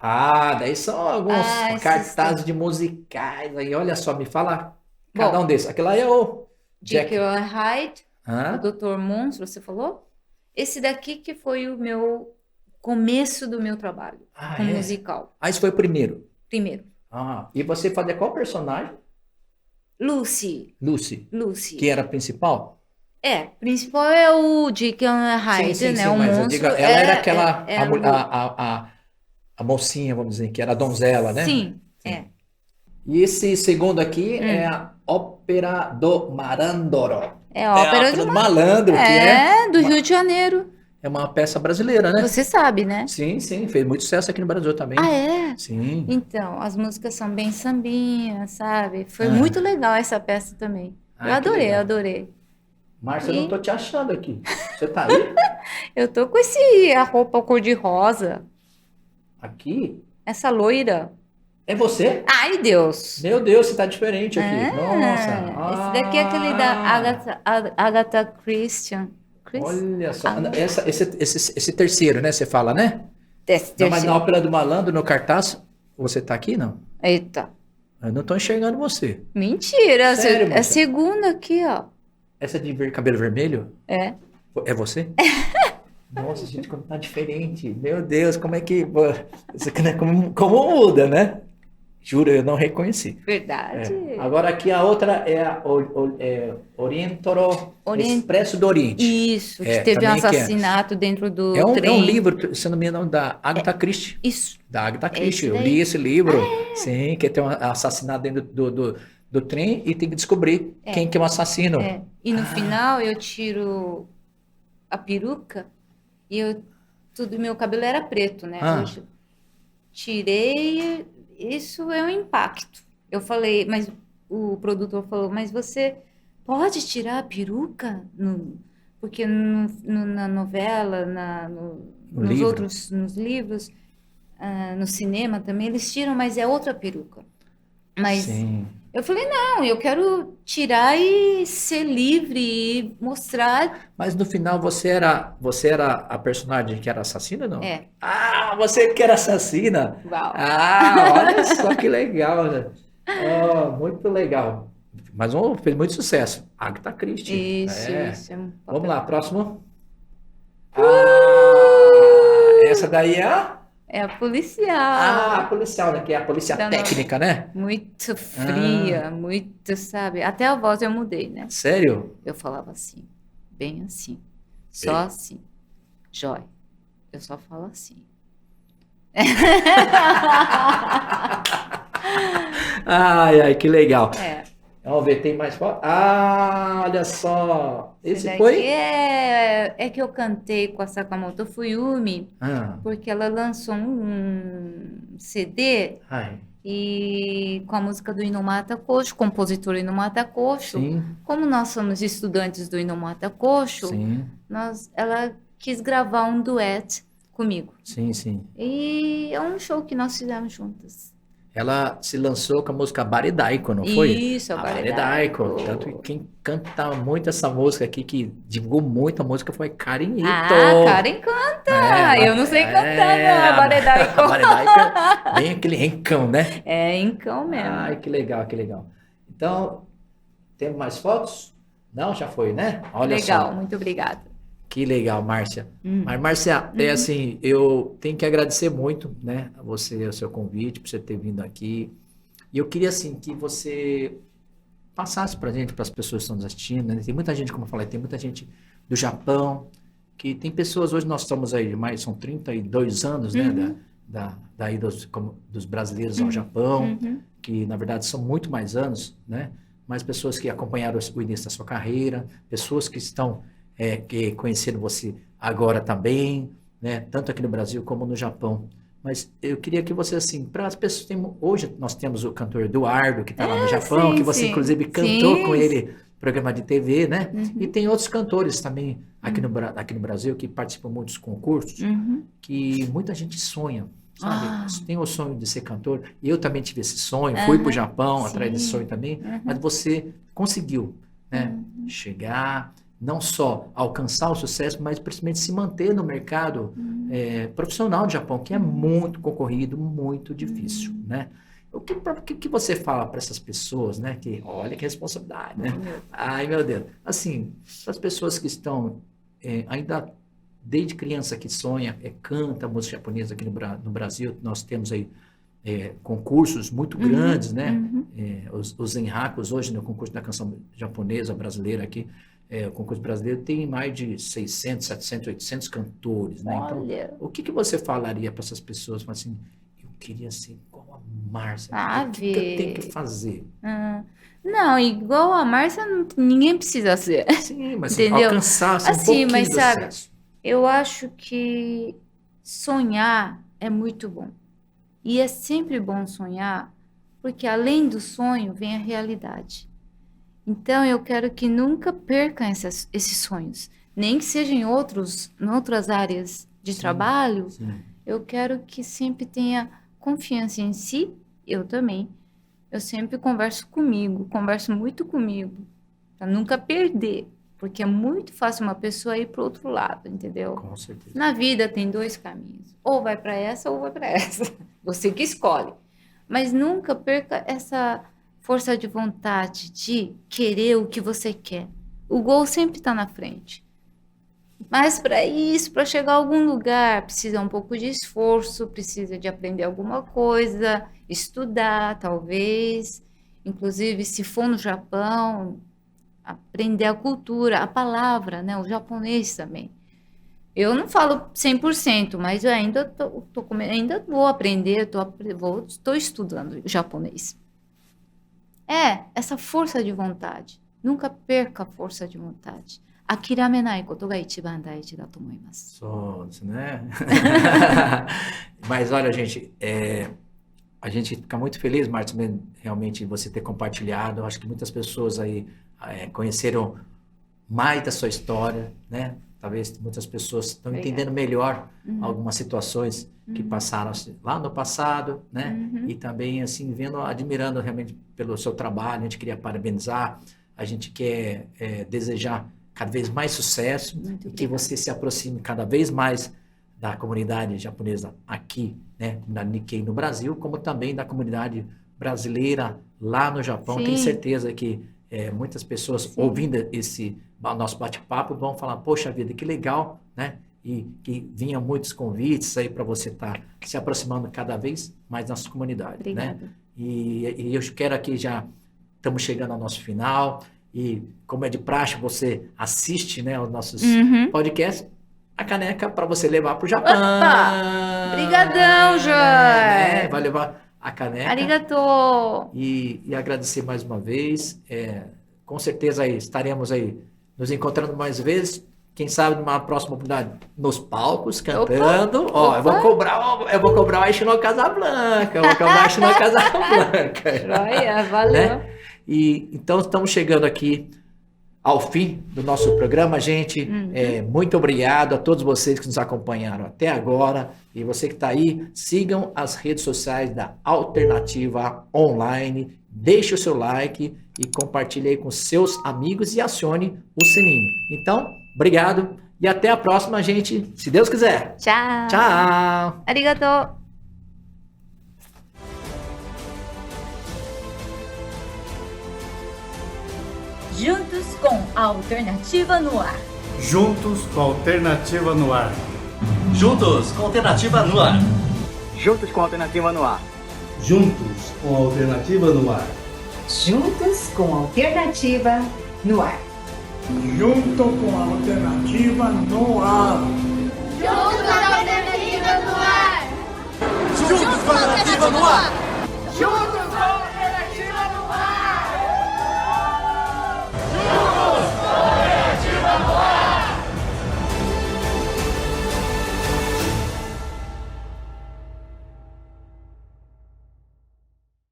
Daí são alguns Esses cartazes de musicais aí. Olha só, me fala cada Bom, um desses. Aquele lá é o Jack. Jekyll and Hyde, o Hã? Dr. Monstro, você falou? Esse daqui que foi o meu começo do meu trabalho com É? musical. Esse foi o primeiro. Primeiro, E você fazia qual personagem? Lucy. Lucy, que era a principal? Principal é o Jekyll and Hyde, né? O mas eu monstro digo, ela era aquela, é a mocinha, vamos dizer, que era a donzela, né? Sim, E esse segundo aqui é a Ópera do Marandoro. É a ópera de do Malandro, que é do Rio de Janeiro. é uma peça brasileira, né? Você sabe, né? Sim, fez muito sucesso aqui no Brasil também. É? Sim. Então, as músicas são bem sambinhas, sabe? Foi Ah. muito legal essa peça também. Ah, Eu que adorei, legal. eu adorei. Márcia, eu não tô te achando aqui. Você tá aí? Eu tô com a roupa cor-de-rosa, Aqui? essa loira. É você? Ai, Deus! Meu Deus, você tá diferente aqui. Nossa. Esse daqui é aquele da Agatha Christian. Olha só. Ah. Esse terceiro, né? Você fala, né? Não, mas na Ópera do Malandro, no cartaz, você tá aqui, não? Eita. Eu não tô enxergando você. Mentira. Sério, É a Marcelo? segunda aqui, ó. Essa de cabelo vermelho? É. É você? Nossa, gente, como tá diferente. Meu Deus, como é que... Como muda, né? Juro, eu não reconheci. Verdade. Agora aqui a outra é a Orientoro Expresso do Oriente. Isso, que teve um também que assassinato dentro do É um trem. livro, se não me engano, da Agatha Christie. Isso. Da Agatha Christie. esse Eu daí? li esse livro. Sim, que tem um assassinato dentro do trem e tem que descobrir quem que é o assassino. E no final eu tiro a peruca e meu cabelo era preto, né? Eu tirei, isso é um impacto. Eu falei, mas o produtor falou, mas você pode tirar a peruca? Porque na novela, nos livro. nos livros, no cinema também, eles tiram, mas é outra peruca. Mas Sim. eu falei, não, eu quero tirar e ser livre e mostrar. Mas no final você era a personagem que era assassina, não? É. Você que era assassina. Uau. Olha só que legal, né? Muito legal. Mas fez muito sucesso. Agatha Christie. Isso. É um papel. Vamos lá, próximo. Essa daí é a... É a policial. a policial, né? Que é a polícia técnica, né? Muito fria, muito, sabe? Até a voz eu mudei, né? Sério? Eu falava assim, bem assim. Só assim. Jóia. Eu só falo assim. Ai, que legal. É. Vamos ver, tem mais foto? Olha só. Esse daqui foi? É que eu cantei com a Sakamoto Fuyumi, porque ela lançou um CD Ai, e com a música do Inumata Kosho, compositor Inumata Kosho. sim, Como nós somos estudantes do Inumata Kosho, sim, ela quis gravar um duet comigo. sim, sim. E é um show que nós fizemos juntas. Ela se lançou com a música Baredaiko, não foi? Isso, a Baredaiko. Tanto que quem canta muito essa música aqui, que divulgou muito a música, foi Karen Ito. Karen canta! Eu não sei cantar, não, a Baredaiko. A Baredaiko é bem aquele rencão, né? É encão mesmo. Ai, que legal, que legal. Então, temos mais fotos? Não, já foi, né? Olha legal, só. muito obrigada. Que legal, Márcia. Mas, Márcia, é assim, eu tenho que agradecer muito, né, a você, o seu convite, por você ter vindo aqui. E eu queria, assim, que você passasse pra gente, para as pessoas que estão nos assistindo, né? Tem muita gente, como eu falei, tem muita gente do Japão, que tem pessoas, hoje nós estamos aí, são 32 anos, né, daí dos brasileiros ao Japão, que, na verdade, são muito mais anos, né? Mas pessoas que acompanharam o início da sua carreira, pessoas que estão... que conheceram você agora também, né? Tanto aqui no Brasil como no Japão. Mas eu queria que você, assim, para as pessoas... Hoje nós temos o cantor Eduardo, que está lá no Japão, sim, que você, sim. inclusive, cantou Sim. com ele programa de TV, né? E tem outros cantores também aqui no Brasil que participam de muitos concursos, que muita gente sonha sabe? Você tem o sonho de ser cantor. Eu também tive esse sonho, fui para o Japão atrás desse sonho também, mas você conseguiu, né? Chegar, não só alcançar o sucesso, mas principalmente se manter no mercado profissional do Japão, que é muito concorrido, muito difícil, né? O que você fala para essas pessoas, né? Que olha que responsabilidade, né? Ai, meu Deus. Assim, as pessoas que estão ainda desde criança que sonha, canta música japonesa aqui no Brasil, nós temos aí concursos muito grandes, né? Os Enrakus hoje no concurso da canção japonesa brasileira aqui, o concurso brasileiro tem mais de 600, 700, 800 cantores, né? Então, o que você falaria para essas pessoas? Assim, eu queria ser igual a Márcia. O que eu tenho que fazer? Não, igual a Márcia, ninguém precisa ser. Sim, mas entendeu? Alcançar assim, um assim, pouquinho mas do sabe, sucesso. eu acho que sonhar é muito bom. E é sempre bom sonhar, porque além do sonho vem a realidade. Então, eu quero que nunca percam esses sonhos. Nem que seja em outras áreas de trabalho, eu quero que sempre tenha confiança em si, eu também. Eu sempre converso muito comigo, para nunca perder. Porque é muito fácil uma pessoa ir para o outro lado, entendeu? Com certeza. Na vida tem 2 caminhos. Ou vai para essa ou vai para essa. Você que escolhe. Mas nunca perca essa força de vontade de querer o que você quer. O gol sempre está na frente. Mas para isso, para chegar a algum lugar, precisa um pouco de esforço, precisa de aprender alguma coisa, estudar, talvez. Inclusive, se for no Japão, aprender a cultura, a palavra, né? O japonês também. Eu não falo 100%, mas eu ainda ainda vou aprender, estou estudando japonês. Essa força de vontade. Nunca perca a força de vontade. Akiramenai koto ga ichiban daiji da to omoimasu. Só, né? Mas olha, gente, a gente fica muito feliz, Márcia, realmente você ter compartilhado. Eu acho que muitas pessoas aí conheceram mais da sua história, né? Talvez muitas pessoas estão entendendo melhor algumas situações que passaram lá no passado, né? E também, assim, admirando realmente pelo seu trabalho. A gente queria parabenizar, a gente quer desejar cada vez mais sucesso e que você se aproxime cada vez mais da comunidade japonesa aqui, né? Da Nikkei no Brasil, como também da comunidade brasileira lá no Japão. Sim. Tenho certeza que muitas pessoas ouvindo esse nosso bate-papo vão falar, poxa vida, que legal, né? E que vinham muitos convites aí para você estar se aproximando cada vez mais da nossa comunidade. Obrigada. Né? E eu quero aqui já, estamos chegando ao nosso final, e como é de praxe, você assiste, né, os nossos podcasts, a caneca para você levar para o Japão. Obrigadão, Jorge! Vai levar a caneca. Arigatou! E agradecer mais uma vez. Com certeza aí estaremos aí nos encontrando mais vezes. Quem sabe numa próxima oportunidade nos palcos, cantando. Eu vou cobrar o Aishino Casablanca. Joia, valeu. Né? E então estamos chegando aqui ao fim do nosso programa, gente. Muito obrigado a todos vocês que nos acompanharam até agora. E você que está aí, sigam as redes sociais da Alternativa Online. Deixe o seu like e compartilhe aí com seus amigos e acione o sininho. Então, obrigado e até a próxima, gente. Se Deus quiser. Tchau. Tchau. Arigatou. Juntos com a Alternativa no ar. Juntos com a Alternativa no ar. Juntos com a Alternativa no ar. Juntos com a Alternativa no ar. Juntos com a Alternativa no ar. Juntos com a Alternativa no ar. Junto com a Alternativa no ar. Juntos com a Alternativa no ar. Juntos com a Alternativa no ar. Juntos